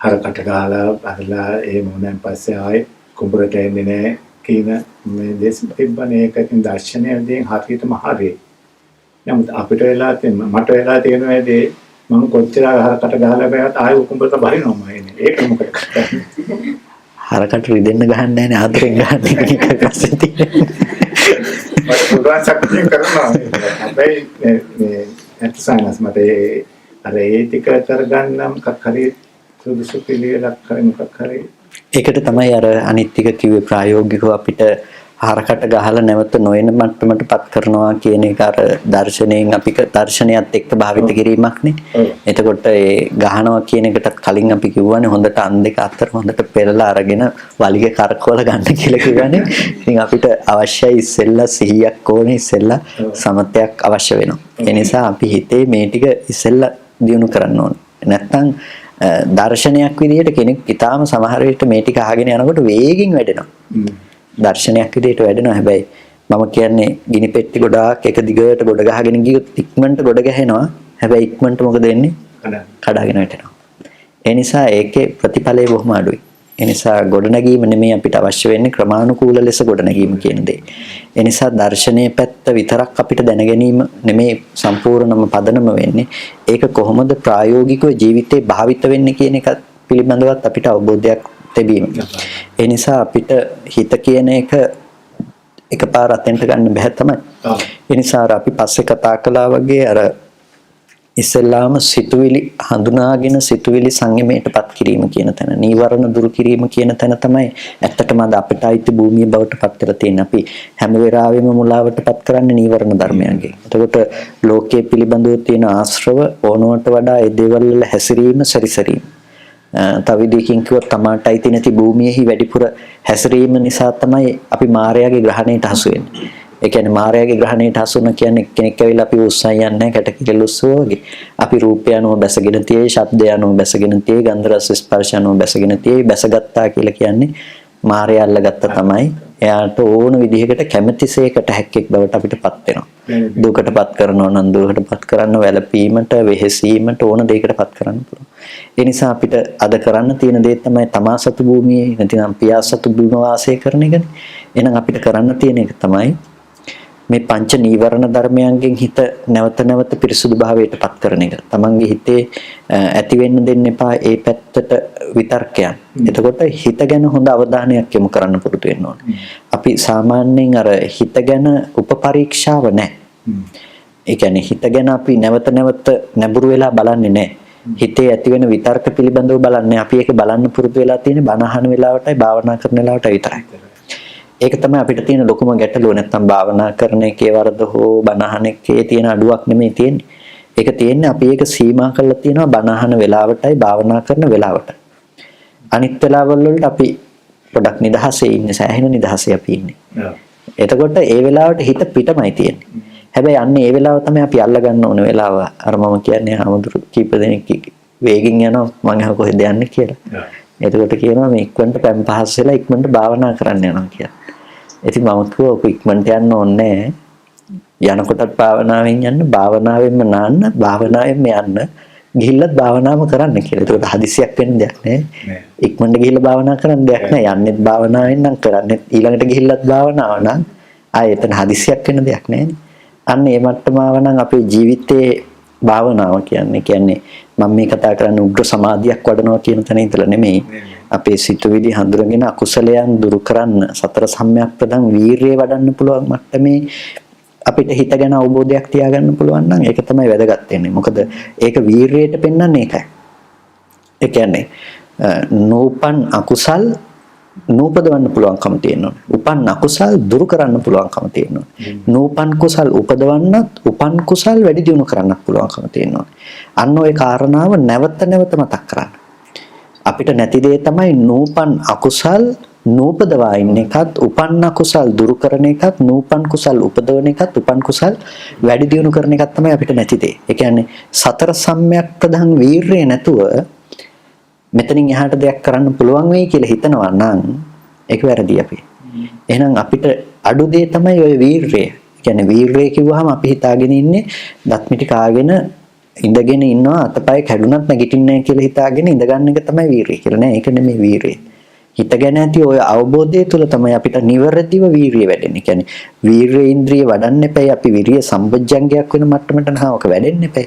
හරකට ගහලා බහලා ඒ මොනෙන් පස්සේ ආයේ කුඹරට එන්නේ නැහැ කියන මේ දේශ තිබ්බනේ ඒකකින් දර්ශනයෙන් හරියටම හරියි. නමුත් අපිට වෙලා තියෙන මට වෙලා තියෙන වැඩේ මම කොච්චර හරකට ගහලා බෑවත් ආයෙ උකුඹට බහිනවා මම එන්නේ. ඒක මොකද කරන්නේ? හරකට රිදෙන්න ගහන්නේ නැහැ නේ ආදරෙන් ගහන්නේ එක පස්සේ තියෙන්නේ. මට පුළුවන් සක්තිය කරනවා. හැබැයි මේ එක්සයිනස් මට අර ඒ ටික කරගන්නම් මොකක් හරි සුදුසු පිළිවෙලක් හරි මොකක් හරි. ඒකට තමයි අර අනිත් ටික කිව්වේ ප්‍රායෝගිකව අපිට හරකට ගහලා නැවත නොයන මට්ටමටපත් කරනවා කියන එක අර දර්ශනයෙන් අපි දර්ශනයත් එක්ක භාවිත කිරීමක් නේ. එතකොට ඒ ගහනවා කියන එකටත් කලින් අපි කිව්වනේ හොඳට අන් දෙක අතර හොඳට පෙරලා අරගෙන වලිගේ කරකවල ගන්න කියලා කිව්වනේ. ඉතින් අපිට අවශ්‍යයි ඉස්සෙල්ලා සිහියක් ඕනේ ඉස්සෙල්ලා සමතයක් අවශ්‍ය වෙනවා. ඒ නිසා අපි හිතේ මේ ටික ඉස්සෙල්ලා දියුණු කරන්න ඕනේ. නැත්තම් දර්ශනයක් විදිහට කෙනෙක් ඊටාම සමහර විට මේ ටික අහගෙන යනකොට වේගෙන් වැඩෙනවා. දර්ශනයක් විදිහට වැඩෙනවා. හැබැයි මම කියන්නේ ගිනි පෙට්ටි ගොඩාක් එක දිගට ගොඩ ගහගෙන ගියොත් ඉක්මනට ගොඩ ගැහෙනවා. හැබැයි ඉක්මනට මොකද වෙන්නේ? කඩාගෙන වැටෙනවා. ඒ නිසා ඒකේ ප්‍රතිඵලය බොහොම අඩුයි. ඒ නිසා ගොඩනැගීම නෙමෙයි අපිට අවශ්‍ය වෙන්නේ ක්‍රමානුකූල ලෙස ගොඩනැගීම කියන දේ. ඒ නිසා දර්ශනීය පැත්ත විතරක් අපිට දැන ගැනීම නෙමෙයි සම්පූර්ණම පදනම වෙන්නේ. ඒක කොහොමද ප්‍රායෝගිකව ජීවිතේ භාවිත වෙන්නේ කියන එක පිළිබඳවත් අපිට අවබෝධයක් තිබීම. ඒ නිසා අපිට හිත කියන එක එකපාර අතෙන්ට ගන්න බෑ තමයි. ඒ නිසා අපි පස්සේ කතා කළා වගේ අර ඉස්සෙල්ලාම සිතුවිලි හඳුනාගෙන සිතුවිලි සංයමයටපත් කිරීම කියන තැන නීවරණ දුරු කිරීම කියන තැන තමයි ඇත්තටම අද අපිට අයිති භූමිය බවට පත් වෙලා තියෙන්නේ. අපි හැම වෙලාවෙම මුලාවටපත් කරන්නේ නීවරණ ධර්මයන්ගෙන්. එතකොට ලෝකයේ පිළිබඳව තියෙන ආශ්‍රව ඕනවට වඩා ඒ දේවල් වල හැසිරීම සැරිසරීම. තව විදිහකින් කිව්වොත් තමාට අයිති නැති භූමියෙහි වැඩිපුර හැසිරීම නිසා තමයි අපි මායාවේ ග්‍රහණයට හසු වෙන්නේ. ඒ කියන්නේ මායාවේ ග්‍රහණයට හසු වෙන කියන්නේ කෙනෙක් ඇවිල්ලා අපි උස්සන් යන්නේ කැටකිරි ලුස්සෝ වගේ. අපි රූපය අනුව බැසගෙන තියේ, ශබ්දය අනුව බැසගෙන තියේ, ගන්ධ රස ස්පර්ශ අනුව බැසගෙන තියේ, බැසගත්තා කියලා කියන්නේ මායя අල්ලගත්ත තමයි. එයාට ඕන විදිහකට කැමැතිසේකට හැක්කෙක් බවට අපිටපත් වෙනවා. දුකටපත් කරනවා නම් දුකටපත් කරන්න, වැළපීමට, වෙහෙසීමට ඕන දෙයකටපත් කරන්න පුළුවන්. ඒ නිසා අපිට අද කරන්න තියෙන දේ තමයි තමා සතු භූමියේ නැතිනම් පියා සතු භූම වාසය කරන එකනේ. එහෙනම් අපිට කරන්න තියෙන එක තමයි මේ පංච නීවරණ ධර්මයන්ගෙන් හිත නැවත නැවත පිරිසුදු භාවයට පත් කරන එක. තමන්ගේ හිතේ ඇති වෙන්න දෙන්න එපා ඒ පැත්තට විතර්කයන්. එතකොට හිත ගැන හොඳ අවධානයක් යොමු කරන්න පුරුදු වෙන්න ඕනේ. අපි සාමාන්‍යයෙන් අර හිත ගැන උපපරීක්ෂාව නැහැ. ඒ කියන්නේ හිත ගැන අපි නැවත නැවත නැඹුරු වෙලා බලන්නේ නැහැ. හිතේ ඇති වෙන විතර්ක පිළිබඳව බලන්නේ අපි ඒක බලන්න පුරුදු වෙලා තියෙන්නේ බණ අහන වෙලාවටයි භාවනා කරන වෙලාවට විතරයි. ඒක තමයි අපිට තියෙන ලොකුම ගැටලුව. නැත්තම් භාවනා කරන එකේ වරද හෝ බණ අහන එකේ තියෙන අඩුවක් නෙමෙයි තියෙන්නේ. ඒක තියෙන්නේ අපි ඒක සීමා කරලා තියෙනවා බණ අහන වෙලාවටයි භාවනා කරන වෙලාවටයි. අනිත් වෙලාවල් වලට අපි පොඩක් නිදහසේ ඉන්නේ, සෑහෙන නිදහසේ අපි ඉන්නේ. එතකොට ඒ වෙලාවට හිත පිටමයි තියෙන්නේ. හැබැයි අන්න ඒ වෙලාව තමයි අපි අල්ල ගන්න ඕන වෙලාව. අර මම කියන්නේ ආමුදුරු කීප දෙනෙක් වේගින් යනවා මං අහ කොහෙද යන්නේ කියලා. එතකොට කියනවා මේ ඉක්මනට පැම් පහස් වෙලා ඉක්මනට භාවනා කරන්න යනවා කියලා. ඉතින් මම කිව්වා ඔක ඉක්මනට යන්න ඕනේ නැහැ. යනකොටත් භාවනාවෙන් යන්න, භාවනාවෙන්ම නාන්න, භාවනාවෙන්ම යන්න, ගිහිල්ලත් භාවනාවම කරන්න කියලා. ඒකට හදිසියක් වෙන්න දෙයක් නැහැ. ඉක්මනට ගිහිල්ලා භාවනා කරන්න දෙයක් නැහැ. යන්නෙත් භාවනාවෙන් නම් කරන්නේ ඊළඟට ගිහිල්ලත් භාවනාව නම් ආයෙ එතන හදිසියක් වෙන්න දෙයක් නැහැ. අන්න ඒ මට්ටම ආවනම් අපේ ජීවිතේ භාවනාව කියන්නේ මම මේ කතා කරන්නේ උග්‍ර සමාධියක් වඩනවා කියන තැන ඉඳලා නෙමෙයි. අපේ සිතුවිලි හඳුනගෙන අකුසලයන් දුරු කරන්න සතර සම්‍යක් ප්‍රදන් වීරිය වඩන්න පුළුවන් මට්ටමේ අපිට හිත ගැන අවබෝධයක් තියාගන්න පුළුවන් නම් ඒක තමයි වැදගත් වෙන්නේ. මොකද ඒක වීරියට පෙන්වන්නේ ඒකයි. ඒ කියන්නේ නූපන් අකුසල් නූපදවන්න පුළුවන්කම තියෙනවා. උපන් අකුසල් දුරු කරන්න පුළුවන්කම තියෙනවා. නූපන් කුසල් උපදවන්නත් උපන් කුසල් වැඩි දියුණු කරන්නත් පුළුවන්කම තියෙනවා. අන්න ওই කාරණාව නැවත නැවත මතක් කරන්න. අපිට නැති දේ තමයි නූපන් අකුසල් නූපදවා ඉන්න එකත්, උපන් අකුසල් දුරු කරන එකත්, නූපන් කුසල් උපදවන එකත්, උපන් කුසල් වැඩි දියුණු කරන එකත් තමයි අපිට නැති දේ. ඒ කියන්නේ සතර සම්‍යක් ප්‍රධාන වීරිය නැතුව මෙතනින් එහාට දෙයක් කරන්න පුළුවන් වෙයි කියලා හිතනවා නම් ඒක වැරදි අපි. එහෙනම් අපිට අඩු දේ තමයි ওই වීරිය. කියන්නේ වීරිය කිව්වහම අපි හිතාගෙන ඉන්නේ දත් මිටි කාගෙන ඉඳගෙන ඉන්නවා අතපය කැඩුනත් නැගිටින්නේ නැහැ කියලා හිතාගෙන ඉඳ ගන්න එක තමයි වීරිය කියලා. නෑ ඒක නෙමෙයි වීරිය. හිත ගැන ඇති ඔය අවබෝධය තුළ තමයි අපිට නිවැරදිව වීරිය වැඩෙන්නේ. කියන්නේ වීරිය ඉන්ද්‍රිය වඩන්න එපයි. අපි විරිය සම්පජ්ජංගයක් වෙන මට්ටමට නහවක වැඩෙන්න එපයි.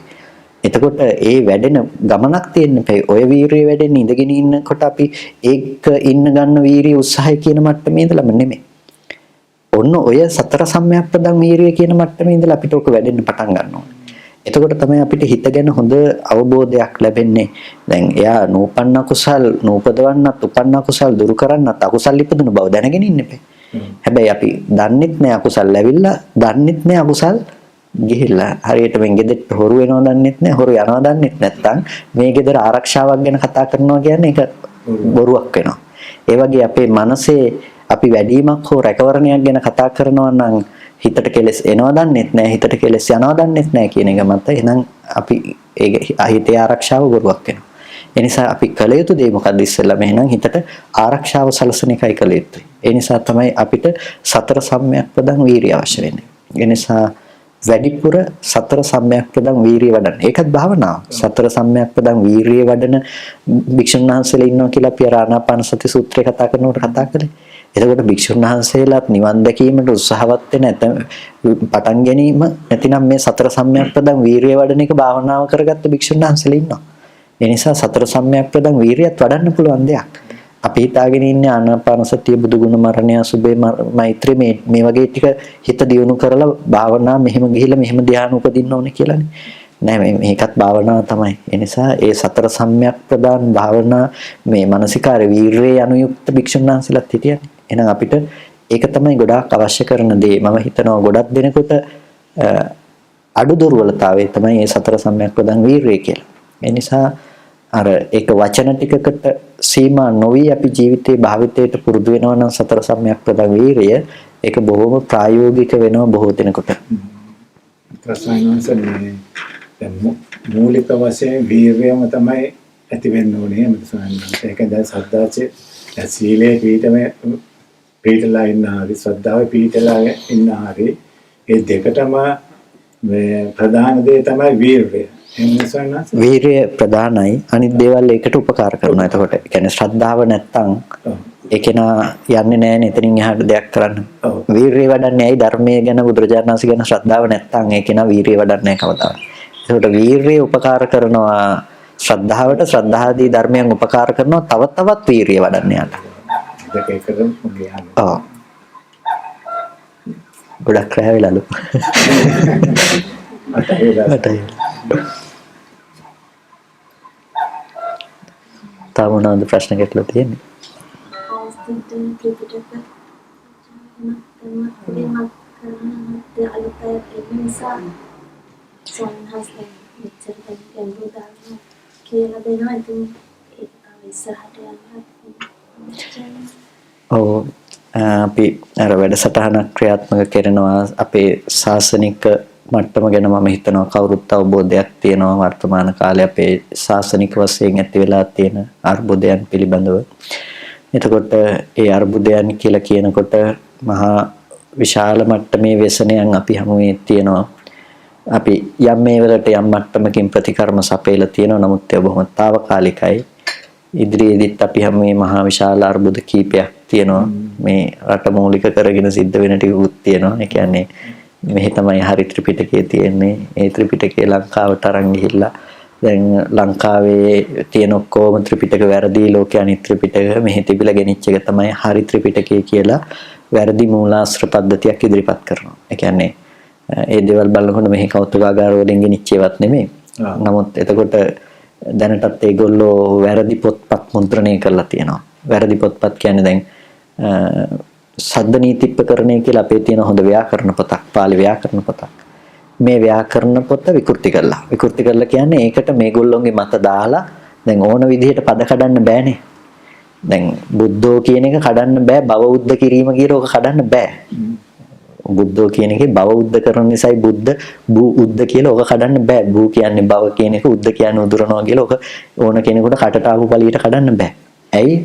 එතකොට ඒ වැඩෙන ගමනක් තියෙන්න එපයි. ඔය වීරිය වැඩෙන්න ඉඳගෙන ඉන්නකොට අපි ඒක ඉන්න ගන්න වීරිය උත්සාහය කියන මට්ටමේ ඉඳලම නෙමෙයි. ඔන්න ඔය සතර සම්‍යක්පදං වීරිය කියන මට්ටමේ ඉඳලා අපිට ඔක වැඩෙන්න පටන් ගන්නවා. එතකොට තමයි අපිට හිත ගැන හොඳ අවබෝධයක් ලැබෙන්නේ. දැන් එයා නූපන්න කුසල් නූපදවන්නත් උපන්න කුසල් දුරු කරන්නත් අකුසල් ඉපදුන බව දැනගෙන ඉන්න එපේ. හැබැයි අපි දන්නෙත් නෑ අකුසල් ලැබිලා, දන්නෙත් නෑ අකුසල් ගිහිල්ලා. හරියට මෙන් ගෙදරට හොරු වෙනවා දන්නෙත් නෑ, හොරු යනවා දන්නෙත් නැත්නම් මේ ගෙදර ආරක්ෂාවක් ගැන කතා කරනවා කියන්නේ ඒක බොරුවක් වෙනවා. ඒ වගේ අපේ මනසේ අපි වැඩිමක් හෝ රැකවරණයක් ගැන කතා කරනවා නම් හිතට කෙලස් එනවා දන්නෙත් නැහැ, හිතට කෙලස් යනවා දන්නෙත් නැහැ කියන එක මත එහෙනම් අපි ඒ හිතේ ආරක්ෂාව බොරුවක් වෙනවා. ඒ නිසා අපි කළ යුතු දේ මොකක්ද ඉස්සෙල්ලාම එහෙනම් හිතට ආරක්ෂාව සලසන එකයි කළ යුත්තේ. ඒ නිසා තමයි අපිට සතර සම්‍යක්පදං වීරිය අවශ්‍ය වෙන්නේ. ඒ නිසා වැඩිපුර සතර සම්‍යක්පදං වීරිය වඩන්න. ඒකත් භාවනාව. සතර සම්‍යක්පදං වීරිය වඩන භික්ෂුන් වහන්සේලා ඉන්නවා කියලා අපි ආනාපාන සති සූත්‍රය කතා කරනකොට කතා කළේ. එතකොට භික්ෂුන් වහන්සේලාත් නිවන් දැකීමට උත්සාහවත් වෙන නැත්නම් පටන් ගැනීම නැතිනම් මේ සතර සම්‍යක්පදං වීරිය වඩන එක භාවනාව කරගත්ත භික්ෂුන් වහන්සේලා ඉන්නවා. ඒ නිසා සතර සම්‍යක්පදං වීරියත් වඩන්න පුළුවන් දෙයක්. අපි හිතාගෙන ඉන්නේ ආනාපාන සතිය බුදුගුණ මරණය සුබේ මෛත්‍රී මේ වගේ ටික හිත දියුණු කරලා භාවනා මෙහෙම ගිහිල්ලා මෙහෙම ධ්‍යාන උපදින්න ඕනේ කියලානේ. නෑ මේකත් භාවනාව තමයි. ඒ නිසා ඒ සතර සම්‍යක්පදං භාවනා මේ මානසිකාර වීරිය අනුයුක්ත භික්ෂුන් වහන්සේලාත් හිටියනේ. එහෙනම් අපිට ඒක තමයි ගොඩාක් අවශ්‍ය කරන දේ. මම හිතනවා ගොඩක් දෙනෙකුට අඩු දුර්වලතාවය තමයි මේ සතර සම්‍යක්පදං වීරිය කියලා. ඒ නිසා අර ඒක වචන ටිකකට සීමා නොවි අපි ජීවිතේ භාවිතයට පුරුදු වෙනවා නම් සතර සම්‍යක්පදං වීරිය ඒක බොහොම ප්‍රායෝගික වෙනවා බොහෝ දෙනෙකුට. ප්‍රශ්නයන්සන්නේ දැන් මූලික වශයෙන් වීරියම තමයි ඇති වෙන්න ඕනේ මතසන්නේ. ඒක දැන් සද්දාචේ සීලේ පීඨලා ඉන්න හරි ශ්‍රද්ධාවේ පීඨලා ඉන්න හරි ඒ දෙකටම මේ ප්‍රධාන දේ තමයි වීරිය. වීරිය ප්‍රධානයි. අනිත් දේවල් ඒකට උපකාර කරනවා. එතකොට ඒ කියන්නේ ශ්‍රද්ධාව නැත්තම් ඒකේනා යන්නේ නැහැ එතනින් එහාට දෙයක් කරන්න. වීරිය වඩන්නේ ඇයි ධර්මයේ ගැන බුදුරජාණන් වහන්සේ ගැන ශ්‍රද්ධාව නැත්තම් ඒකේනා වීරිය වඩන්නේ නැහැ කවදාවත්. ඒකට වීරිය උපකාර කරනවා ශ්‍රද්ධාවට, ශ්‍රද්ධාදී ධර්මයන් උපකාර කරනවා තව තවත් වීරිය වඩන්න යාට. දෙක එකම ගියාම. ඔව්. ගොඩක් රැ වෙලාලු. අතේ. තාම මොනවද ප්‍රශ්න ගැටලු තියෙන්නේ? ඔව් අපි අර වැඩසටහනක් ක්‍රියාත්මක කරනවා අපේ ශාසනික මට්ටම ගැන මම හිතනවා කවුරුත් අවබෝධයක් තියෙනවා වර්තමාන කාලේ අපේ ශාසනික වශයෙන් ඇති වෙලා තියෙන අර්බුදයන් පිළිබඳව. එතකොට ඒ අර්බුදයන් කියලා කියනකොට මහා විශාල මට්ටමේ ව්‍යසනයන් අපි හමුවේ තියෙනවා. අපි යම් මේ වලට යම් මට්ටමකින් ප්‍රතිකර්ම සපයලා තියෙනවා. නමුත් ඒ බොහොම తాවකාලිකයි. ඉදිරියේදීත් අපි හැමේ මහා විශාල අර්බුද කීපයක් තියෙනවා. මේ රට මූලික කරගෙන සිද්ධ වෙන ටිකුත් තියෙනවා. ඒ කියන්නේ මෙහි තමයි හරි ත්‍රිපිටකයේ තියෙන්නේ. ඒ ත්‍රිපිටකය ලංකාවට අරන් ගිහිල්ලා දැන් ලංකාවේ තියෙන ඔක්කොම ත්‍රිපිටක වැරදි ලෝකයේ අනිත් ත්‍රිපිටක මෙහි තිබිලා ගෙනිච්ච එක තමයි හරි ත්‍රිපිටකය කියලා වැරදි මූලාශ්‍ර පද්ධතියක් ඉදිරිපත් කරනවා. ඒ කියන්නේ ඒ දේවල් බලනකොට මෙහි කෞතුකාගාර වලින් ගෙනිච්ච ඒවත් නෙමෙයි. නමුත් එතකොට දැනටත් ඒගොල්ලෝ වැරදි පොත්පත් මුද්‍රණය කරලා තියෙනවා. වැරදි පොත්පත් කියන්නේ දැන් සද්ද නීතිප්පකරණය කියලා අපේ තියෙන හොඳ ව්‍යාකරණ පොතක්, පාලි ව්‍යාකරණ පොතක්. මේ ව්‍යාකරණ පොත විකෘති කරලා. විකෘති කරලා කියන්නේ ඒකට මේගොල්ලෝගේ මත දාලා දැන් ඕන විදිහට පද කඩන්න බෑනේ. දැන් බුද්ධෝ කියන එක කඩන්න බෑ, භව උද්ද කිරීම කියලා ඔක කඩන්න බෑ. බුද්ධෝ කියන එකේ භව උද්ද කරන නිසායි බුද්ධ භූ උද්ද කියලා ඔක කඩන්න බෑ. භූ කියන්නේ භව කියන එක, උද්ද කියන්නේ උදුරනවා කියලා ඔක ඕන කෙනෙකුට කටට ආපු පළියට කඩන්න බෑ. ඇයි?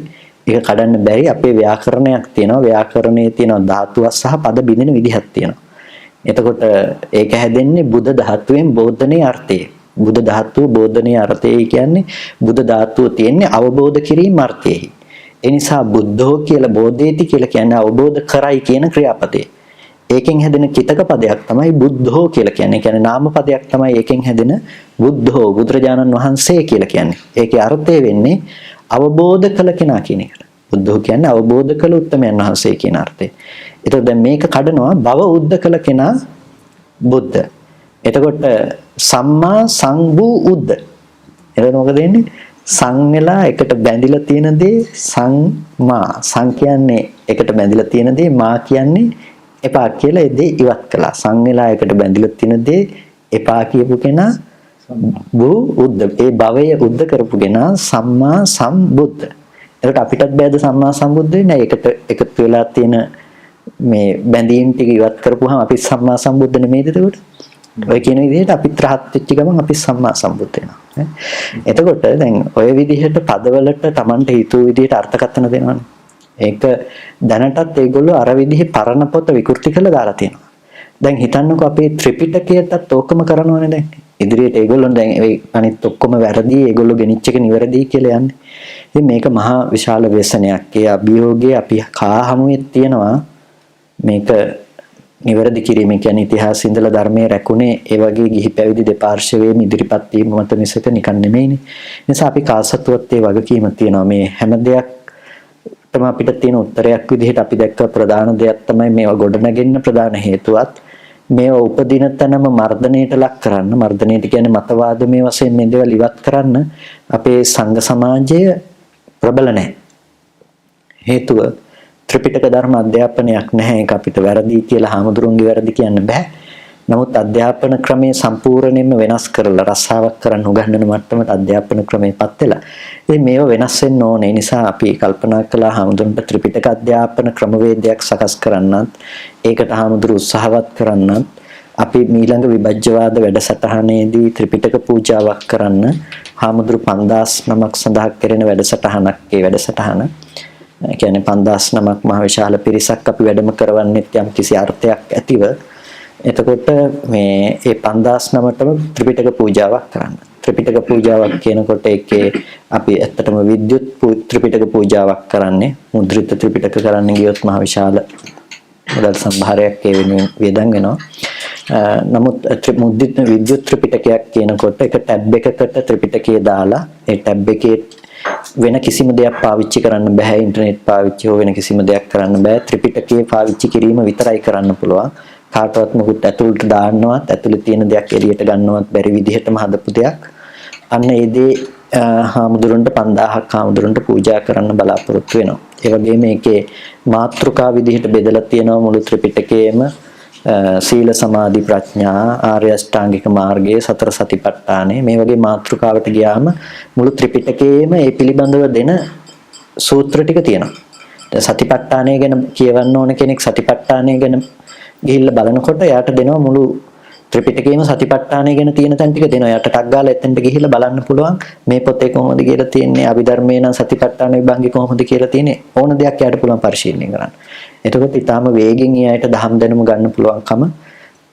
ඒක කඩන්න බැරි අපේ ව්‍යාකරණයක් තියෙනවා. ව්‍යාකරණයේ තියෙන ධාතුවක් සහ පද බිඳින විදිහක් තියෙනවා. එතකොට ඒක හැදෙන්නේ බුද්ධ ධාතුවෙන් බෝධනේ අර්ථය. බුද්ධ ධාතුව බෝධනේ අර්ථය කියන්නේ බුද්ධ ධාතුව තියෙන්නේ අවබෝධ කිරීම අර්ථයයි. ඒ නිසා බුද්ධෝ කියලා බෝධේති කියලා කියන්නේ අවබෝධ කරයි කියන ක්‍රියාපදේ. ඒකෙන් හැදෙන කිතක පදයක් තමයි බුද්ධෝ කියලා කියන්නේ. ඒ කියන්නේ නාම පදයක් තමයි ඒකෙන් හැදෙන බුද්ධෝ බුදුරජාණන් වහන්සේ කියලා කියන්නේ. ඒකේ අර්ථය වෙන්නේ අවබෝධ කළ කෙනා කියන එකට. බුද්ධෝ කියන්නේ අවබෝධ කළ උත්තමයන් වහන්සේ කියන අර්ථය. එතකොට දැන් මේක කඩනවා භව උද්ද කළ කෙනා බුද්ධ. එතකොට සම්මා සංවූ උද්ද. එතකොට මොකද වෙන්නේ? සං වෙලා එකට බැඳිලා තියෙන දේ සංමා. සං කියන්නේ එකට බැඳිලා තියෙන දේ, මා කියන්නේ එපා කියලා ඒ දේ ඉවත් කළා. සං වෙලා එකට බැඳිලා තියෙන දේ එපා කියපු කෙනා වූ උද්ද. ඒ භවය උද්ද කරපු කෙනා සම්මා සම්බුද්ධ. එතකොට අපිටත් බෑද සම්මා සම්බුද්ධ වෙන්නේ? ඒකට එකතු වෙලා තියෙන මේ බැඳීම් ටික ඉවත් කරපුවාම අපි සම්මා සම්බුද්ධ නෙමෙයිද එතකොට? ඔය කියන විදිහට අපිත් රහත් වෙච්ච ගමන් අපි සම්මා සම්බුද්ධ වෙනවා. එතකොට දැන් ඔය විදිහට පදවලට Tamanට හිතුව විදිහට අර්ථකථන දෙනවනේ. ඒක දැනටත් ඒගොල්ලෝ අර විදිහේ පරණ පොත විකෘති කරලා දාලා තියෙනවා. දැන් හිතන්නකෝ අපේ ත්‍රිපිටකයටත් ඕකම කරනවනේ දැන්. ඉදිරියට ඒගොල්ලෝ දැන් ඒ අනිත් ඔක්කොම වැරදි, ඒගොල්ලෝ ගෙනිච්ච එක නිවැරදි කියලා යන්නේ. ඉතින් මේක මහා විශාල ව්‍යසනයක්. ඒ අභියෝගයේ අපි කා හමුවේ තියෙනවා මේක නිවැරදි කිරීම. කියන්නේ ඉතිහාසයේ ඉඳලා ධර්මයේ රැකුනේ ඒ වගේ ගිහි පැවිදි දෙපාර්ශ්වයේම ඉදිරිපත් වීම මත මිසක නිකන් නෙමෙයිනේ. ඒ නිසා අපි කාසතුවත් ඒ වගකීම තියෙනවා. මේ හැම දෙයක්ටම අපිට තියෙන උත්තරයක් විදිහට අපි දැක්ක ප්‍රධාන දෙයක් තමයි මේවා ගොඩනගෙන්න ප්‍රධාන හේතුවත් මේවා උපදින තැනම මර්ධනයට ලක් කරන්න. මර්ධනයට කියන්නේ මතවාද මේ වශයෙන් මේ දේවල් ඉවත් කරන්න අපේ සංඝ සමාජය ප්‍රබල නැහැ. හේතුව ත්‍රිපිටක ධර්ම අධ්‍යාපනයක් නැහැ. ඒක අපිට වැරදි කියලා හාමුදුරුවන්ගේ වැරදි කියන්න බෑ. නමුත් අධ්‍යාපන ක්‍රමයේ සම්පූර්ණයෙන්ම වෙනස් කරලා රසාවක් කරන්න උගන්වන මට්ටමට අධ්‍යාපන ක්‍රමයපත් වෙලා. ඉතින් මේව වෙනස් වෙන්න ඕනේ. ඒ නිසා අපි කල්පනා කළා හාමුදුරන්ට ත්‍රිපිටක අධ්‍යාපන ක්‍රමවේදයක් සකස් කරන්නත්, ඒකට හාමුදුරු උත්සාහවත් කරන්නත්, අපි ඊළඟ විභජ්‍යවාද වැඩසටහනේදී ත්‍රිපිටක පූජාවක් කරන්න හාමුදුරු 5009ක් සඳහන් කරන වැඩසටහනක්. ඒ වැඩසටහන කියන්නේ 5009ක් මහ විශාල පිරිසක් අපි වැඩම කරවන්නේ යම් කිසි අර්ථයක් ඇතිව. එතකොට මේ 5009ටම ත්‍රිපිටක පූජාවක් කරන්න. ත්‍රිපිටක පූජාවක් කියනකොට ඒකේ අපි ඇත්තටම විද්‍යුත් ත්‍රිපිටක පූජාවක් කරන්නේ. මුද්‍රිත ත්‍රිපිටක කරන්න ගියොත් මහ විශාල මුදල් සම්භාරයක් ඒ වෙනුවෙන් වියදම් වෙනවා. නමුත් මුද්‍රිත විද්‍යුත් ත්‍රිපිටකයක් කියනකොට එක ටැබ් එකකට ත්‍රිපිටකය දාලා ඒ ටැබ් එකේ වෙන කිසිම දෙයක් පාවිච්චි කරන්න බෑ. ඉන්ටර්නෙට් පාවිච්චි හෝ වෙන කිසිම දෙයක් කරන්න බෑ. ත්‍රිපිටකය පාවිච්චි කිරීම විතරයි කරන්න පුළුවන්. කාටවත් මොකුත් ඇතුළට දාන්නවත් ඇතුළේ තියෙන දෙයක් එළියට ගන්නවත් බැරි විදිහටම හදපු දෙයක්. අන්න ඒ දේ හාමුදුරන්ට 5000ක් හාමුදුරන්ට පූජා කරන්න බලාපොරොත්තු වෙනවා. ඒ වගේම මේකේ මාතෘකා විදිහට බෙදලා තියෙනවා මුළු ත්‍රිපිටකයේම සීල සමාධි ප්‍රඥා ආර්ය අෂ්ටාංගික මාර්ගයේ සතර සතිපට්ඨානෙ මේ වගේ මාතෘකාවට ගියාම මුළු ත්‍රිපිටකයේම ඒ පිළිබඳව දෙන සූත්‍ර ටික තියෙනවා. දැන් සතිපට්ඨානය ගැන කියවන්න ඕන කෙනෙක් සතිපට්ඨානය ගැන ගිහිල්ලා බලනකොට යාට දෙනවා මුළු ත්‍රිපිටකයේම සතිපට්ඨානය ගැන තියෙන තැන් ටික දෙනවා. යාට ටක් ගාලා එතෙන්ට ගිහිල්ලා බලන්න පුළුවන් මේ පොතේ කොහොමද කියලා තියෙන්නේ, අභිධර්මයේ නම් සතිපට්ඨාන විභංගේ කොහොමද කියලා තියෙන්නේ. ඕන දෙයක් යාට පුළුවන් පරිශීලනය කරන්න. එතකොට ඊටාම වේගෙන් ඊයට දහම් දැනුම ගන්න පුළුවන්කම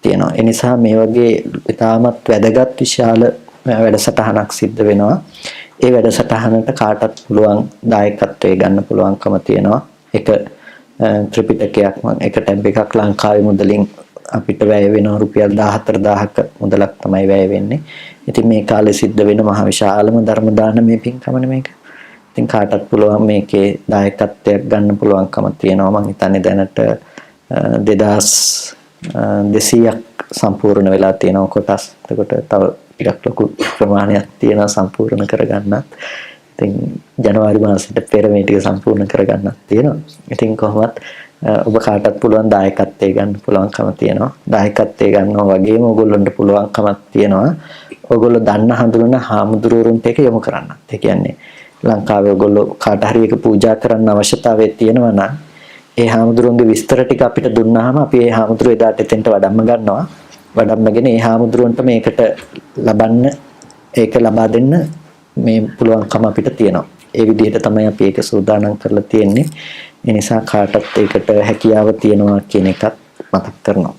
තියෙනවා. ඒ නිසා මේ වගේ ඊටාමත් වැදගත් විශාල වැඩසටහනක් සිද්ධ වෙනවා. ඒ වැඩසටහනට කාටත් පුළුවන් දායකත්වයේ ගන්න පුළුවන්කම තියෙනවා. ඒක ත්‍රිපිටකයක් එක ටැබ් එකක් ලංකාවේ මුදලින් අපිට වැය වෙනවා රුපියල් 14000ක මුදලක් තමයි වැය වෙන්නේ. ඉතින් මේ කාලේ සිද්ධ වෙන මහ විශාලම ධර්ම දානමය පින්කමනේ මේක. ඉතින් කාටත් පුළුවන් මේකේ දායකත්වයක් ගන්න පුළුවන්කම තියෙනවා. මම හිතන්නේ දැනට 2200ක් සම්පූර්ණ වෙලා තියෙනවා කොටස්. එතකොට තව ටිකක් ලොකු ප්‍රමාණයක් තියෙනවා සම්පූර්ණ කරගන්නත්. ඉතින් ජනවාරි මාසෙට පෙර මේ ටික සම්පූර්ණ කරගන්නත් තියෙනවා. ඉතින් කොහොමත් ඔබ කාටත් පුළුවන් දායකත්වයේ ගන්න පුළුවන්කම තියෙනවා. දායකත්වයේ ගන්නවා වගේම ඕගොල්ලන්ට පුළුවන්කමක් තියෙනවා. ඕගොල්ලෝ දන්න හඳුනන හාමුදුරුවරුන්ට ඒක යොමු කරන්න. ඒ කියන්නේ ලංකාවේ ඕගොල්ලෝ කාට හරි එක පූජා කරන්න අවශ්‍යතාවය තියෙනවා නම් ඒ හාමුදුරුවන්ගේ විස්තර ටික අපිට දුන්නාම අපි ඒ හාමුදුරුවෝ එදාට එතෙන්ට වඩම්ම ගන්නවා. වඩම්මගෙන ඒ හාමුදුරුවන්ට මේකට ලබන්න ඒක ලබා දෙන්න මේ පුළුවන්කම අපිට තියෙනවා. ඒ විදිහට තමයි අපි ඒක සූදානම් කරලා තියෙන්නේ. ඒ නිසා කාටත් ඒකට හැකියාව තියෙනවා කියන එකත් මතක් කරනවා.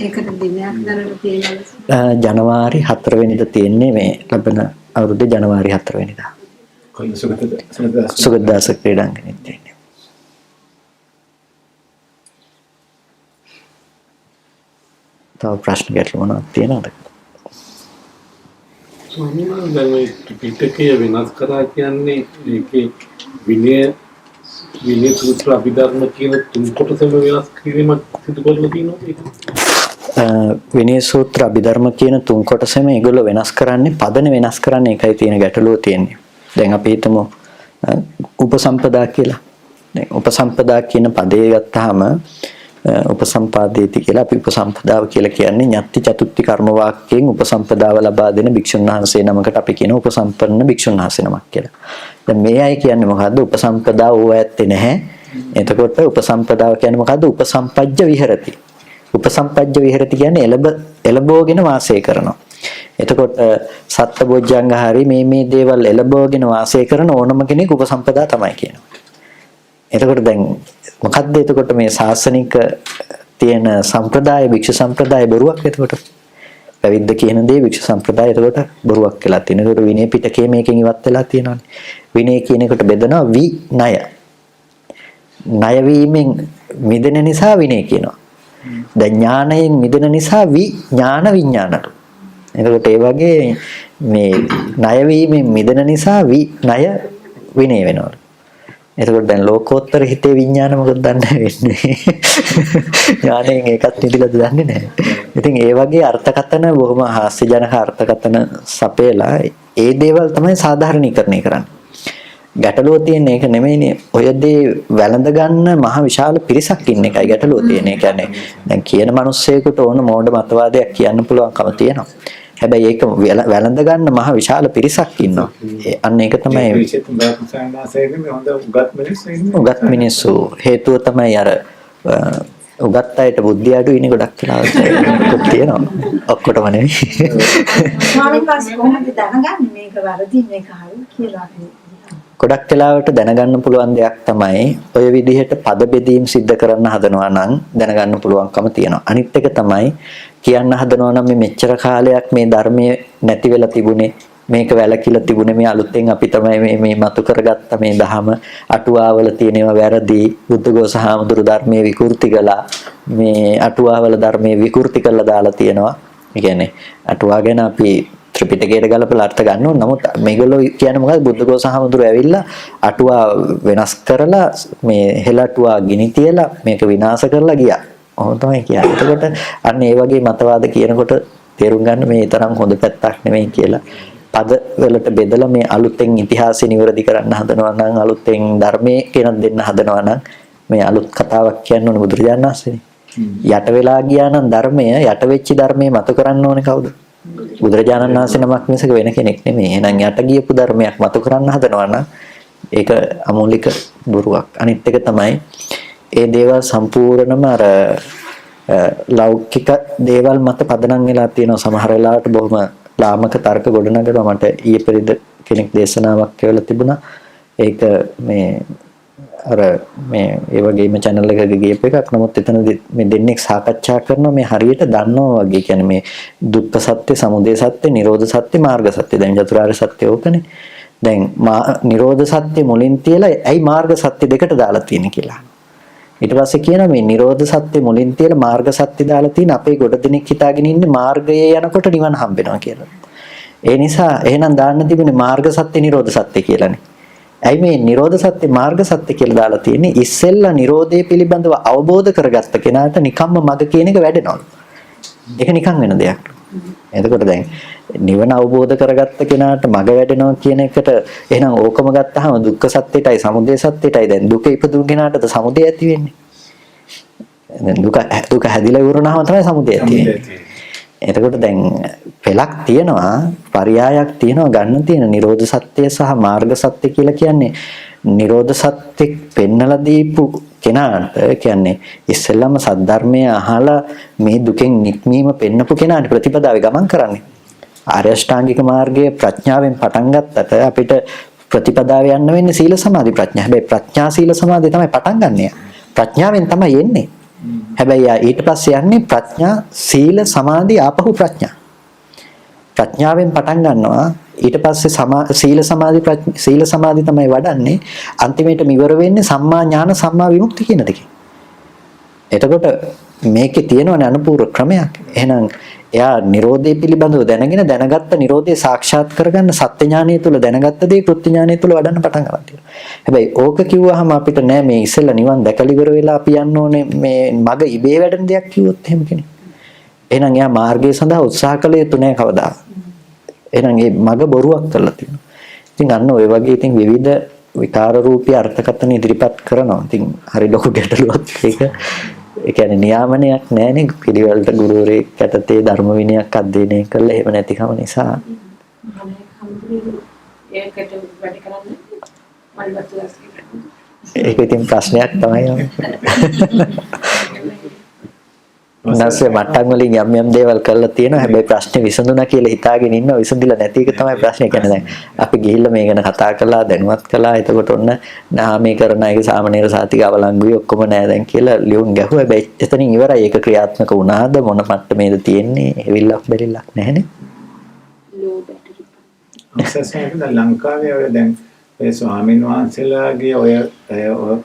ඒකට දිනයක් දරලා තියෙනවා. ජනවාරි 4 වෙනිදා තියෙන්නේ මේ ලබන අවුරුද්දේ ජනවාරි 4 වෙනිදා. කොයි සුගත සුගතදාස ක්‍රීඩාංගණයේ තියෙන්නේ. තව ප්‍රශ්න ගැටලු මොනවද තියෙනවද? ස්වාමීන් දැන් මේ ත්‍රිපිටකය වෙනස් කරා කියන්නේ ඒකේ විනය සූත්‍ර අභිධර්ම කියන තුන් කොටසම වෙනස් කිරීමක් සිදු කරලා තියෙනවා ඒක. විනය සූත්‍ර අභිධර්ම කියන තුන් කොටසෙම ඒගොල්ලෝ වෙනස් කරන්නේ පදන වෙනස් කරන්නේ එකයි තියෙන ගැටලුව තියෙන්නේ. දැන් අපි හිතමු උපසම්පදා කියලා. දැන් උපසම්පදා කියන පදේ ගත්තාම උපසම්පාදේති කියලා අපි උපසම්පදාව කියලා කියන්නේ ඤත්ති චතුත්ති කර්ම වාක්‍යයෙන් උපසම්පදාව ලබා දෙන භික්ෂුන් වහන්සේ නමකට අපි කියන උපසම්පන්න භික්ෂුන් වහන්සේ නමක් කියලා. දැන් මේ අය කියන්නේ මොකද්ද? උපසම්පදාව ඕව ඇත්තේ නැහැ. එතකොට උපසම්පදාව කියන්නේ මොකද්ද? උපසම්පජ්ජ විහෙරති. උපසම්පජ්ජ විහෙරති කියන්නේ එළබෝගෙන වාසය කරනවා. එතකොට සත්බොජ්ජංග හරි මේ දේවල් එළබෝගෙන වාසය කරන ඕනම කෙනෙක් උපසම්පදා තමයි කියනවා. එතකොට දැන් මොකද්ද එතකොට මේ ශාසනික තියෙන සම්ප්‍රදාය භික්ෂු සම්ප්‍රදාය බොරුවක් එතකොට පැවිද්ද කියන දේ භික්ෂු සම්ප්‍රදාය එතකොට බොරුවක් කියලා තියෙනවා. ඒකට විනය පිටකයේ මේකෙන් ඉවත් වෙලා තියෙනවානේ. විනය කියන එකට බෙදනවා විනය. ණය වීමෙන් මිදෙන නිසා විනය කියනවා. දැන් ඥානයෙන් මිදෙන නිසා විඥාන විඥානලු. එතකොට ඒ වගේ මේ ණය වීමෙන් මිදෙන නිසා විනය විනය වෙනවා. එතකොට දැන් ලෝකෝත්තර හිතේ විඥාන මොකද දන්නේ වෙන්නේ? ඥාණයෙන් ඒකත් නිදිලාද දන්නේ නැහැ. ඉතින් ඒ වගේ අර්ථකථන බොහොම හාස්‍යජනක අර්ථකථන සපයලා ඒ දේවල් තමයි සාධාරණීකරණය කරන්නේ. ගැටලුව තියෙන්නේ ඒක නෙමෙයිනේ. ඔය දේ වැළඳ ගන්න මහ විශාල පිරිසක් ඉන්න එකයි ගැටලුව තියෙන්නේ. ඒ කියන්නේ දැන් කියන මිනිස්සෙකුට ඕන මෝඩ මතවාදයක් කියන්න පුළුවන්කම තියෙනවා. හැබැයි ඒක වැළඳ ගන්න මහ විශාල පිරිසක් ඉන්නවා. අන්න ඒක තමයි උගත් මිනිස්සු හේතුව තමයි අර උගත් අයට බුද්ධිය අඩු ඉන්නේ ගොඩක් වෙලාවට තියෙනවා. ඔක්කොටම නෙවෙයි. ස්වාමීන් වහන්සේ කොහොමද දැනගන්නේ මේක වැරදි මේක හරි කියලා? ගොඩක් වෙලාවට දැනගන්න පුළුවන් දෙයක් තමයි ඔය විදිහට පද බෙදීම් සිද්ධ කරන්න හදනවා නම් දැනගන්න පුළුවන්කම තියෙනවා. අනිත් එක තමයි කියන්න හදනවා නම් මේ මෙච්චර කාලයක් මේ ධර්මයේ නැති වෙලා තිබුණේ මේක වැළකීලා තිබුණේ මේ අලුතෙන් අපි තමයි මේ මතු කරගත්ත මේ දහම අටුවාවල තියෙනවා වැරදි බුද්ධඝෝෂ හාමුදුරු ධර්මයේ විකෘති කළා මේ අටුවාවල ධර්මයේ විකෘති කළා දාලා තියෙනවා. ඒ කියන්නේ අටුවා ගැන අපි ත්‍රිපිටකයට ගලපලා අර්ථ ගන්න ඕන. නමුත් මේගොල්ලෝ කියන්නේ මොකද? බුද්ධඝෝෂ හාමුදුරුවෝ ඇවිල්ලා අටුවා වෙනස් කරලා මේ හෙළටුවා ගිනි තියලා මේක විනාශ කරලා ගියා. ඔහොම තමයි කියන්නේ. එතකොට අන්න ඒ වගේ මතවාද කියනකොට තේරුම් ගන්න මේ තරම් හොඳ පැත්තක් නෙමෙයි කියලා. පද වලට බෙදලා මේ අලුතෙන් ඉතිහාසය නිවැරදි කරන්න හදනවා නම් අලුතෙන් ධර්මයේ කෙනක් දෙන්න හදනවා නම් මේ අලුත් කතාවක් කියන්න ඕනේ බුදුරජාණන් වහන්සේනේ. යට වෙලා ගියා නම් ධර්මය යට වෙච්ච ධර්මයේ මතු කරන්න ඕනේ කවුද? බුදුරජාණන් වහන්සේ නමක් මිසක වෙන කෙනෙක් නෙමෙයි. එහෙනම් යට ගියපු ධර්මයක් මතු කරන්න හදනවා නම් ඒක අමූලික බොරුවක්. අනිත් එක තමයි ඒ දේවල් සම්පූර්ණම අර ලෞකික දේවල් මත පදනම් වෙලා තියෙනවා. සමහර වෙලාවට බොහොම ලාමක තර්ක ගොඩනගනවා. මට ඊයේ පෙරේද කෙනෙක් දේශනාවක් කියවලා තිබුණා. ඒක මේ අර මේ ඒ වගේම channel එකක ගියප එකක්. නමුත් එතනදී මේ දෙන්නෙක් සාකච්ඡා කරනවා මේ හරියට දන්නවා වගේ. කියන්නේ මේ දුක්ඛ සත්‍ය, සමුදය සත්‍ය, නිරෝධ සත්‍ය, මාර්ග සත්‍ය. දැන් චතුරාර්ය සත්‍ය ඕකනේ. දැන් නිරෝධ සත්‍ය මුලින් තියලා ඇයි මාර්ග සත්‍ය දෙකට දාලා තියෙන්නේ කියලා. ඊට පස්සේ කියනවා මේ නිරෝධ සත්‍ය මුලින් තියලා මාර්ග සත්‍ය දාලා තියෙන අපේ ගොඩ දෙනෙක් හිතාගෙන ඉන්නේ මාර්ගයේ යනකොට නිවන හම්බ වෙනවා කියලා. ඒ නිසා එහෙනම් දාන්න තිබුණේ මාර්ග සත්‍ය, නිරෝධ සත්‍ය කියලානේ. ඇයි මේ නිරෝධ සත්‍ය මාර්ග සත්‍ය කියලා දාලා තියෙන්නේ? ඉස්සෙල්ලා නිරෝධය පිළිබඳව අවබෝධ කරගත්ත කෙනාට නිකම්ම මග කියන එක වැඩෙනවලු. ඒක නිකන් වෙන දෙයක්. එතකොට දැන් නිවන අවබෝධ කරගත්ත කෙනාට මග වැඩෙනවා කියන එකට එහෙනම් ඕකම ගත්තාම දුක්ඛ සත්‍යයටයි සමුදය සත්‍යයටයි දැන් දුක ඉපදුණු කෙනාටද සමුදය ඇති වෙන්නේ. දැන් දුක හැදිලා ඉවරනහම තමයි සමුදය ඇති වෙන්නේ. එතකොට දැන් පෙලක් තියෙනවා, පරයයක් තියෙනවා ගන්න තියෙන නිරෝධ සත්‍ය සහ මාර්ග සත්‍ය කියලා කියන්නේ නිරෝධ සත්‍ය පෙන්නලා දීපු කෙනාට කියන්නේ ඉස්සෙල්ලාම සද්ධර්මය අහලා මේ දුකෙන් නික්මීම පෙන්නපු කෙනාට ප්‍රතිපදාවේ ගමන් කරන්නේ. ආර්ය අෂ්ටාංගික මාර්ගයේ ප්‍රඥාවෙන් පටන් ගත්තට අපිට ප්‍රතිපදාවේ යන්න වෙන්නේ සීල සමාධි ප්‍රඥා. හැබැයි ප්‍රඥා සීල සමාධි තමයි පටන් ගන්නෙ. ප්‍රඥාවෙන් තමයි එන්නේ. හැබැයි ඊට පස්සේ යන්නේ ප්‍රඥා සීල සමාධි ආපහු ප්‍රඥා. ප්‍රඥාවෙන් පටන් ගන්නවා ඊට පස්සේ සීල සමාධි තමයි වඩන්නේ. අන්තිමේට ඉවර වෙන්නේ සම්මා ඥාන සම්මා විමුක්ති කියන දෙකේ. එතකොට මේකේ තියෙනවනේ අනුපූර්ව ක්‍රමයක්. එහෙනම් එයා Nirodhe පිළිබඳව දැනගත්ත Nirodhe සාක්ෂාත් කරගන්න සත්‍ය ඥානය තුල දැනගත්ත දේ කෘත්‍ය ඥානය තුල වඩන්න පටන් ගන්නවා කියලා. හැබැයි ඕක කිව්වහම අපිට නෑ මේ ඉස්සෙල්ලා නිවන් දැකලා ඉවර වෙලා අපි යන්න ඕනේ මේ මග ඉබේ වැඩෙන දෙයක් කිව්වොත් එහෙම කෙනෙක්. එහෙනම් එයා මාර්ගය සඳහා උත්සාහ කළ යුතු නෑ කවදා. එහෙනම් මේ මග බොරුවක් කරලා තියෙනවා. ඉතින් අන්න ඔය වගේ ඉතින් විවිධ විකාර රූපී අර්ථකථන ඉදිරිපත් කරනවා. ඉතින් හරි ලොකු ගැටලුවක් ඒක. ඒ කියන්නේ නියාමනයක් නැහැනේ පිළිවෙලට ගුරුවරයෙක් යටතේ ධර්ම විනයක් අධ්‍යයනය කළා එහෙම නැතිකම නිසා ඒක ඉතින් ප්‍රශ්නයක් තමයි. නැස්සේ මට්ටම් වලින් යම් දේවල් කරලා තියෙනවා. හැබැයි ප්‍රශ්නේ විසඳුණා කියලා හිතාගෙන ඉන්නවා. විසඳිලා නැති එක තමයි ප්‍රශ්නේ. කියන්නේ දැන් අපි ගිහිල්ලා මේ ගැන කතා කළා, දැනුවත් කළා. එතකොට ඔන්න නාමේ කරන එක සාමනීර සාතික අවලංගුයි ඔක්කොම නෑ දැන් කියලා ලියුම් ගැහුවා. හැබැයි එතනින් ඉවරයි. ඒක ක්‍රියාත්මක වුණාද මොන මට්ටමේද තියෙන්නේ? එවිල්ලක් බැරිලක් නැහැනේ. ඔක්සස්නේක ලංකාවේ ඔය දැන් ඒ ස්වාමීන් වහන්සේලාගේ ඔය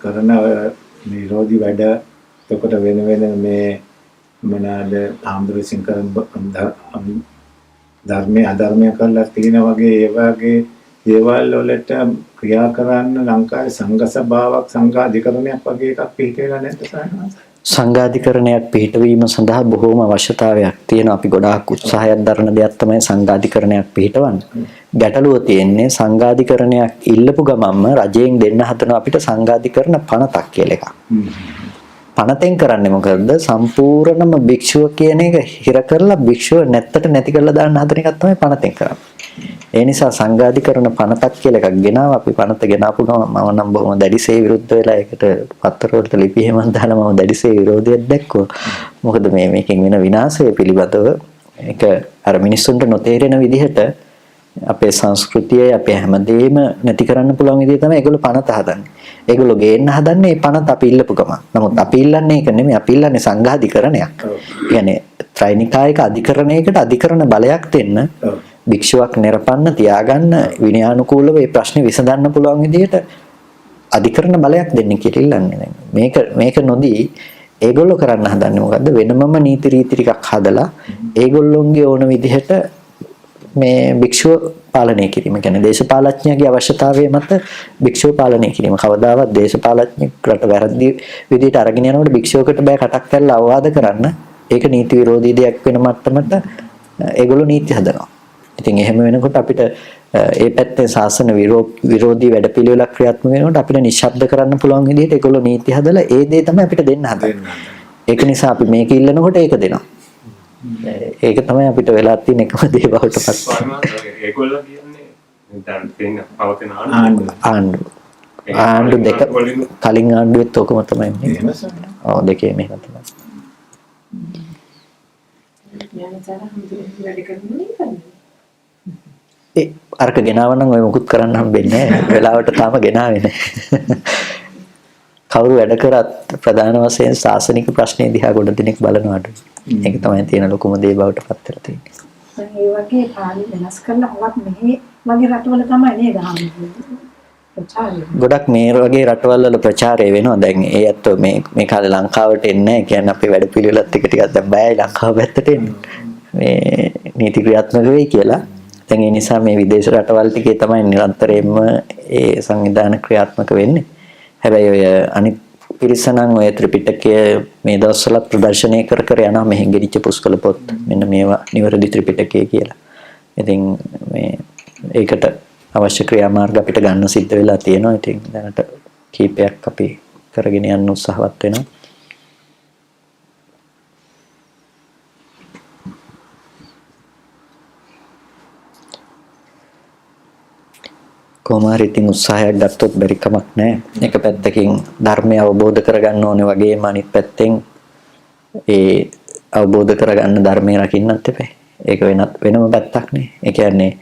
කරන නිරෝධි වැඩ එතකොට වෙන මේ මොනවාද ආම්බුලන්සින් කරන ධර්මයේ අධර්මය කරලා තියෙන වගේ ඒ වගේ දේවල් වලට ක්‍රියා කරන්න ලංකාවේ සංඝ සභාවක් සංඝාධිකරණයක් වගේ එකක් පිළිපෙලා නැද්ද සාහනස? සංඝාධිකරණයක් පිළිපැවීම සඳහා බොහෝම අවශ්‍යතාවයක් තියෙනවා. අපි ගොඩාක් උත්සාහයක් දරන දෙයක් තමයි සංඝාධිකරණයක් පිළිපවන්නේ. ගැටලුව තියෙන්නේ සංඝාධිකරණයක් ඉල්ලපු ගමන්ම රජයෙන් දෙන්න හදන අපිට සංඝාධිකරණ පනතක් කියලා එකක්. පනතෙන් කරන්නේ මොකද? සම්පූර්ණම භික්ෂුව කියන එක හිර කරලා භික්ෂුව නැත්තට නැති කරලා දාන්න හදන එකක් තමයි පනතෙන් කරන්නේ. ඒ නිසා සංඝාධිකරණ පනතක් කියලා එකක් ගෙනාවා. අපි පනත ගෙනාපු ගමන් මම නම් බොහොම දැඩිසේ විරුද්ධ වෙලා ඒකට පත්තර වලට ලිපි එහෙමත් දාලා මම දැඩිසේ විරෝධයක් දැක්වුවා. මොකද මේකෙන් වෙන විනාශය පිළිබඳව ඒක අර මිනිස්සුන්ට නොතේරෙන විදිහට අපේ සංස්කෘතිය අපේ හැමදේම නැති කරන්න පුළුවන් විදිහ තමයි ඒගොල්ලෝ පනත හදන්නේ. ඒගොල්ලෝ ගේන්න හදන්නේ මේ පනත අපි ඉල්ලපු ගමන්. නමුත් අපි ඉල්ලන්නේ ඒක නෙමෙයි. අපි ඉල්ලන්නේ සංඝාධිකරණයක්. කියන්නේ ත්‍රිනිකායක අධිකරණයකට අධිකරණ බලයක් දෙන්න භික්ෂුවක් නිරපන්න තියාගන්න විනයානුකූලව මේ ප්‍රශ්නේ විසඳන්න පුළුවන් විදිහට අධිකරණ බලයක් දෙන්න කියලා ඉල්ලන්නේ දැන්. මේක නොදී ඒගොල්ලෝ කරන්න හදන්නේ මොකද්ද? වෙනමම නීති රීති ටිකක් හදලා ඒගොල්ලොන්ගේ ඕන විදිහට මේ භික්ෂුව පාලනය කිරීම. කියන්නේ දේශපාලඥයාගේ අවශ්‍යතාවය මත භික්ෂුව පාලනය කිරීම. කවදාවත් දේශපාලඥයෙක් රට වැරදි විදිහට අරගෙන යනකොට භික්ෂුවකට බෑ කටක් කරලා අවවාද කරන්න. ඒක නීති විරෝධී දෙයක් වෙන මට්ටමට ඒගොල්ලෝ නීති හදනවා. ඉතින් එහෙම වෙනකොට අපිට ඒ පැත්තේ ශාසන විරෝධී වැඩපිළිවෙලක් ක්‍රියාත්මක වෙනකොට අපිට නිශ්ශබ්ද කරන්න පුළුවන් විදිහට ඒගොල්ලෝ නීති හදලා ඒ දේ තමයි අපිට දෙන්න හදන්නේ. ඒක නිසා අපි මේක ඉල්ලනකොට ඒක දෙනවා. ඒක තමයි අපිට වෙලා තියෙන එකම දේ බවට පත් වෙනවා. ඒගොල්ලෝ කියන්නේ දැන් තියෙන පවතින ආණ්ඩු දෙක කලින් ආණ්ඩුවෙත් ඕකම තමයි මේ. ඔව් දෙකේ මේක තමයි. ඒ අරක ගෙනාවනම් ඔය මොකුත් කරන්න හම්බෙන්නේ නැහැ. වෙලාවට තාම ගෙනාවේ නැහැ. කවුරු වැඩ කරත් ප්‍රධාන වශයෙන් සාසනික ප්‍රශ්නේ දිහා ගොඩ දිනෙක බලනවාට. ඒක තමයි තියෙන ලොකුම දේ බවට පත් වෙලා තියෙන්නේ. දැන් ඒ වගේ පාලි වෙනස් කරලා හවත් මෙහි වගේ රටවල තමයි නේද ප්‍රචාරය. ගොඩක් මේ වගේ රටවල් වල ප්‍රචාරය වෙනවා. දැන් ඒ ඇත්තෝ මේ කාලේ ලංකාවට එන්නේ නැහැ. කියන්නේ අපේ වැඩ පිළිවෙලත් එක ටිකක් දැන් බයයි ලංකාව පැත්තට එන්න. මේ නීති ක්‍රියාත්මක වෙයි කියලා. දැන් ඒ නිසා මේ විදේශ රටවල් ටිකේ තමයි නිරන්තරයෙන්ම ඒ සංවිධාන ක්‍රියාත්මක වෙන්නේ. හැබැයි ඔය අනිත් පිරිසනම් ඔය ත්‍රිපිටකය මේ දවස්වල ප්‍රදර්ශනය කර යනවා මෙහෙන් ගෙනිච්ච පුස්කොළ පොත්. මෙන්න මේවා නිවැරදි ත්‍රිපිටකය කියලා. ඉතින් මේ ඒකට අවශ්‍ය ක්‍රියාමාර්ග අපිට ගන්න සිද්ධ වෙලා තියෙනවා. ඉතින් දැනට කීපයක් අපි කරගෙන යන්න උත්සාහවත් වෙනවා. කොහොම හරි ඉතින් උත්සාහයක් ගත්තොත් බැරි කමක් නැහැ. එක පැත්තකින් ධර්මය අවබෝධ කරගන්න ඕනේ වගේම අනිත් පැත්තෙන් ඒ අවබෝධ කරගන්න ධර්මය රකින්නත් එපා. ඒක වෙනම පැත්තක් නේ. ඒ කියන්නේ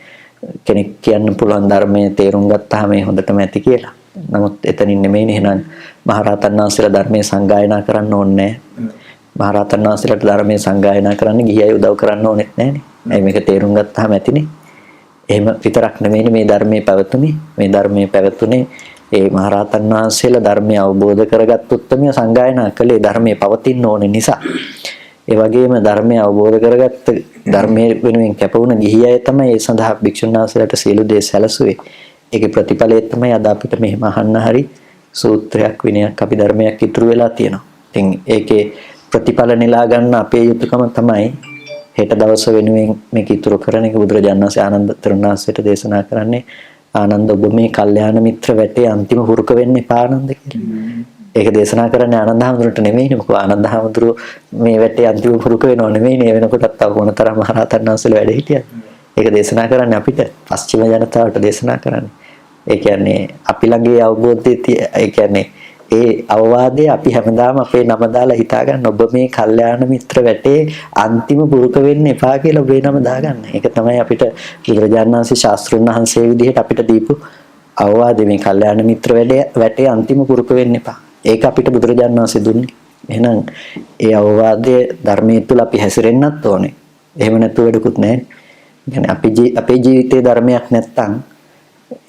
කෙනෙක් කියන්න පුළුවන් ධර්මයේ තේරුම් ගත්තාම මේ හොඳටම ඇති කියලා. නමුත් එතනින් නෙමෙයිනේ එහෙනම් මහරහතන් වහන්සේලා ධර්මයේ සංගායනා කරන්න ඕනේ නැහැ. මහරහතන් වහන්සේලාට ධර්මයේ සංගායනා කරන්න ගිහි අය උදව් කරන්න ඕනෙත් නැහනේ. මේක තේරුම් ගත්තාම ඇතිනේ. එහෙම විතරක් නෙමෙයි මේ ධර්මයේ පැවතුනේ. මේ ධර්මයේ පැවතුනේ ඒ මහරහතන් වහන්සේලා ධර්මය අවබෝධ කරගත් උත්තමය සංගායනා කළේ ධර්මයේ පවතින්න ඕනේ නිසා. ඒ වගේම ධර්මය අවබෝධ කරගත්ත ධර්මයේ වෙනුවෙන් කැප වුණ ගිහි අය තමයි ඒ සඳහා භික්ෂුන් වහන්සේලාට සියලු දේ සැලසුවේ. ඒකේ ප්‍රතිඵලය තමයි අද අපිට මෙහෙම අහන්න හරි සූත්‍රයක් විනයක් අපි ධර්මයක් ඉතුරු වෙලා තියෙනවා. ඉතින් ඒකේ ප්‍රතිඵල නෙලා ගන්න අපේ යුතුයකම තමයි හෙට දවස වෙනුවෙන් මේක ඉතුරු කරන එක. බුදුරජාණන් වහන්සේ ආනන්ද තෙරුණාංශයට දේශනා කරන්නේ ආනන්ද ඔබ මේ කල්යාණ මිත්‍ර වැටේ අන්තිම හුරුක වෙන්න එපා ආනන්ද කියලා. ඒක දේශනා කරන්නේ ආනන්ද හැමතුරට නෙමෙයිනේ. මොකද ආනන්ද හැමතුරු මේ වැටේ අන්තිම හුරුක වෙනව නෙමෙයිනේ. වෙනකොටත් තව මොනතරම් මහරහතන් වහන්සේලා වැඩ හිටියද. ඒක දේශනා කරන්නේ අපිට පස්චිම ජනතාවට දේශනා කරන්නේ. ඒ කියන්නේ අපි ළඟේ අවබෝධය ඒ කියන්නේ ඒ අවවාදයේ අපි හැමදාම අපේ නම දාලා හිතා ගන්න ඔබ මේ කල්යාණ මිත්‍ර වැටේ අන්තිම පුරුක වෙන්න එපා කියලා ඔබේ නම දාගන්න. ඒක තමයි අපිට බුදුරජාණන් වහන්සේ ශාස්ත්‍රුන් වහන්සේ විදිහට අපිට දීපු අවවාදය මේ කල්යාණ මිත්‍ර වැටේ අන්තිම පුරුක වෙන්න එපා. ඒක අපිට බුදුරජාණන් වහන්සේ දුන්නේ. එහෙනම් ඒ අවවාදයේ ධර්මයේ තුල අපි හැසිරෙන්නත් ඕනේ. එහෙම නැතුව වැඩකුත් නැහැ. يعني අපේ ජීවිතයේ ධර්මයක් නැත්තම්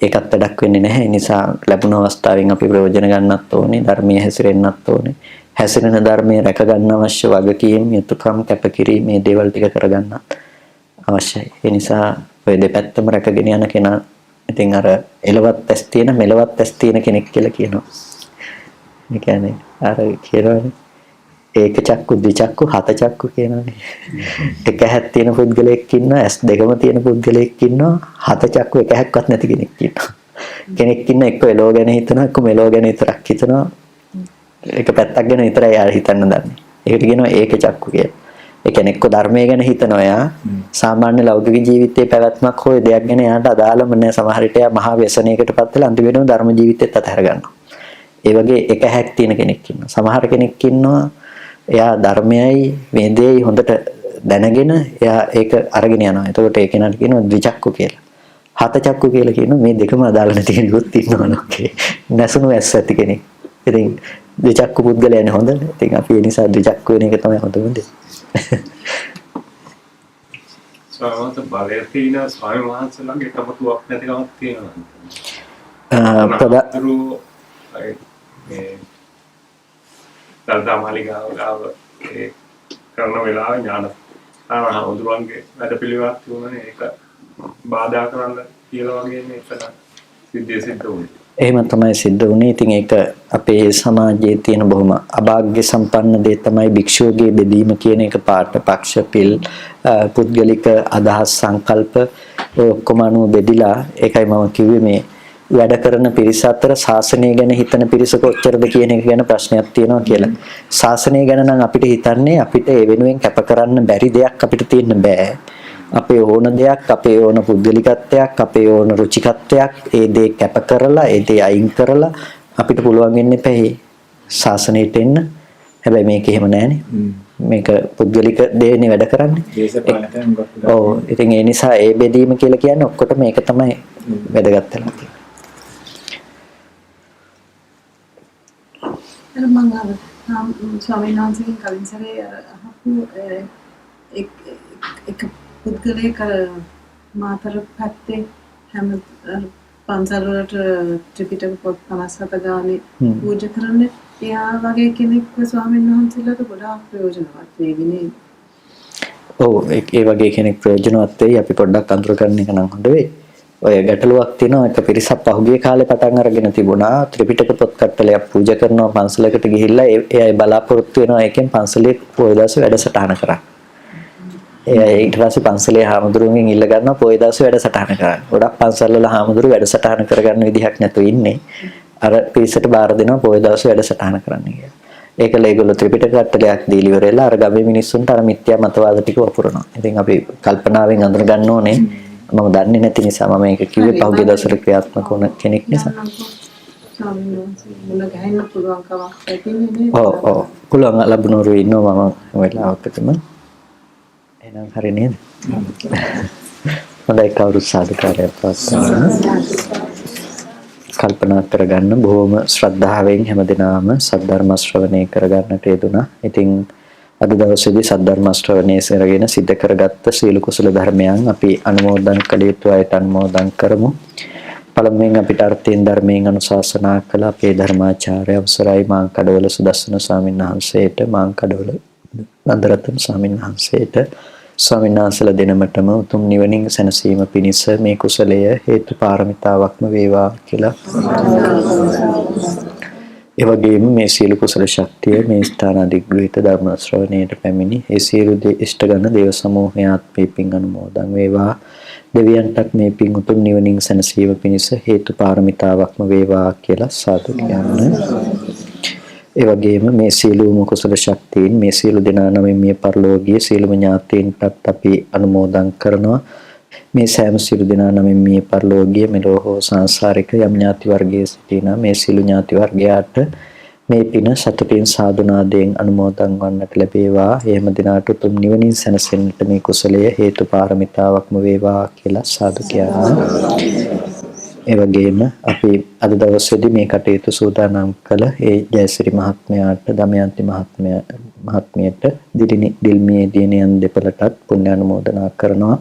ඒකත් වැඩක් වෙන්නේ නැහැ. ඒ නිසා ලැබුණ අවස්ථාවෙන් අපි ප්‍රයෝජන ගන්නත් ඕනේ. ධර්මයේ හැසිරෙන්නත් ඕනේ. හැසිරෙන ධර්මයේ රැක ගන්න අවශ්‍ය වගකීම්, යුතුයකම්, කැපකිරීම මේ දේවල් ටික කරගන්නත් අවශ්‍යයි. ඒ නිසා ඔය දෙපැත්තම රැකගෙන යන කෙනා ඉතින් අර එලවත් ඇස් තියෙන මෙලවත් ඇස් තියෙන කෙනෙක් කියලා කියනවා. ඒ කියන්නේ අර කියනවානේ ඒක චක්කු දිචක්කු හත චක්කු කියනවානේ. එක ඇහක් තියෙන පුද්ගලයෙක් ඉන්නවා, ඇස් දෙකම තියෙන පුද්ගලයෙක් ඉන්නවා, හත චක්කු එක ඇහක්වත් නැති කෙනෙක් ඉන්නවා. කෙනෙක් ඉන්න එක්ක එලෝ ගැන හිතනවා, එක්ක මෙලෝ ගැන විතරක් හිතනවා. එක පැත්තක් ගැන විතරයි යාර හිතන්න දන්නේ. ඒකට කියනවා ඒක චක්කු කියලා. ඒ කියන්නේ එක්ක ධර්මය ගැන හිතනවා යා. සාමාන්‍ය ලෞකික ජීවිතයේ පැවැත්මක් හොය දෙයක් ගැන යාට අදාළම නැහැ. සමහර විට යා මහා ව්‍යසනයකටපත් වෙලා අන්තිමේටම ධර්ම ජීවිතෙත් අතහැර ගන්නවා. ඒ වගේ එක ඇහක් තියෙන කෙනෙක් ඉන්නවා. සමහර කෙනෙක් ඉන්නවා එයා ධර්මයයි මේ දෙයයි හොඳට දැනගෙන එයා ඒක අරගෙන යනවා. එතකොට ඒ කෙනාට කියනවා ද්විචක්කු කියලා. හත චක්කු කියලා කියනවා මේ දෙකම අදාළ නැති කෙනෙකුත් ඉන්නවා නෝකේ. නැසුණු ඇස් ඇති කෙනෙක්. ඉතින් ද්විචක්කු පුද්ගලයනේ හොඳ. ඉතින් අපි ඒ නිසා ද්විචක්කු වෙන එක තමයි හොඳම දේ. සමහරවිට බලය තියෙන ස්වාමීන් වහන්සේලාගේ එකමතුවක් නැතිකමක් තියෙනවා. මේ දල්දා මාලිගාව ඒ කරන වෙලාවේ ඥාන හඳුරන්ගේ වැඩපිළිවෙලක් තිබුණනේ ඒක බාධා කරන්න කියලා වගේ මේක සිද්ධ වුණේ. එහෙම තමයි සිද්ධ වුණේ. ඉතින් ඒක අපේ සමාජයේ තියෙන බොහොම අභාග්‍ය සම්පන්න දේ තමයි භික්ෂුවගේ බෙදීම කියන එක පාට පක්ෂ පිල් පුද්ගලික අදහස් සංකල්ප ඔක්කොම අනුව බෙදිලා ඒකයි මම කිව්වේ මේ වැඩ කරන පිරිස අතර ශාසනය ගැන හිතන පිරිස කොච්චරද කියන එක ගැන ප්‍රශ්නයක් තියෙනවා කියලා. ශාසනය ගැන නම් අපිට හිතන්නේ අපිට ඒ වෙනුවෙන් කැප කරන්න බැරි දෙයක් අපිට තියෙන්න බෑ. අපේ ඕන දෙයක්, අපේ ඕන පුද්ගලිකත්වයක්, අපේ ඕන රුචිකත්වයක් ඒ දේ කැප කරලා, ඒ දේ අයින් කරලා අපිට පුළුවන් වෙන්නේ නැහැ ශාසනයට එන්න. හැබැයි මේක එහෙම නෑනේ. මේක පුද්ගලික දෙයනේ වැඩ කරන්නේ. ඔව්. ඉතින් ඒ නිසා ඒ බෙදීම කියලා කියන්නේ ඔක්කොටම මේක තමයි වැදගත් වෙනවා. මම ස්වාමීන් වහන්සේගෙන් කලින් සැරේ අහපු එක පුද්ගලයෙක් මාතර පැත්තේ හැම පන්සල් වලට ත්‍රිපිටක පොත් 57 ගානේ පූජා කරන්නේ එයා වගේ කෙනෙක් ස්වාමීන් වහන්සේලාට ගොඩාක් ප්‍රයෝජනවත් වෙවි නේද? ඔව් ඒ වගේ කෙනෙක් ප්‍රයෝජනවත් වෙයි. අපි පොඩ්ඩක් අඳුර ගන්න එක නම් හොඳ වෙයි. ඔය ගැටලුවක් තියෙනවා. එක පිරිසක් පහුගිය කාලේ පටන් අරගෙන තිබුණා ත්‍රිපිටක පොත් කට්ටලයක් පූජා කරනවා පන්සලකට ගිහිල්ලා ඒ බලාපොරොත්තු වෙනවා එකෙන් පන්සලේ පොය දවසේ වැඩසටහන කරා. ඊට පස්සේ පන්සලේ හාමුදුරුවන්ගෙන් ඉල්ල ගන්නවා පොය දවසේ වැඩසටහන කරන්න. ගොඩක් පන්සල් වල හාමුදුරුවෝ වැඩසටහන කරගන්න විදිහක් නැතුව ඉන්නේ. අර පිරිසට බාර දෙනවා පොය දවසේ වැඩසටහන කරන්න කියලා. ඒකල ඒගොල්ලෝ ත්‍රිපිටක කට්ටලයක් දීලි ඉවරලා අර ගමේ මිනිස්සුන්ට අර මිත්‍යා මතවාද ටික වපුරනවා. ඉතින් අපි කල්පනාවෙන් අඳුර ගන්න ඕනේ. මම දන්නේ නැති නිසා මම මේක කිව්වේ පහුගිය දවසට ක්‍රියාත්මක වුණ කෙනෙක් නිසා. ඔව් පුළුවන් ලැබුණෝරු ඉන්නවා මම වෙලාවකටම. එහෙනම් හරි නේද? හොඳයි කවුරු සාදුකාරයක් පවත්වන්න. කල්පනා කරගන්න බොහොම ශ්‍රද්ධාවෙන් හැමදිනම සද්ධර්ම ශ්‍රවණය කරගන්නට යෙදුණා. ඉතින් අද දවසේදී සද්ධර්ම ශ්‍රවණය කරගෙන සිද්ධ කරගත්ත සීල කුසල ධර්මයන් අපි අනුමෝදන් කළ යුතු අයට අනුමෝදන් කරමු. පළමුවෙන් අපිට අර්ථයෙන් ධර්මයෙන් අනුශාසනා කළ අපේ ධර්මාචාර්ය අවසරයි මාංකඩවල සුදස්සන ස්වාමීන් වහන්සේට, මාංකඩවල නන්දරත්න ස්වාමීන් වහන්සේට, ස්වාමීන් වහන්සේලා දෙනමතම උතුම් නිවනින් සැනසීම පිණිස මේ කුසලය හේතු පාරමිතාවක්ම වේවා කියලා. ඒ වගේම මේ සීල කුසල ශක්තිය මේ ස්ථාන අධිග්‍රහිත ධර්ම ශ්‍රවණයට පැමිණි ඒ සියලු ඉෂ්ටගණ දේව සමූහයාත් මේ පින් අනුමෝදන් වේවා. දෙවියන්ටත් මේ පින් උතුම් නිවනින් සැනසීම පිණිස හේතු පාරමිතාවක්ම වේවා කියලා සාදු කියන්න. ඒ වගේම මේ සීලුම කුසල ශක්තියින් මේ සීල දෙනා නමින් මිය පරලෝකීය සීලම ඥාතීන්ටත් අපි අනුමෝදන් කරනවා. මේ සෑම සියලු දෙනා නමින් මේ පරලෝකීය මෙලොව හෝ සංසාරික යම් ඥාති වර්ගයේ සිටින මේ සියලු ඥාති වර්ගයාට මේ පින සතුටින් සාදුනාදයෙන් අනුමෝදන් වන්නට ලැබේවා. එහෙම දිනාට උතුම් නිවනින් සැනසෙන්නට මේ කුසලය හේතු පාරමිතාවක්ම වේවා කියලා සාදු කියනවා. ඒ වගේම අපි අද දවසේදී මේ කටයුතු සූදානම් කළ ඒ ජයසිරි මහත්මයාට, දමයන්ති මහත්මියට, දිල්මියේ දිනයන් දෙපළටත් පුණ්‍ය අනුමෝදනා කරනවා.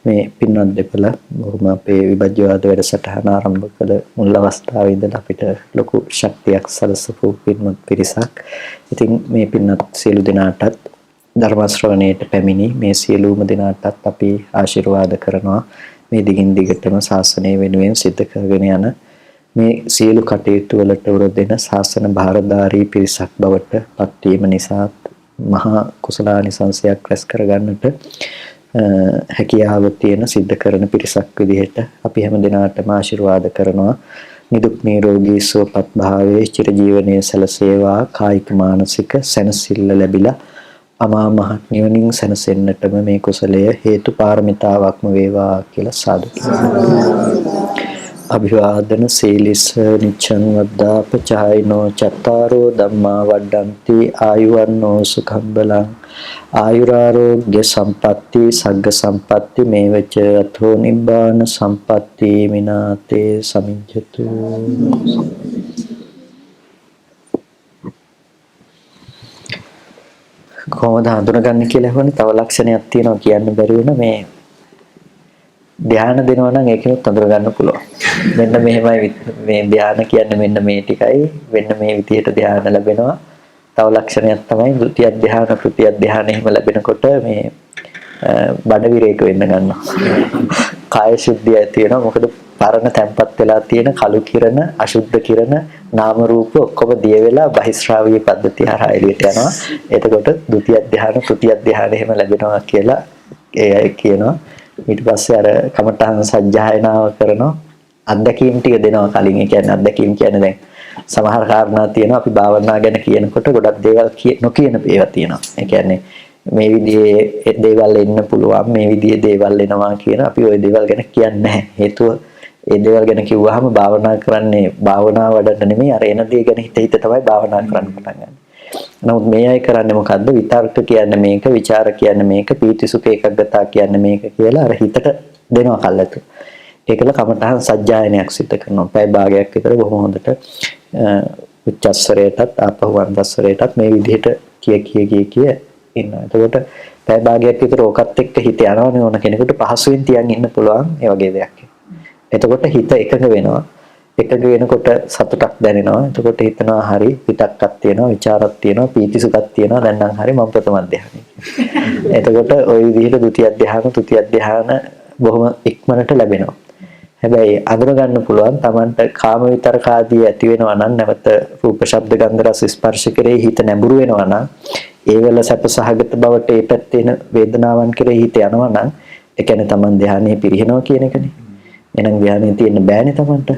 මේ පින්වත් දෙපළ බොහොම අපේ විභජ්‍යවාද වැඩසටහන ආරම්භ කළ මුල් අවස්ථාවේ ඉඳලා අපිට ලොකු ශක්තියක් සලසපු පින්වත් පිරිසක්. ඉතින් මේ පින්වත් සියලු දෙනාටත් ධර්ම ශ්‍රවණයට පැමිණි මේ සියලුම දෙනාටත් අපි ආශිර්වාද කරනවා. මේ දිගින් දිගටම ශාසනය වෙනුවෙන් සිද්ධ කරගෙන යන මේ සියලු කටයුතු වලට උරදෙන ශාසන භාරධාරී පිරිසක් බවට පත්වීම නිසා මහා කුසලානිසංසයක් රැස් කරගන්නට හැකියාව තියෙන සිද්ධ කරන පිරිසක් විදිහට අපි හැම දිනාටම ආශිර්වාද කරනවා. නිදුක් නිරෝගී සුවපත් භාවයේ චිරජීවනයේ සැලසේවා. කායික මානසික සැනසෙල්ල ලැබිලා අමා මහ නිවනින් සැනසෙන්නටම මේ කුසලය හේතු පාරමිතාවක්ම වේවා කියලා සාදු අභිවාදන සීලිස නිච්ඡං වද්දාපචායිනෝ චත්තාරෝ ධම්මා වඩ්ඩಂತಿ ආයුවන්නෝ සුඛං බලං ආයුරාරෝග්‍ය සම්පatti සග්ග සම්පatti මේවච අතෝ නිබ්බාන සම්පatti මිනාතේ සමිඤ්ඤතු. කොහොමද හඳුනගන්නේ කියලා හොනේ තව ලක්ෂණයක් තියෙනවා කියන්න බැරි වෙන මේ ධ්‍යාන දෙනවා නම් ඒකෙත් හඳුන ගන්න පුළුවන්. මෙන්න මෙහෙමයි මේ ධ්‍යාන කියන්නේ මෙන්න මේ ටිකයි වෙන්න මේ විදිහට ධ්‍යාන ලැබෙනවා. තව ලක්ෂණයක් තමයි ဒုတိ ය ධ්‍යාන තෘතිය ධ්‍යාන එහෙම ලැබෙනකොට මේ බඩ විරේක වෙන්න ගන්නවා. කාය ශුද්ධිය ඇති වෙනවා. මොකද පරණ තැම්පත් වෙලා තියෙන කළු කිරණ, අශුද්ධ කිරණ, නාම රූප ඔක්කොම දිය වෙලා බහිස්රාවීය පද්ධතිය හරහා එළියට යනවා. එතකොට ဒုတိ ය ධ්‍යාන තෘතිය ධ්‍යාන එහෙම ලැබෙනවා කියලා ඒ අය කියනවා. ඊට පස්සේ අර කමඨහං සජ්ජායනාව කරනවා. අත්දැකීම් ටික දෙනවා කලින්. ඒ කියන්නේ අත්දැකීම් කියන්නේ දැන් සමහර කාරණා තියෙනවා අපි භාවනා ගැන කියනකොට ගොඩක් දේවල් නොකියන ඒවා තියෙනවා. ඒ කියන්නේ මේ විදිහේ දේවල් එන්න පුළුවන්, මේ විදිහේ දේවල් එනවා කියන අපි ওই දේවල් ගැන කියන්නේ නැහැ. හේතුව ඒ දේවල් ගැන කිව්වහම භාවනා කරන්නේ භාවනා වඩන්න නෙමෙයි අර එන දේ ගැන හිත තමයි භාවනා කරන්න පටන් ගන්න. නමුත් මේ අය කරන්නේ මොකද්ද? විතර්ක කියන්නේ මේක, ਵਿਚාර කියන්නේ මේක, පීතිසුඛ ඒකග්ගතා කියන්නේ මේක කියලා අර හිතට දෙනවා කල්ලාතු. ඒකල කමඨහං සජ්ජායනයක් සිදු කරනවා. පැය භාගයක් විතර බොහොම හොඳට උච්චස්වරයටත් ආපහු වන්දස්වරයටත් මේ විදිහට කිය ඉන්නවා. එතකොට පැය භාගයක් විතර ඕකත් එක්ක හිත යනවනේ ඕන කෙනෙකුට පහසුවෙන් තියන් ඉන්න පුළුවන් ඒ වගේ දෙයක්. එතකොට හිත එකඟ වෙනවා. එකඟ වෙනකොට සතුටක් දැනෙනවා. එතකොට හිතනවා හරි පිටක්ක් තියෙනවා, ਵਿਚාරක් තියෙනවා, පීතිසුඛක් තියෙනවා. දැන් නම් හරි මම ප්‍රථම ධ්‍යානෙ. එතකොට ওই විදිහට ဒုတိ ය ධ්‍යාන, තෘතිය ධ්‍යාන බොහොම ඉක්මනට ලැබෙනවා. හැබැයි අඳුර ගන්න පුළුවන් Tamanට කාම විතරක ආදී ඇති වෙනවා නම් නැවත රූප ශබ්ද ගන්ධ රස ස්පර්ශ කෙරෙහි හිත නැඹුරු වෙනවා නම් ඒවල සැප සහගත බවට ඒ පැත්තේ එන වේදනාවන් කෙරෙහි හිත යනවා නම් ඒ කියන්නේ Taman ධ්‍යානෙ පිරිනනවා කියන එකනේ. එහෙනම් ධ්‍යානෙ තියෙන්න බෑනේ Tamanට.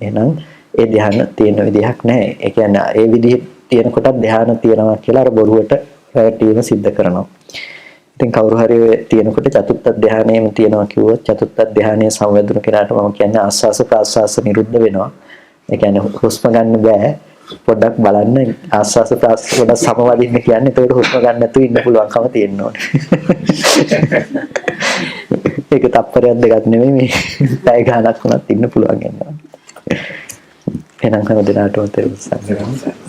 එහෙනම් ඒ ධ්‍යාන තියෙන විදිහක් නැහැ. ඒ කියන්නේ ඒ විදිහ තියෙන කොටත් ධ්‍යාන තියනවා කියලා අර බොරුවට රැටීම සිද්ධ කරනවා. ඉතින් කවුරු හරි තියෙනකොට චතුත්ථ ධ්‍යානයේම තියනවා කිව්වොත් චතුත්ථ ධ්‍යානයේ සංවේදන කෙනාට මම කියන්නේ ආස්වාස ප්‍රාස්වාස නිරුද්ධ වෙනවා. ඒ කියන්නේ හුස්ම ගන්න බෑ. පොඩ්ඩක් බලන්න ආස්වාස ප්‍රාස්වාස පොඩ්ඩක් සමවදින්න කියන්නේ ඒකට හුස්ම ගන්න නැතුව ඉන්න පුළුවන්කම තියෙන්න ඕනේ. ඒක තප්පරයක් දෙකක් නෙමෙයි මේ පැය ගානක් වුණත් ඉන්න පුළුවන් වෙනවා. එහෙනම් හැම දිනකටම තෙරුවන් සරණයි.